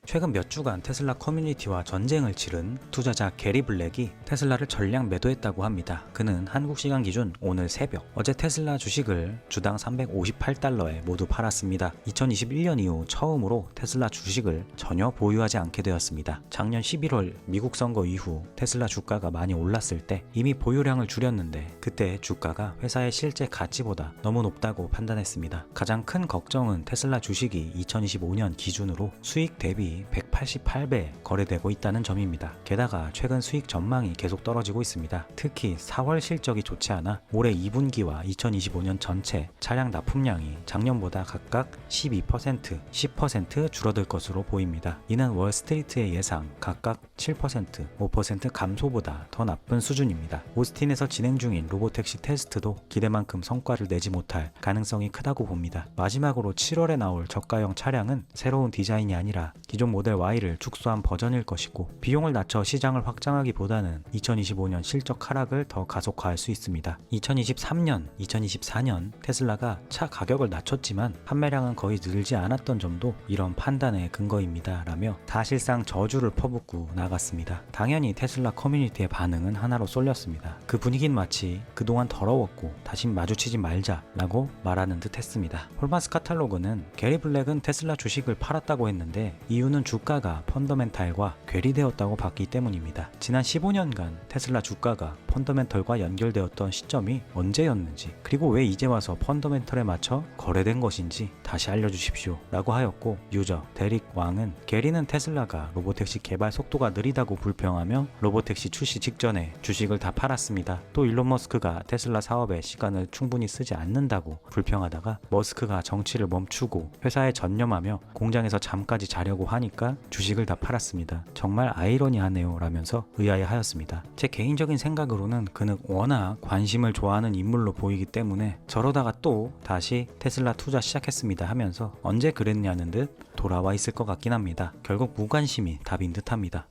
최근 몇 주간 테슬라 커뮤니티와 전쟁을 치른 투자자 게리 블랙이 테슬라를 전량 매도했다고 합니다. 그는 한국 시간 기준 오늘 새벽 어제 테슬라 주식을 주당 358달러에 모두 팔았습니다. 2021년 이후 처음으로 테슬라 주식을 전혀 보유하지 않게 되었습니다. 작년 11월 미국 선거 이후 테슬라 주가가 많이 올랐을 때 이미 보유량을 줄였는데 그때 주가가 회사의 실제 가치보다 너무 높다고 판단했습니다. 가장 큰 걱정은 테슬라 주식이 2025년 기준으로 수익 대비 188배 거래되고 있다는 점입니다. 게다가 최근 수익 전망이 계속 떨어지고 있습니다. 특히 4월 실적이 좋지 않아 올해 2분기와 2025년 전체 차량 납품량이 작년보다 각각 12%, 10% 줄어들 것으로 보입니다. 이는 월스트리트의 예상 각각 7%, 5% 감소보다 더 나쁜 수준입니다. 오스틴에서 진행 중인 로보택시 테스트도 기대만큼 성과를 내지 못할 가능성이 크다고 봅니다. 마지막으로 7월에 나올 저가형 차량은 새로운 디자인이 아니라 기존 모델 Y를 축소한 버전일 것이고 비용을 낮춰 시장을 확장하기보다는 2025년 실적 하락을 더 가속화할 수 있습니다. 2023년, 2024년 테슬라가 차 가격을 낮췄지만 판매량은 거의 늘지 않았던 점도 이런 판단의 근거입니다 라며 사실상 저주를 퍼붓고 나갔습니다. 당연히 테슬라 커뮤니티의 반응은 하나로 쏠렸습니다. 그 분위기는 마치 그동안 더러웠고 다시 마주치지 말자 라고 말하는 듯 했습니다. 홀마스 카탈로그는 게리 블랙은 테슬라 주식을 팔았다고 했는데 이유는 주가가 펀더멘탈과 괴리되었다고 봤기 때문입니다. 지난 15년간 테슬라 주가가 펀더멘털과 연결되었던 시점이 언제였는지 그리고 왜 이제 와서 펀더멘털에 맞춰 거래된 것인지 다시 알려주십시오 라고 하였고 유저 데릭 왕은 게리는 테슬라가 로보택시 개발 속도가 느리다고 불평하며 로보택시 출시 직전에 주식을 다 팔았습니다. 또 일론 머스크가 테슬라 사업에 시간을 충분히 쓰지 않는다고 불평하다가 머스크가 정치를 멈추고 회사에 전념하며 공장에서 잠까지 자려고 하니까 주식을 다 팔았습니다. 정말 아이러니하네요 라면서 의아해하였습니다. 제 개인적인 생각으로는 그는 워낙 관심을 좋아하는 인물로 보이기 때문에 저러다가 또 다시 테슬라 투자 시작했습니다 하면서 언제 그랬냐는 듯 돌아와 있을 것 같긴 합니다. 결국 무관심이 답인 듯합니다.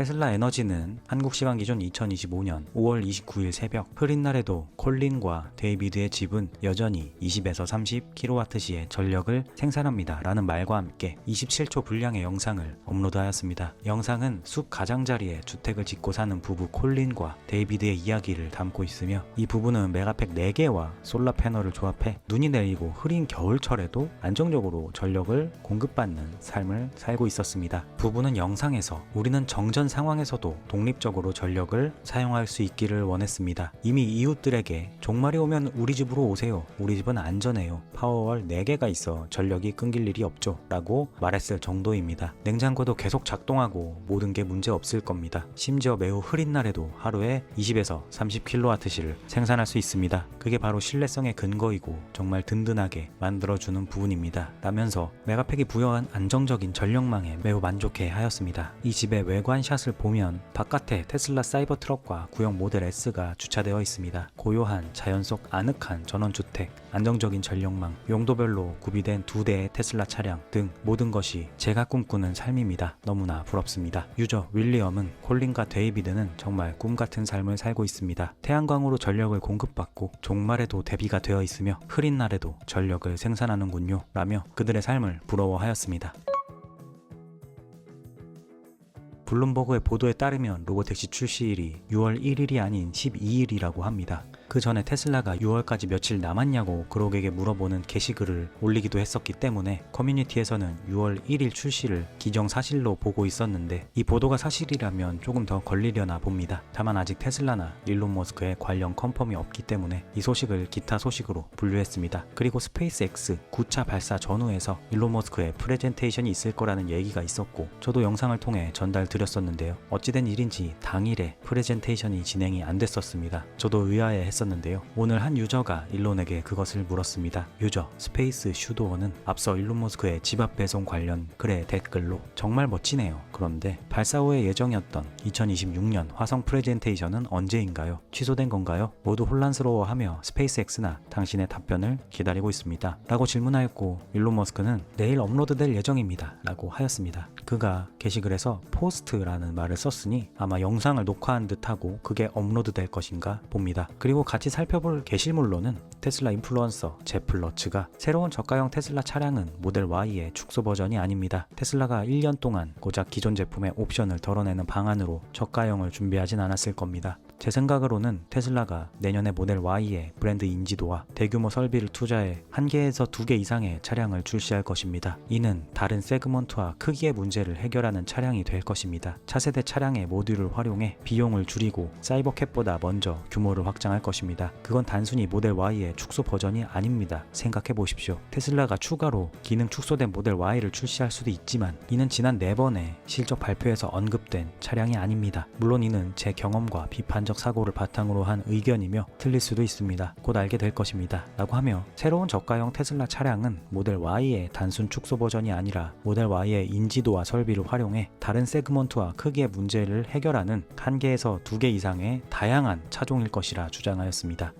테슬라 에너지는 한국 시간 기준 2025년 5월 29일 새벽 흐린 날에도 콜린과 데이비드의 집은 여전히 20에서 30kWh의 전력을 생산합니다 라는 말과 함께 27초 분량의 영상을 업로드하였습니다. 영상은 숲 가장자리에 주택을 짓고 사는 부부 콜린과 데이비드의 이야기를 담고 있으며 이 부부는 메가팩 4개와 솔라 패널을 조합해 눈이 내리고 흐린 겨울철에도 안정적으로 전력을 공급받는 삶을 살고 있었습니다. 부부는 영상에서 우리는 정전 상황에서도 독립적으로 전력을 사용할 수 있기를 원했습니다. 이미 이웃들에게 종말이 오면 우리 집으로 오세요. 우리 집은 안전해요. 파워월 4개가 있어 전력이 끊길 일이 없죠. 라고 말했을 정도입니다. 냉장고도 계속 작동하고 모든 게 문제 없을 겁니다. 심지어 매우 흐린 날에도 하루에 20에서 30kWh를 생산할 수 있습니다. 그게 바로 신뢰성의 근거이고 정말 든든하게 만들어주는 부분입니다. 라면서 메가팩이 부여한 안정적인 전력망에 매우 만족해 하였습니다. 이 집의 외관 샷을 바깥을 보면 바깥에 테슬라 사이버 트럭과 구형 모델 S가 주차되어 있습니다. 고요한 자연 속 아늑한 전원주택, 안정적인 전력망, 용도별로 구비된 2대의 테슬라 차량 등 모든 것이 제가 꿈꾸는 삶입니다. 너무나 부럽습니다. 유저 윌리엄은 콜린과 데이비드는 정말 꿈같은 삶을 살고 있습니다. 태양광으로 전력을 공급받고 종말에도 대비가 되어 있으며 흐린 날에도 전력을 생산하는군요 라며 그들의 삶을 부러워하였습니다. 블룸버그의 보도에 따르면 로보택시 출시일이 6월 1일이 아닌 12일이라고 합니다. 그 전에 테슬라가 6월까지 며칠 남았냐고 그록에게 물어보는 게시글을 올리기도 했었기 때문에 커뮤니티에서는 6월 1일 출시를 기정사실로 보고 있었는데 이 보도가 사실이라면 조금 더 걸리려나 봅니다. 다만 아직 테슬라나 일론 머스크의 관련 컨펌이 없기 때문에 이 소식을 기타 소식으로 분류했습니다. 그리고 스페이스X 9차 발사 전후에서 일론 머스크의 프레젠테이션이 있을 거라는 얘기가 있었고 저도 영상을 통해 전달드렸었는데요. 어찌된 일인지 당일에 프레젠테이션이 진행이 안 됐었습니다. 저도 의아해했었는데요. 오늘 한 유저가 일론에게 그것을 물었습니다. 유저 스페이스 슈도어는 앞서 일론 머스크의 집 앞 배송 관련 글의 댓글로 정말 멋지네요. 그런데 발사 후에 예정이었던 2026년 화성 프레젠테이션은 언제인가요? 취소된 건가요? 모두 혼란스러워하며 스페이스X나 당신의 답변을 기다리고 있습니다. 라고 질문하였고 일론 머스크는 내일 업로드될 예정입니다. 라고 하였습니다. 그가 게시글에서 포스트라는 말을 썼으니 아마 영상을 녹화한 듯하고 그게 업로드될 것인가 봅니다. 그리고 같이 살펴볼 게시물로는 테슬라 인플루언서 제프 러츠가 새로운 저가형 테슬라 차량은 모델 Y의 축소 버전이 아닙니다. 테슬라가 1년 동안 고작 기존 제품의 옵션을 덜어내는 방안으로 저가형을 준비하진 않았을 겁니다. 제 생각으로는 테슬라가 내년에 모델 Y의 브랜드 인지도와 대규모 설비를 투자해 1개에서 2개 이상의 차량을 출시할 것입니다. 이는 다른 세그먼트와 크기의 문제를 해결하는 차량이 될 것입니다. 차세대 차량의 모듈을 활용해 비용을 줄이고 사이버캡보다 먼저 규모를 확장할 것입니다. 그건 단순히 모델 Y의 축소 버전이 아닙니다. 생각해 보십시오. 테슬라가 추가로 기능 축소된 모델 Y를 출시할 수도 있지만 이는 지난 4번의 실적 발표에서 언급된 차량이 아닙니다. 물론 이는 제 경험과 비판적 사고를 바탕으로 한 의견이며 틀릴 수도 있습니다. 곧 알게 될 것입니다. 라고 하며 새로운 저가형 테슬라 차량은 모델 Y의 단순 축소 버전이 아니라 모델 Y의 인지도와 설비를 활용해 다른 세그먼트와 크기의 문제를 해결하는 1개에서 2개 이상의 다양한 차종일 것이라 주장하였습니다.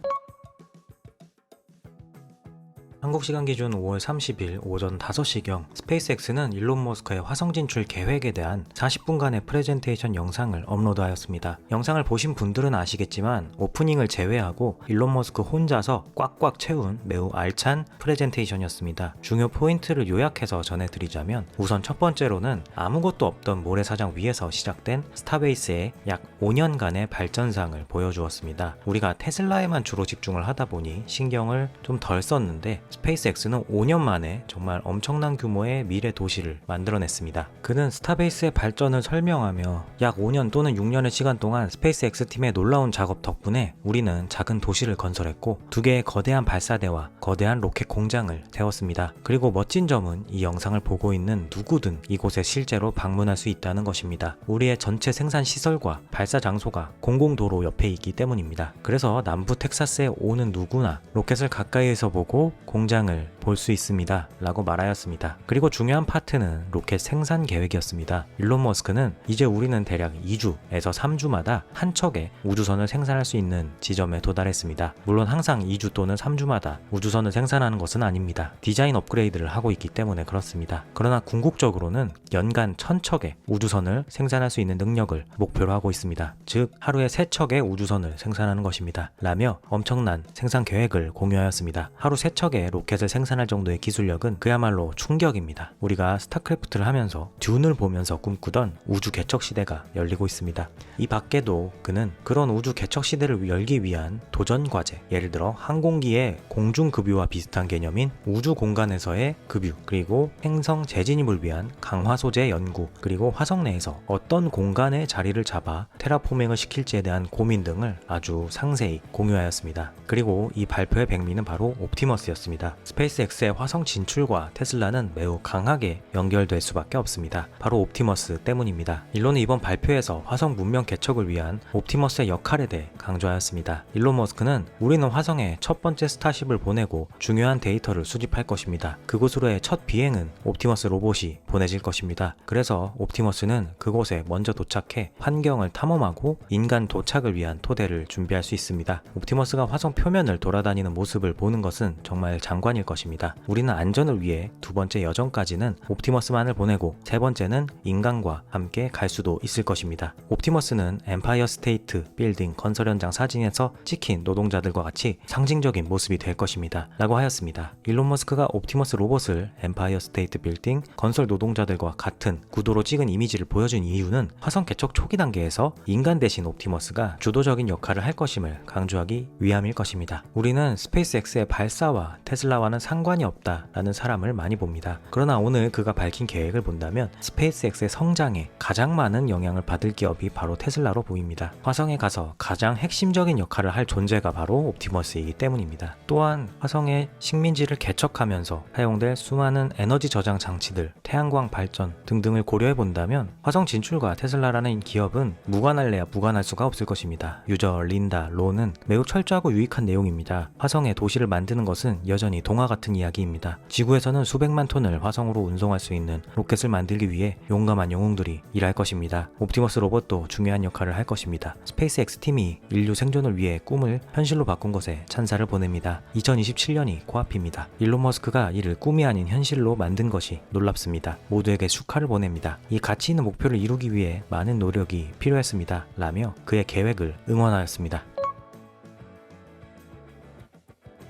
한국 시간 기준 5월 30일 오전 5시경 스페이스X는 일론 머스크의 화성 진출 계획에 대한 40분간의 프레젠테이션 영상을 업로드하였습니다. 영상을 보신 분들은 아시겠지만 오프닝을 제외하고 일론 머스크 혼자서 꽉꽉 채운 매우 알찬 프레젠테이션이었습니다. 중요 포인트를 요약해서 전해드리자면 우선 첫 번째로는 아무것도 없던 모래사장 위에서 시작된 스타베이스의 약 5년간의 발전상을 보여주었습니다. 우리가 테슬라에만 주로 집중을 하다 보니 신경을 좀 덜 썼는데 스페이스X는 5년 만에 정말 엄청난 규모의 미래 도시를 만들어냈습니다. 그는 스타베이스의 발전을 설명하며 약 5년 또는 6년의 시간 동안 스페이스X 팀의 놀라운 작업 덕분에 우리는 작은 도시를 건설했고 2개의 거대한 발사대와 거대한 로켓 공장을 세웠습니다. 그리고 멋진 점은 이 영상을 보고 있는 누구든 이곳에 실제로 방문할 수 있다는 것입니다. 우리의 전체 생산 시설과 발사 장소가 공공도로 옆에 있기 때문입니다. 그래서 남부 텍사스에 오는 누구나 로켓을 가까이에서 보고 공장을 볼 수 있습니다. 라고 말하였습니다. 그리고 중요한 파트는 로켓 생산 계획이었습니다. 일론 머스크는 이제 우리는 대략 2주에서 3주마다 한 척의 우주선을 생산할 수 있는 지점에 도달했습니다. 물론 항상 2주 또는 3주마다 우주선을 생산하는 것은 아닙니다. 디자인 업그레이드를 하고 있기 때문에 그렇습니다. 그러나 궁극적으로는 연간 1000척의 우주선을 생산할 수 있는 능력을 목표로 하고 있습니다. 즉 하루에 3척의 우주선을 생산하는 것입니다. 라며 엄청난 생산 계획을 공유하였습니다. 하루 3척의 로켓을 생산할 정도의 기술력은 그야말로 충격입니다. 우리가 스타크래프트를 하면서 듄을 보면서 꿈꾸던 우주 개척 시대가 열리고 있습니다. 이 밖에도 그는 그런 우주 개척 시대를 열기 위한 도전 과제, 예를 들어 항공기의 공중급유와 비슷한 개념인 우주 공간에서의 급유, 그리고 행성 재진입을 위한 강화 소재 연구, 그리고 화성 내에서 어떤 공간에 자리를 잡아 테라포밍을 시킬지에 대한 고민 등을 아주 상세히 공유하였습니다. 그리고 이 발표의 백미는 바로 옵티머스였습니다. 있습니다. 스페이스X의 화성 진출과 테슬라는 매우 강하게 연결될 수밖에 없습니다. 바로 옵티머스 때문입니다. 일론은 이번 발표에서 화성 문명 개척을 위한 옵티머스의 역할에 대해 강조하였습니다. 일론 머스크는 우리는 화성에 첫 번째 스타쉽을 보내고 중요한 데이터를 수집할 것입니다. 그곳으로의 첫 비행은 옵티머스 로봇이 보내질 것입니다. 그래서 옵티머스는 그곳에 먼저 도착해 환경을 탐험하고 인간 도착을 위한 토대를 준비할 수 있습니다. 옵티머스가 화성 표면을 돌아다니는 모습을 보는 것은 정말 장관일 것입니다. 우리는 안전을 위해 두 번째 여정까지는 옵티머스만을 보내고 세 번째는 인간과 함께 갈 수도 있을 것입니다. 옵티머스는 엠파이어 스테이트 빌딩 건설 현장 사진에서 찍힌 노동자들과 같이 상징적인 모습이 될 것입니다. 라고 하였습니다. 일론 머스크가 옵티머스 로봇을 엠파이어 스테이트 빌딩 건설 노동자들과 같은 구도로 찍은 이미지를 보여준 이유는 화성 개척 초기 단계에서 인간 대신 옵티머스가 주도적인 역할을 할 것임을 강조하기 위함일 것입니다. 우리는 스페이스X의 발사와 테슬라와는 상관이 없다라는 사람을 많이 봅니다. 그러나 오늘 그가 밝힌 계획을 본다면 스페이스X의 성장에 가장 많은 영향을 받을 기업이 바로 테슬라로 보입니다. 화성에 가서 가장 핵심적인 역할을 할 존재가 바로 옵티머스이기 때문입니다. 또한 화성의 식민지를 개척하면서 사용될 수많은 에너지 저장 장치들, 태양광 발전 등등을 고려해 본다면 화성 진출과 테슬라라는 기업은 무관할래야 무관할 수가 없을 것입니다. 유저 린다 로는 매우 철저하고 유익한 내용입니다. 화성에 도시를 만드는 것은 여전히 동화 같은 이야기입니다. 지구에서는 수백만 톤을 화성으로 운송할 수 있는 로켓을 만들기 위해 용감한 영웅들이 일할 것입니다. 옵티머스 로봇도 중요한 역할을 할 것입니다. 스페이스X 팀이 인류 생존을 위해 꿈을 현실로 바꾼 것에 찬사를 보냅니다. 2027년이 코앞입니다. 일론 머스크가 이를 꿈이 아닌 현실로 만든 것이 놀랍습니다. 모두에게 축하를 보냅니다. 이 가치 있는 목표를 이루기 위해 많은 노력이 필요했습니다. 라며 그의 계획을 응원하였습니다.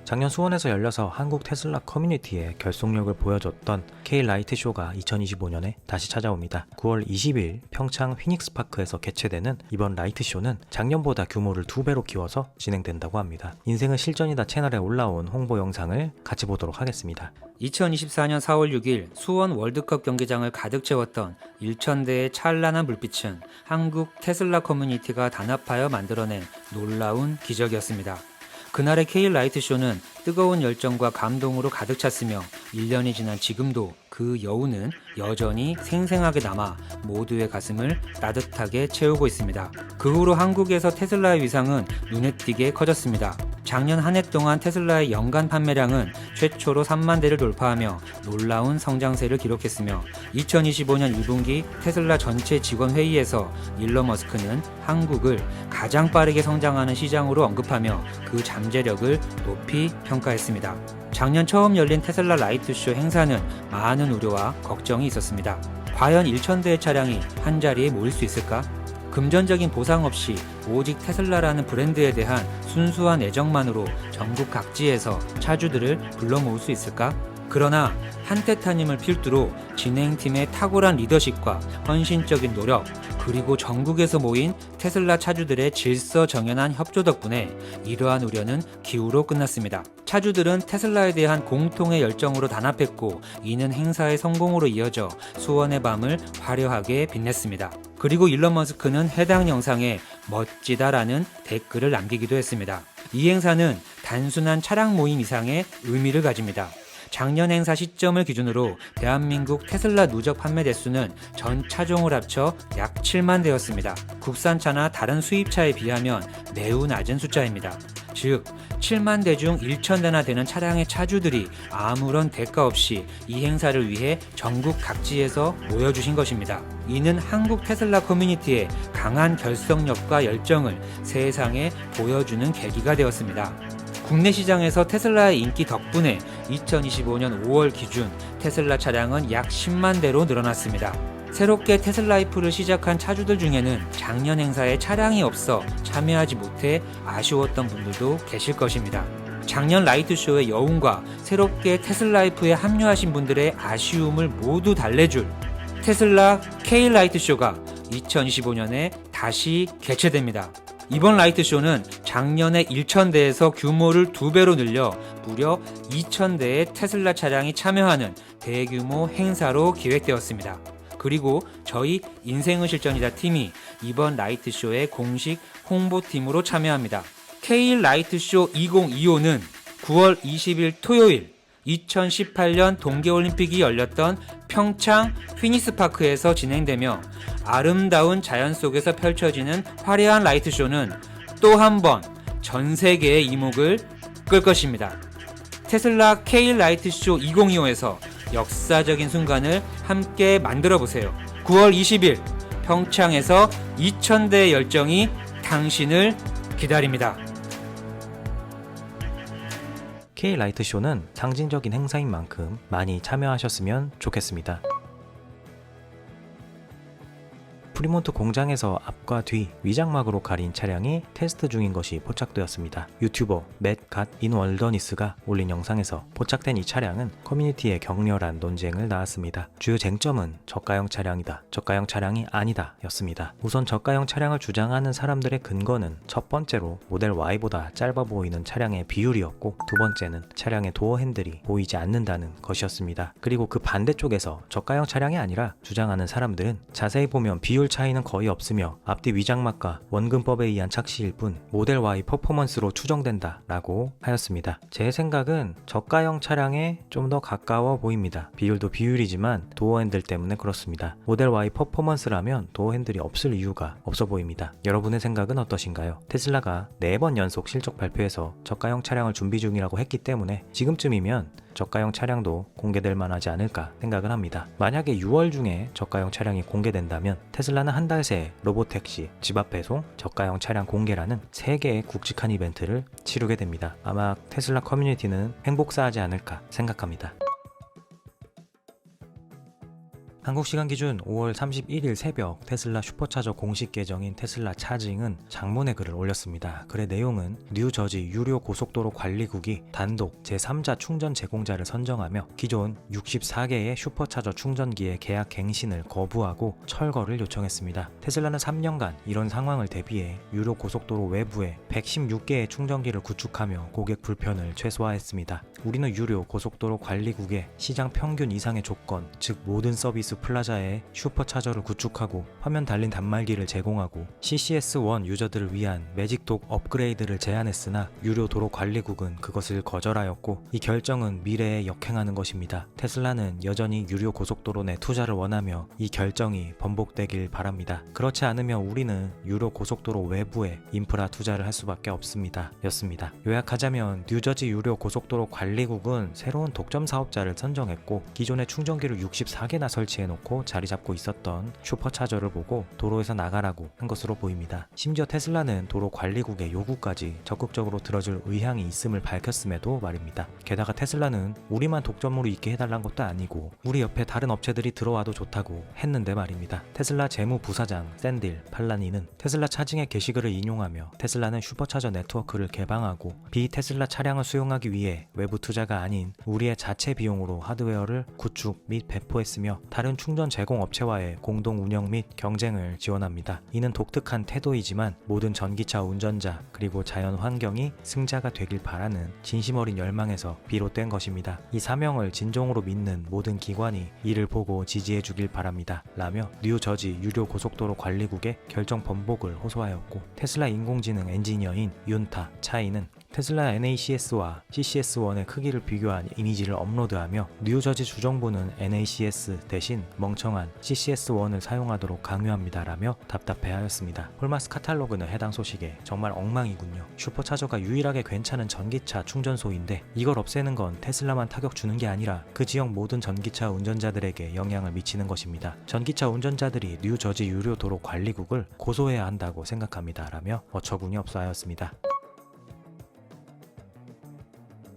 작년 수원에서 열려서 한국 테슬라 커뮤니티에 결속력을 보여줬던 K-라이트 쇼가 2025년에 다시 찾아옵니다. 9월 20일 평창 휘닉스 파크에서 개최되는 이번 라이트 쇼는 작년보다 규모를 2배로 키워서 진행된다고 합니다. 인생은 실전이다 채널에 올라온 홍보 영상을 같이 보도록 하겠습니다. 2024년 4월 6일 수원 월드컵 경기장을 가득 채웠던 1,000대의 찬란한 불빛은 한국 테슬라 커뮤니티가 단합하여 만들어낸 놀라운 기적이었습니다. 그날의 K-라이트쇼는 뜨거운 열정과 감동으로 가득 찼으며 1년이 지난 지금도 그 여운은 여전히 생생하게 남아 모두의 가슴을 따뜻하게 채우고 있습니다. 그 후로 한국에서 테슬라의 위상은 눈에 띄게 커졌습니다. 작년 한 해 동안 테슬라의 연간 판매량은 최초로 3만 대를 돌파하며 놀라운 성장세를 기록했으며 2025년 2분기 테슬라 전체 직원 회의에서 일론 머스크는 한국을 가장 빠르게 성장하는 시장으로 언급하며 그 잠재력을 높이 평가했습니다. 작년 처음 열린 테슬라 라이트쇼 행사는 많은 우려와 걱정이 있었습니다. 과연 1,000대의 차량이 한자리에 모일 수 있을까? 금전적인 보상 없이 오직 테슬라라는 브랜드에 대한 순수한 애정만으로 전국 각지에서 차주들을 불러 모을 수 있을까? 그러나 한테타님을 필두로 진행팀의 탁월한 리더십과 헌신적인 노력, 그리고 전국에서 모인 테슬라 차주들의 질서정연한 협조 덕분에 이러한 우려는 기우로 끝났습니다. 차주들은 테슬라에 대한 공통의 열정으로 단합했고 이는 행사의 성공으로 이어져 수원의 밤을 화려하게 빛냈습니다. 그리고 일론 머스크는 해당 영상에 멋지다라는 댓글을 남기기도 했습니다. 이 행사는 단순한 차량 모임 이상의 의미를 가집니다. 작년 행사 시점을 기준으로 대한민국 테슬라 누적 판매 대수는 전 차종을 합쳐 약 7만 대였습니다. 국산차나 다른 수입차에 비하면 매우 낮은 숫자입니다. 즉 7만 대 중 1,000대나 되는 차량의 차주들이 아무런 대가 없이 이 행사를 위해 전국 각지에서 모여주신 것입니다. 이는 한국 테슬라 커뮤니티의 강한 결속력과 열정을 세상에 보여주는 계기가 되었습니다. 국내 시장에서 테슬라의 인기 덕분에 2025년 5월 기준 테슬라 차량은 약 10만 대로 늘어났습니다. 새롭게 테슬라이프를 시작한 차주들 중에는 작년 행사에 차량이 없어 참여하지 못해 아쉬웠던 분들도 계실 것입니다. 작년 라이트쇼의 여운과 새롭게 테슬라이프에 합류하신 분들의 아쉬움을 모두 달래줄 테슬라 K-라이트쇼가 2025년에 다시 개최됩니다. 이번 라이트쇼는 작년에 1,000대에서 규모를 2배로 늘려 무려 2,000대의 테슬라 차량이 참여하는 대규모 행사로 기획되었습니다. 그리고 저희 인생은 실전이다 팀이 이번 라이트쇼의 공식 홍보팀으로 참여합니다. K-라이트쇼 2025는 9월 20일 토요일 2018년 동계올림픽이 열렸던 평창 휘니스파크에서 진행되며 아름다운 자연 속에서 펼쳐지는 화려한 라이트쇼는 또 한 번 전 세계의 이목을 끌 것입니다. 테슬라 K 라이트쇼 2025에서 역사적인 순간을 함께 만들어 보세요. 9월 20일 평창에서 2000대의 열정이 당신을 기다립니다. K 라이트쇼는 상징적인 행사인 만큼 많이 참여하셨으면 좋겠습니다. 프리몬트 공장에서 앞과 뒤 위장막으로 가린 차량이 테스트 중인 것이 포착되었습니다. 유튜버 맷갓 인월더니스가 올린 영상에서 포착된 이 차량은 커뮤니티에 격렬한 논쟁을 낳았습니다. 주요 쟁점은 저가형 차량이다, 저가형 차량이 아니다 였습니다. 우선 저가형 차량을 주장하는 사람들의 근거는 첫 번째로 모델 Y보다 짧아 보이는 차량의 비율이었고, 두 번째는 차량의 도어 핸들이 보이지 않는다는 것이었습니다. 그리고 그 반대쪽에서 저가형 차량이 아니라 주장하는 사람들은 자세히 보면 비율 차이는 거의 없으며 앞뒤 위장막과 원근법에 의한 착시일 뿐 모델 Y 퍼포먼스로 추정된다 라고 하였습니다. 제 생각은 저가형 차량에 좀 더 가까워 보입니다. 비율도 비율이지만 도어 핸들 때문에 그렇습니다. 모델 Y 퍼포먼스라면 도어 핸들이 없을 이유가 없어 보입니다. 여러분의 생각은 어떠신가요? 테슬라가 4번 연속 실적 발표에서 저가형 차량을 준비 중이라고 했기 때문에 지금쯤이면 저가형 차량도 공개될 만하지 않을까 생각을 합니다. 만약에 6월 중에 저가형 차량이 공개된다면 테슬라는 한 달 새 로보택시, 집 앞 배송, 저가형 차량 공개라는 3개의 굵직한 이벤트를 치르게 됩니다. 아마 테슬라 커뮤니티는 행복사하지 않을까 생각합니다. 한국 시간 기준 5월 31일 새벽 테슬라 슈퍼차저 공식 계정인 테슬라 차징은 장문의 글을 올렸습니다. 글의 내용은 뉴저지 유료 고속도로 관리국이 단독 제3자 충전 제공자를 선정하며 기존 64개의 슈퍼차저 충전기의 계약 갱신을 거부하고 철거를 요청했습니다. 테슬라는 3년간 이런 상황을 대비해 유료 고속도로 외부에 116개의 충전기를 구축하며 고객 불편을 최소화했습니다. 우리는 유료 고속도로 관리국의 시장 평균 이상의 조건, 즉 모든 서비스 플라자에 슈퍼차저를 구축하고 화면 달린 단말기를 제공하고 CCS1 유저들을 위한 매직독 업그레이드를 제안했으나 유료 도로 관리국은 그것을 거절하였고, 이 결정은 미래에 역행하는 것입니다. 테슬라는 여전히 유료 고속도로 내 투자를 원하며 이 결정이 번복되길 바랍니다. 그렇지 않으면 우리는 유료 고속도로 외부에 인프라 투자를 할 수밖에 없습니다. 였습니다. 요약하자면 뉴저지 유료 고속도로 관리국은 새로운 독점 사업자를 선정했고, 기존의 충전기를 64개나 설치해 놓고 자리 잡고 있었던 슈퍼차저를 보고 도로에서 나가라고 한 것으로 보입니다. 심지어 테슬라는 도로 관리국의 요구까지 적극적으로 들어줄 의향이 있음을 밝혔음에도 말입니다. 게다가 테슬라는 우리만 독점으로 있게 해달란 것도 아니고 우리 옆에 다른 업체들이 들어와도 좋다고 했는데 말입니다. 테슬라 재무부사장 샌딜 팔라니는 테슬라 차징의 게시글을 인용하며 테슬라는 슈퍼차저 네트워크를 개방하고 비테슬라 차량을 수용하기 위해 외부 투자가 아닌 우리의 자체 비용으로 하드웨어를 구축 및 배포했으며 다른 충전 제공 업체와의 공동 운영 및 경쟁을 지원합니다. 이는 독특한 태도이지만 모든 전기차 운전자 그리고 자연 환경이 승자가 되길 바라는 진심 어린 열망에서 비롯된 것입니다. 이 사명을 진정으로 믿는 모든 기관이 이를 보고 지지해 주길 바랍니다. 라며 뉴저지 유료 고속도로 관리국의 결정 번복을 호소하였고, 테슬라 인공지능 엔지니어인 윤타 차이는 테슬라 NACS와 CCS1의 크기를 비교한 이미지를 업로드하며 뉴저지 주정부는 NACS 대신 멍청한 CCS1을 사용하도록 강요합니다라며 답답해하였습니다. 홀마스 카탈로그는 해당 소식에 정말 엉망이군요. 슈퍼차저가 유일하게 괜찮은 전기차 충전소인데 이걸 없애는 건 테슬라만 타격 주는 게 아니라 그 지역 모든 전기차 운전자들에게 영향을 미치는 것입니다. 전기차 운전자들이 뉴저지 유료 도로 관리국을 고소해야 한다고 생각합니다라며 어처구니 없어 하였습니다.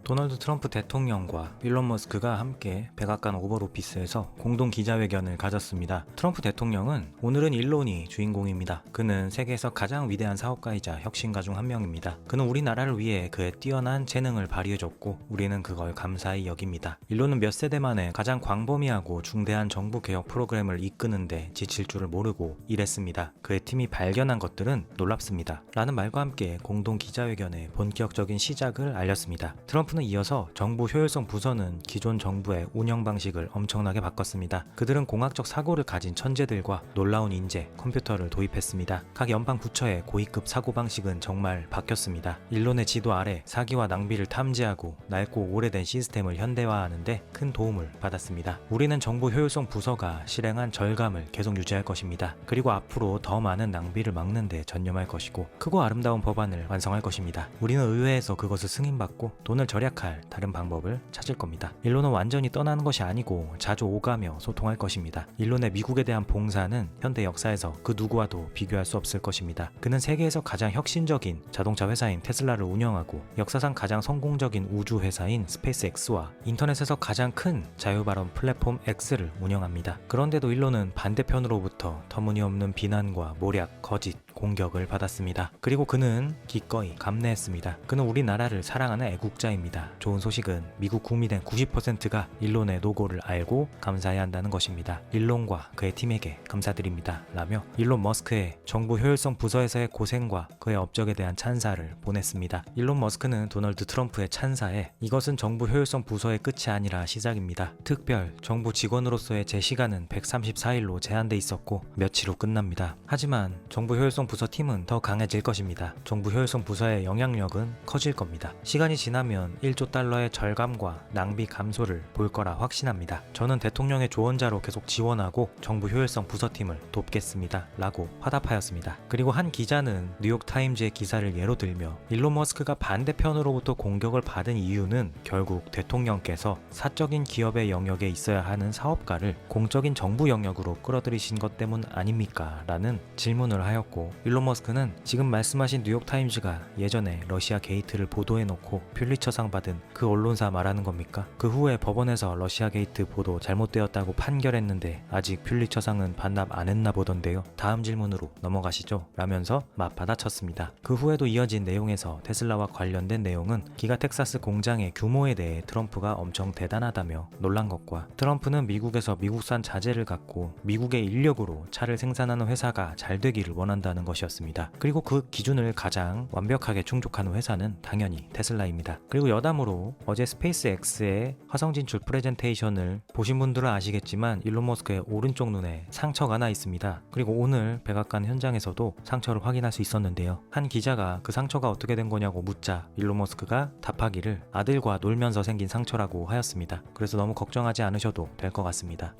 도널드 트럼프 대통령과 일론 머스크가 함께 백악관 오벌 오피스에서 공동 기자회견을 가졌습니다. 트럼프 대통령은 오늘은 일론이 주인공입니다. 그는 세계에서 가장 위대한 사업가이자 혁신가 중 한 명입니다. 그는 우리나라를 위해 그의 뛰어난 재능을 발휘해줬고 우리는 그걸 감사히 여깁니다. 일론은 몇 세대 만에 가장 광범위하고 중대한 정부 개혁 프로그램을 이끄는데 지칠 줄을 모르고 일했습니다. 그의 팀이 발견한 것들은 놀랍습니다. 라는 말과 함께 공동 기자회견의 본격적인 시작을 알렸습니다. 트럼프 트럼프는 이어서 정부 효율성 부서는 기존 정부의 운영 방식을 엄청나게 바꿨습니다. 그들은 공학적 사고를 가진 천재들과 놀라운 인재, 컴퓨터를 도입했습니다. 각 연방 부처의 고위급 사고 방식은 정말 바뀌었습니다. 일론의 지도 아래 사기와 낭비를 탐지하고 낡고 오래된 시스템을 현대화하는데 큰 도움을 받았습니다. 우리는 정부 효율성 부서가 실행한 절감을 계속 유지할 것입니다. 그리고 앞으로 더 많은 낭비를 막는 데 전념할 것이고 크고 아름다운 법안을 완성할 것입니다. 우리는 의회에서 그것을 승인받고 돈을 절약할 다른 방법을 찾을 겁니다. 일론은 완전히 떠나는 것이 아니고 자주 오가며 소통할 것입니다. 일론의 미국에 대한 봉사는 현대 역사에서 그 누구와도 비교할 수 없을 것입니다. 그는 세계에서 가장 혁신적인 자동차 회사인 테슬라를 운영하고 역사상 가장 성공적인 우주 회사인 스페이스X와 인터넷에서 가장 큰 자유발언 플랫폼 X를 운영합니다. 그런데도 일론은 반대편으로부터 터무니없는 비난과 모략, 거짓, 공격을 받았습니다. 그리고 그는 기꺼이 감내했습니다. 그는 우리나라를 사랑하는 애국자입니다. 좋은 소식은 미국 국민의 90%가 일론의 노고를 알고 감사해야 한다는 것입니다. 일론과 그의 팀에게 감사드립니다. 라며 일론 머스크의 정부 효율성 부서에서의 고생과 그의 업적에 대한 찬사를 보냈습니다. 일론 머스크는 도널드 트럼프의 찬사에 이것은 정부 효율성 부서의 끝이 아니라 시작입니다. 특별 정부 직원으로서의 제 시간은 134일로 제한돼 있었고 며칠 후 끝납니다. 하지만 정부 효율성 부서 팀은 더 강해질 것입니다. 정부 효율성 부서의 영향력은 커질 겁니다. 시간이 지나면 1조 달러의 절감과 낭비 감소를 볼 거라 확신합니다. 저는 대통령의 조언자로 계속 지원하고 정부 효율성 부서팀을 돕겠습니다. 라고 화답하였습니다. 그리고 한 기자는 뉴욕타임즈의 기사를 예로 들며 일론 머스크가 반대편으로부터 공격을 받은 이유는 결국 대통령께서 사적인 기업의 영역에 있어야 하는 사업가를 공적인 정부 영역으로 끌어들이신 것 때문 아닙니까? 라는 질문을 하였고 일론 머스크는 지금 말씀하신 뉴욕타임즈가 예전에 러시아 게이트를 보도해놓고 퓰리처상 받은 그 언론사 말하는 겁니까? 그 후에 법원에서 러시아 게이트 보도 잘못되었다고 판결했는데 아직 퓰리처상은 반납 안 했나 보던데요. 다음 질문으로 넘어가시죠. 라면서 맞받아쳤습니다. 그 후에도 이어진 내용에서 테슬라와 관련된 내용은 기가 텍사스 공장의 규모에 대해 트럼프가 엄청 대단하다며 놀란 것과 트럼프는 미국에서 미국산 자재를 갖고 미국의 인력으로 차를 생산하는 회사가 잘 되기를 원한다는 것이었습니다. 그리고 그 기준을 가장 완벽하게 충족하는 회사는 당연히 테슬라입니다. 그리고 여담으로 어제 스페이스X의 화성 진출 프레젠테이션을 보신 분들은 아시겠지만 일론 머스크의 오른쪽 눈에 상처가 나 있습니다. 그리고 오늘 백악관 현장에서도 상처를 확인할 수 있었는데요. 한 기자가 그 상처가 어떻게 된 거냐고 묻자 일론 머스크가 답하기를 아들과 놀면서 생긴 상처라고 하였습니다. 그래서 너무 걱정하지 않으셔도 될 것 같습니다.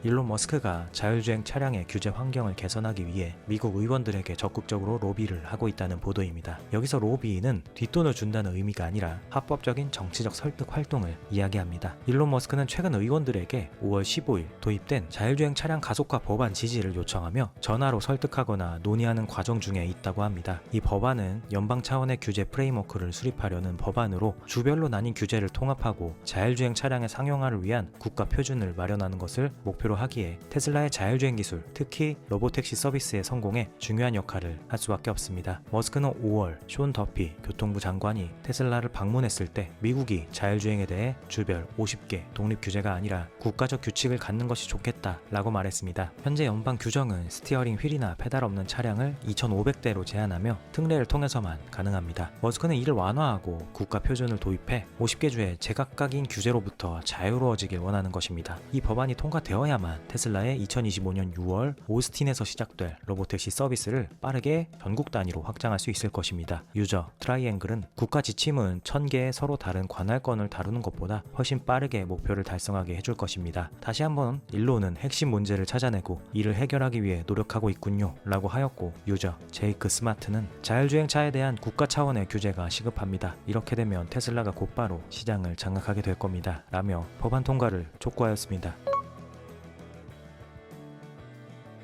일론 머스크가 자율주행 차량의 규제 환경을 개선하기 위해 미국 의원들에게 적극적으로 로비를 하고 있다는 보도입니다. 여기서 로비는 뒷돈을 준다는 의미가 아니라 합법적인 정치적 설득 활동을 이야기합니다. 일론 머스크는 최근 의원들에게 5월 15일 도입된 자율주행 차량 가속화 법안 지지를 요청하며 전화로 설득하거나 논의하는 과정 중에 있다고 합니다. 이 법안은 연방 차원의 규제 프레임워크를 수립하려는 법안으로 주별로 나뉜 규제를 통합하고 자율주행 차량의 상용화를 위한 국가 표준을 마련하는 것을 목표로 하기에 테슬라의 자율주행 기술, 특히 로보택시 서비스의 성공에 중요한 역할을 할 수밖에 없습니다. 머스크는 5월 숀 더피 교통부 장관이 테슬라를 방문했을 때 미국이 자율주행에 대해 주별 50개 독립 규제가 아니라 국가적 규칙을 갖는 것이 좋겠다 라고 말했습니다. 현재 연방 규정은 스티어링 휠이나 페달 없는 차량을 2,500대로 제한하며 특례를 통해서만 가능합니다. 머스크는 이를 완화하고 국가 표준을 도입해 50개 주의 제각각인 규제로부터 자유로워지길 원하는 것입니다. 이 법안이 통과되어야만 테슬라의 2025년 6월 오스틴에서 시작될 로보택시 서비스를 빠르게 전국 단위로 확장할 수 있을 것입니다. 유저 트라이앵글은 국가 지침은 1000개의 서로 다른 관할권을 다루는 것보다 훨씬 빠르게 목표를 달성하게 해줄 것입니다. 다시 한번 일론은 핵심 문제를 찾아내고 이를 해결하기 위해 노력하고 있군요 라고 하였고 유저 제이크 스마트는 자율주행차에 대한 국가 차원의 규제가 시급합니다. 이렇게 되면 테슬라가 곧바로 시장을 장악하게 될 겁니다 라며 법안 통과를 촉구하였습니다.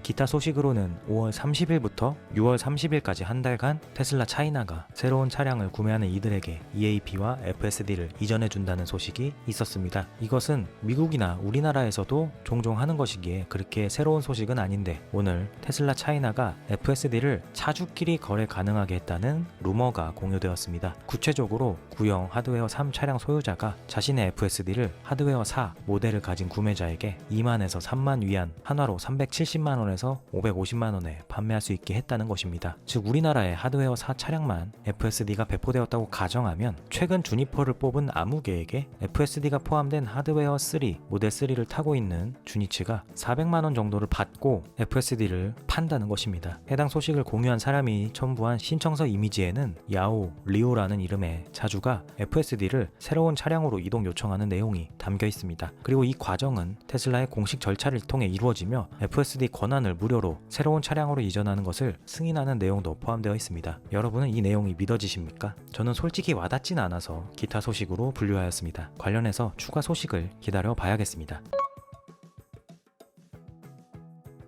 기타 소식으로는 5월 30일부터 6월 30일까지 한 달간 테슬라 차이나가 새로운 차량을 구매하는 이들에게 EAP와 FSD를 이전해준다는 소식이 있었습니다. 이것은 미국이나 우리나라에서도 종종 하는 것이기에 그렇게 새로운 소식은 아닌데 오늘 테슬라 차이나가 FSD를 차주끼리 거래 가능하게 했다는 루머가 공유되었습니다. 구체적으로 구형 하드웨어 3 차량 소유자가 자신의 FSD를 하드웨어 4 모델을 가진 구매자에게 2만에서 3만 위안 한화로 370만 원에 원에서 550만 원에 판매할 수 있게 했다는 것입니다. 즉 우리나라의 하드웨어사 차량만 FSD가 배포되었다고 가정하면 최근 주니퍼를 뽑은 아무개에게 FSD가 포함된 하드웨어 3 모델 3를 타고 있는 주니츠가 400만 원 정도를 받고 FSD를 판다는 것입니다. 해당 소식을 공유한 사람이 첨부한 신청서 이미지에는 야오, 리오라는 이름의 차주가 FSD를 새로운 차량으로 이동 요청하는 내용이 담겨 있습니다. 그리고 이 과정은 테슬라의 공식 절차를 통해 이루어지며 FSD 권한을 무료로 새로운 차량으로 이전하는 것을 승인하는 내용도 포함되어 있습니다. 여러분은 이 내용이 믿어지십니까? 저는 솔직히 와닿진 않아서 기타 소식으로 분류하였습니다. 관련해서 추가 소식을 기다려 봐야겠습니다.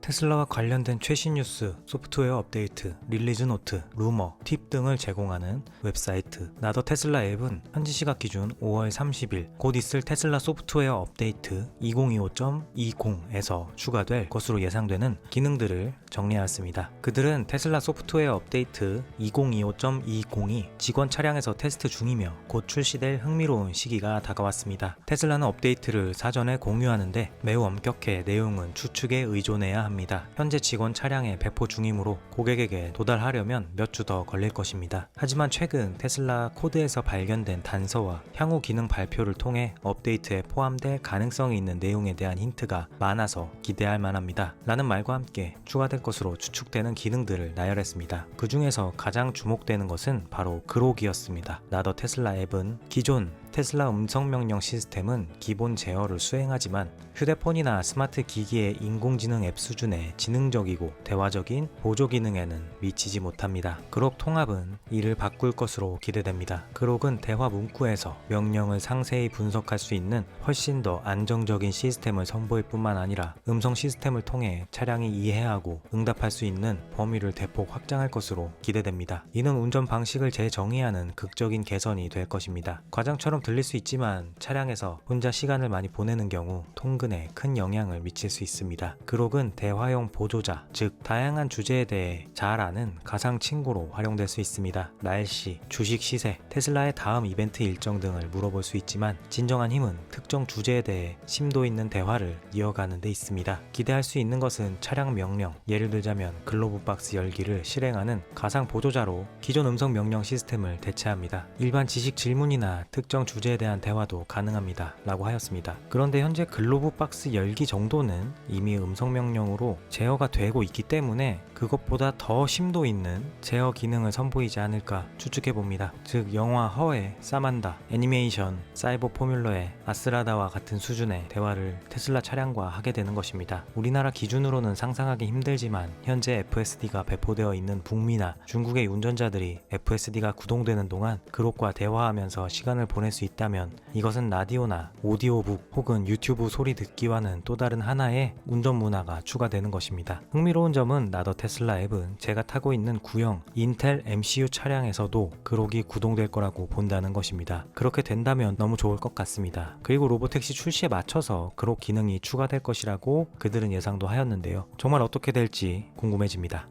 테슬라와 관련된 최신 뉴스, 소프트웨어 업데이트, 릴리즈 노트, 루머, 팁 등을 제공하는 웹사이트 나더 테슬라 앱은 현지 시각 기준 5월 30일 곧 있을 테슬라 소프트웨어 업데이트 2025.20에서 추가될 것으로 예상되는 기능들을 정리하였습니다. 그들은 테슬라 소프트웨어 업데이트 2025.20이 직원 차량에서 테스트 중이며 곧 출시될 흥미로운 시기가 다가왔습니다. 테슬라는 업데이트를 사전에 공유하는데 매우 엄격해 내용은 추측에 의존해야 합니다. 현재 직원 차량에 배포 중이므로 고객에게 도달하려면 몇 주 더 걸릴 것입니다. 하지만 최근 테슬라 코드에서 발견된 단서와 향후 기능 발표를 통해 업데이트에 포함될 가능성이 있는 내용에 대한 힌트가 많아서 기대할 만합니다. 라는 말과 함께 추가될 것으로 추측되는 기능들을 나열했습니다. 그 중에서 가장 주목되는 것은 바로 그록이었습니다. 나더 테슬라 앱은 기존 테슬라 음성명령 시스템은 기본 제어를 수행하지만 휴대폰이나 스마트 기기의 인공지능 앱 수준의 지능적이고 대화적인 보조 기능에는 미치지 못합니다. 그록 통합은 이를 바꿀 것으로 기대됩니다. 그록은 대화 문구에서 명령을 상세히 분석할 수 있는 훨씬 더 안정적인 시스템을 선보일 뿐만 아니라 음성 시스템을 통해 차량이 이해하고 응답할 수 있는 범위를 대폭 확장할 것으로 기대됩니다. 이는 운전 방식을 재정의하는 극적인 개선이 될 것입니다. 과장처럼 들릴 수 있지만 차량에서 혼자 시간을 많이 보내는 경우 통근에 큰 영향을 미칠 수 있습니다. 그록은 대화용 보조자, 즉 다양한 주제에 대해 잘 아는 가상 친구로 활용될 수 있습니다. 날씨, 주식 시세, 테슬라의 다음 이벤트 일정 등을 물어볼 수 있지만 진정한 힘은 특정 주제에 대해 심도 있는 대화를 이어가는 데 있습니다. 기대할 수 있는 것은 차량 명령, 예를 들자면 글로브 박스 열기를 실행하는 가상 보조자로 기존 음성 명령 시스템을 대체합니다. 일반 지식 질문이나 특정 주제에 대한 대화도 가능합니다. 라고 하였습니다. 그런데 현재 글로브 박스 열기 정도는 이미 음성 명령으로 제어가 되고 있기 때문에 그것보다 더 심도 있는 제어 기능을 선보이지 않을까 추측해봅니다. 즉 영화 허의 사만다, 애니메이션 사이버 포뮬러의 아스라다와 같은 수준의 대화를 테슬라 차량과 하게 되는 것입니다. 우리나라 기준으로는 상상하기 힘들지만 현재 FSD가 배포되어 있는 북미나 중국의 운전자들이 FSD가 구동되는 동안 그록과 대화하면서 시간을 보낼 수 있다면 이것은 라디오나 오디오북 혹은 유튜브 소리 듣기와는 또 다른 하나의 운전 문화가 추가되는 것입니다. 흥미로운 점은 나더 테슬라 앱은 제가 타고 있는 구형 인텔 MCU 차량에서도 그록이 구동될 거라고 본다는 것입니다. 그렇게 된다면 너무 좋을 것 같습니다. 그리고 로보택시 출시에 맞춰서 그록 기능이 추가될 것이라고 그들은 예상도 하였는데요. 정말 어떻게 될지 궁금해집니다.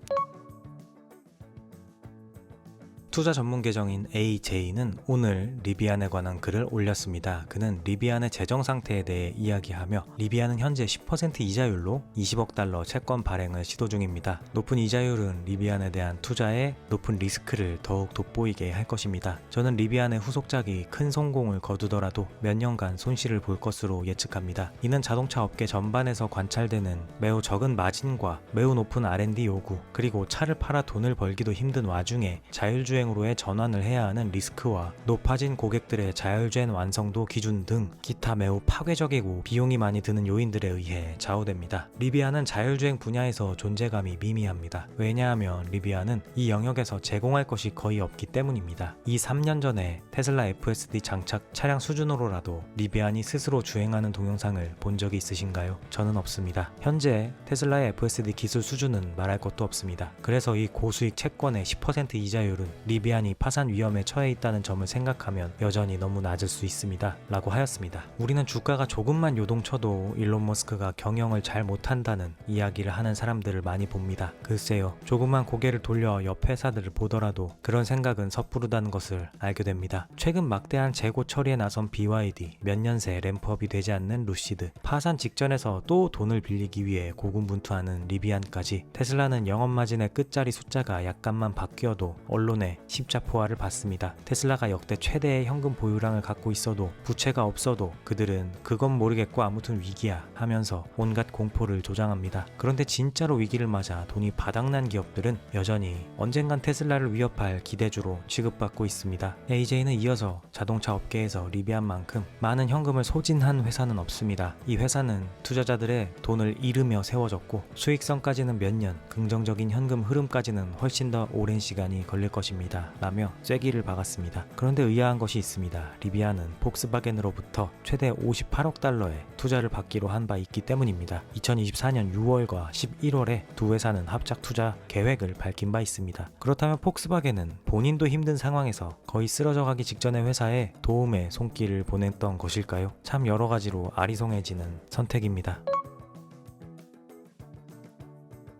투자 전문 계정인 AJ는 오늘 리비안에 관한 글을 올렸습니다. 그는 리비안의 재정 상태에 대해 이야기하며 리비안은 현재 10% 이자율로 20억 달러 채권 발행을 시도 중입니다. 높은 이자율은 리비안에 대한 투자에 높은 리스크를 더욱 돋보이게 할 것입니다. 저는 리비안의 후속작이 큰 성공을 거두더라도 몇 년간 손실을 볼 것으로 예측합니다. 이는 자동차 업계 전반에서 관찰되는 매우 적은 마진과 매우 높은 R&D 요구, 그리고 차를 팔아 돈을 벌기도 힘든 와중에 자율주행 으로의 전환을 해야 하는 리스크와 높아진 고객들의 자율주행 완성도 기준 등 기타 매우 파괴적이고 비용이 많이 드는 요인들에 의해 좌우됩니다. 리비안은 자율주행 분야에서 존재감이 미미합니다. 왜냐하면 리비안은 이 영역에서 제공할 것이 거의 없기 때문입니다. 이 3년 전에 테슬라 FSD 장착 차량 수준으로라도 리비안이 스스로 주행하는 동영상을 본 적이 있으신가요? 저는 없습니다. 현재 테슬라의 FSD 기술 수준은 말할 것도 없습니다. 그래서 이 고수익 채권의 10% 이자율은 리비안이 파산 위험에 처해 있다는 점을 생각하면 여전히 너무 낮을 수 있습니다. 라고 하였습니다. 우리는 주가가 조금만 요동쳐도 일론 머스크가 경영을 잘 못한다는 이야기를 하는 사람들을 많이 봅니다. 글쎄요, 조금만 고개를 돌려 옆 회사들을 보더라도 그런 생각은 섣부르다는 것을 알게 됩니다. 최근 막대한 재고 처리에 나선 BYD, 몇 년 새 램프업이 되지 않는 루시드, 파산 직전에서 또 돈을 빌리기 위해 고군분투하는 리비안까지 테슬라는 영업마진의 끝자리 숫자가 약간만 바뀌어도 언론의 십자포화를 받습니다. 테슬라가 역대 최대의 현금 보유량을 갖고 있어도 부채가 없어도 그들은 그건 모르겠고 아무튼 위기야 하면서 온갖 공포를 조장합니다. 그런데 진짜로 위기를 맞아 돈이 바닥난 기업들은 여전히 언젠간 테슬라를 위협할 기대주로 취급받고 있습니다. AJ는 이어서 자동차 업계에서 리비안만큼 많은 현금을 소진한 회사는 없습니다. 이 회사는 투자자들의 돈을 잃으며 세워졌고 수익성까지는 몇 년, 긍정적인 현금 흐름까지는 훨씬 더 오랜 시간이 걸릴 것입니다. 라며 쐐기를 박았습니다. 그런데 의아한 것이 있습니다. 리비안은 폭스바겐으로부터 최대 58억 달러의 투자를 받기로 한 바 있기 때문입니다. 2024년 6월과 11월에 두 회사는 합작 투자 계획을 밝힌 바 있습니다. 그렇다면 폭스바겐은 본인도 힘든 상황에서 거의 쓰러져 가기 직전의 회사에 도움의 손길을 보냈던 것일까요? 참 여러 가지로 아리송해지는 선택입니다.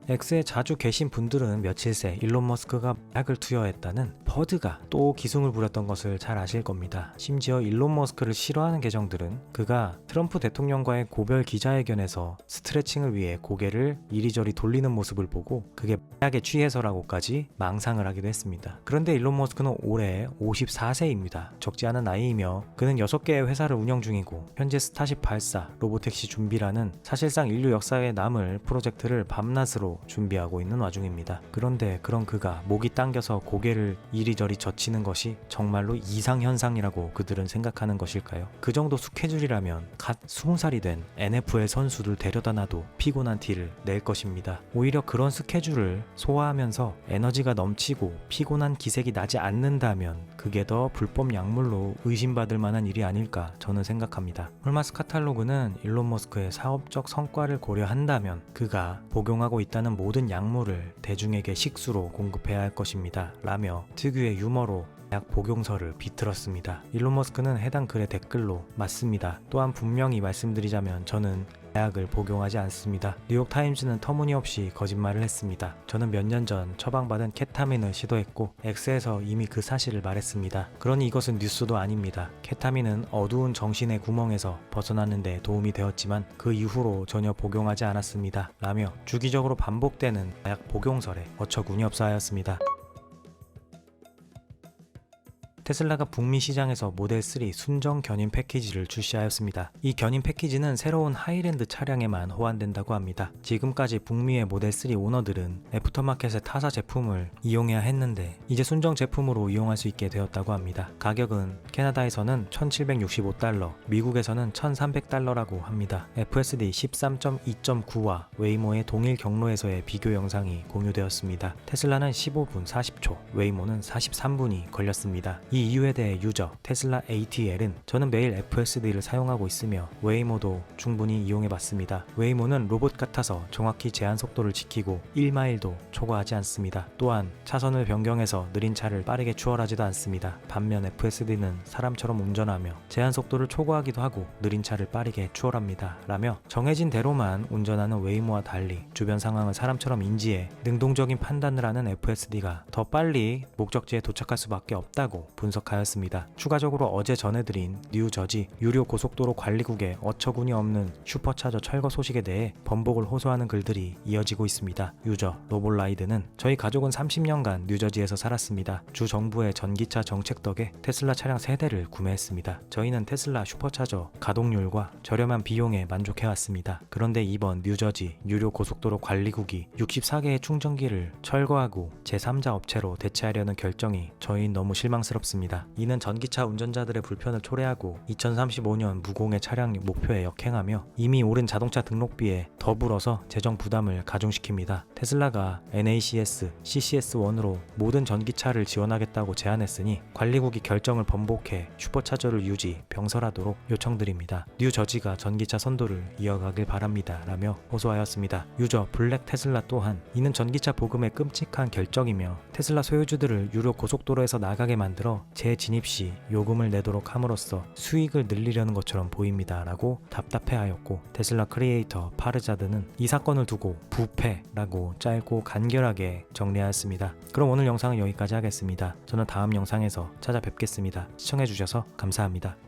X에 자주 계신 분들은 며칠 새 일론 머스크가 마약을 투여했다는 버드가 또 기승을 부렸던 것을 잘 아실 겁니다. 심지어 일론 머스크를 싫어하는 계정들은 그가 트럼프 대통령과의 고별 기자회견에서 스트레칭을 위해 고개를 이리저리 돌리는 모습을 보고 그게 마약에 취해서라고까지 망상을 하기도 했습니다. 그런데 일론 머스크는 올해 54세입니다. 적지 않은 나이이며 그는 6개의 회사를 운영 중이고 현재 스타쉽 발사, 로보택시 준비라는 사실상 인류 역사에 남을 프로젝트를 밤낮으로 준비하고 있는 와중입니다. 그런데 그런 그가 목이 당겨서 고개를 이리저리 젖히는 것이 정말로 이상현상이라고 그들은 생각하는 것일까요? 그 정도 스케줄이라면 갓 20살이 된 NFL 선수들 데려다 놔도 피곤한 티를 낼 것입니다. 오히려 그런 스케줄을 소화하면서 에너지가 넘치고 피곤한 기색이 나지 않는다면 그게 더 불법 약물로 의심받을 만한 일이 아닐까 저는 생각합니다. 홀마스 카탈로그는 일론 머스크의 사업적 성과를 고려한다면 그가 복용하고 있다는 모든 약물을 대중에게 식수로 공급해야 할 것입니다. 라며 특유의 유머로 약 복용서를 비틀었습니다. 일론 머스크는 해당 글의 댓글로 맞습니다. 또한 분명히 말씀드리자면 저는 약을 복용하지 않습니다. 뉴욕타임즈는 터무니없이 거짓말을 했습니다. 저는 몇 년 전 처방받은 케타민을 시도했고 X에서 이미 그 사실을 말했습니다. 그러니 이것은 뉴스도 아닙니다. 케타민은 어두운 정신의 구멍에서 벗어나는 데 도움이 되었지만 그 이후로 전혀 복용하지 않았습니다. 라며 주기적으로 반복되는 약 복용설에 어처구니 없어 하였습니다. 테슬라가 북미 시장에서 모델3 순정 견인 패키지를 출시하였습니다. 이 견인 패키지는 새로운 하이랜드 차량에만 호환된다고 합니다. 지금까지 북미의 모델3 오너들은 애프터마켓의 타사 제품을 이용해야 했는데 이제 순정 제품으로 이용할 수 있게 되었다고 합니다. 가격은 캐나다에서는 1765달러, 미국에서는 1300달러라고 합니다. FSD 13.2.9와 웨이모의 동일 경로에서의 비교 영상이 공유되었습니다. 테슬라는 15분 40초, 웨이모는 43분이 걸렸습니다. 이 이유에 대해 유저 테슬라 ATL은 저는 매일 FSD를 사용하고 있으며 웨이모도 충분히 이용해봤습니다. 웨이모는 로봇 같아서 정확히 제한 속도를 지키고 1마일도 초과하지 않습니다. 또한 차선을 변경해서 느린 차를 빠르게 추월하지도 않습니다. 반면 FSD는 사람처럼 운전하며 제한 속도를 초과하기도 하고 느린 차를 빠르게 추월합니다. 라며 정해진 대로만 운전하는 웨이모와 달리 주변 상황을 사람처럼 인지해 능동적인 판단을 하는 FSD가 더 빨리 목적지에 도착할 수밖에 없다고 분석하였습니다. 추가적으로 어제 전해드린 뉴저지 유료 고속도로 관리국의 어처구니 없는 슈퍼차저 철거 소식에 대해 번복을 호소하는 글들이 이어지고 있습니다. 유저 로볼라이드는 저희 가족은 30년간 뉴저지에서 살았습니다. 주 정부의 전기차 정책 덕에 테슬라 차량 3대를 구매했습니다. 저희는 테슬라 슈퍼차저 가동률과 저렴한 비용에 만족해왔습니다. 그런데 이번 뉴저지 유료 고속도로 관리국이 64개의 충전기를 철거하고 제3자 업체로 대체하려는 결정이 저희는 너무 실망스럽습니다. 보였습니다. 이는 전기차 운전자들의 불편을 초래하고 2035년 무공해 차량 목표에 역행하며 이미 오른 자동차 등록비에 더불어서 재정 부담을 가중시킵니다. 테슬라가 NACS, CCS1으로 모든 전기차를 지원하겠다고 제안했으니 관리국이 결정을 번복해 슈퍼차저를 유지, 병설하도록 요청드립니다. 뉴저지가 전기차 선도를 이어가길 바랍니다. 라며 호소하였습니다. 유저 블랙 테슬라 또한 이는 전기차 보급의 끔찍한 결정이며 테슬라 소유주들을 유료 고속도로에서 나가게 만들어 재진입 시 요금을 내도록 함으로써 수익을 늘리려는 것처럼 보입니다. 라고 답답해하였고 테슬라 크리에이터 파르자드는 이 사건을 두고 부패라고 짧고 간결하게 정리하였습니다. 그럼 오늘 영상은 여기까지 하겠습니다. 저는 다음 영상에서 찾아뵙겠습니다. 시청해주셔서 감사합니다.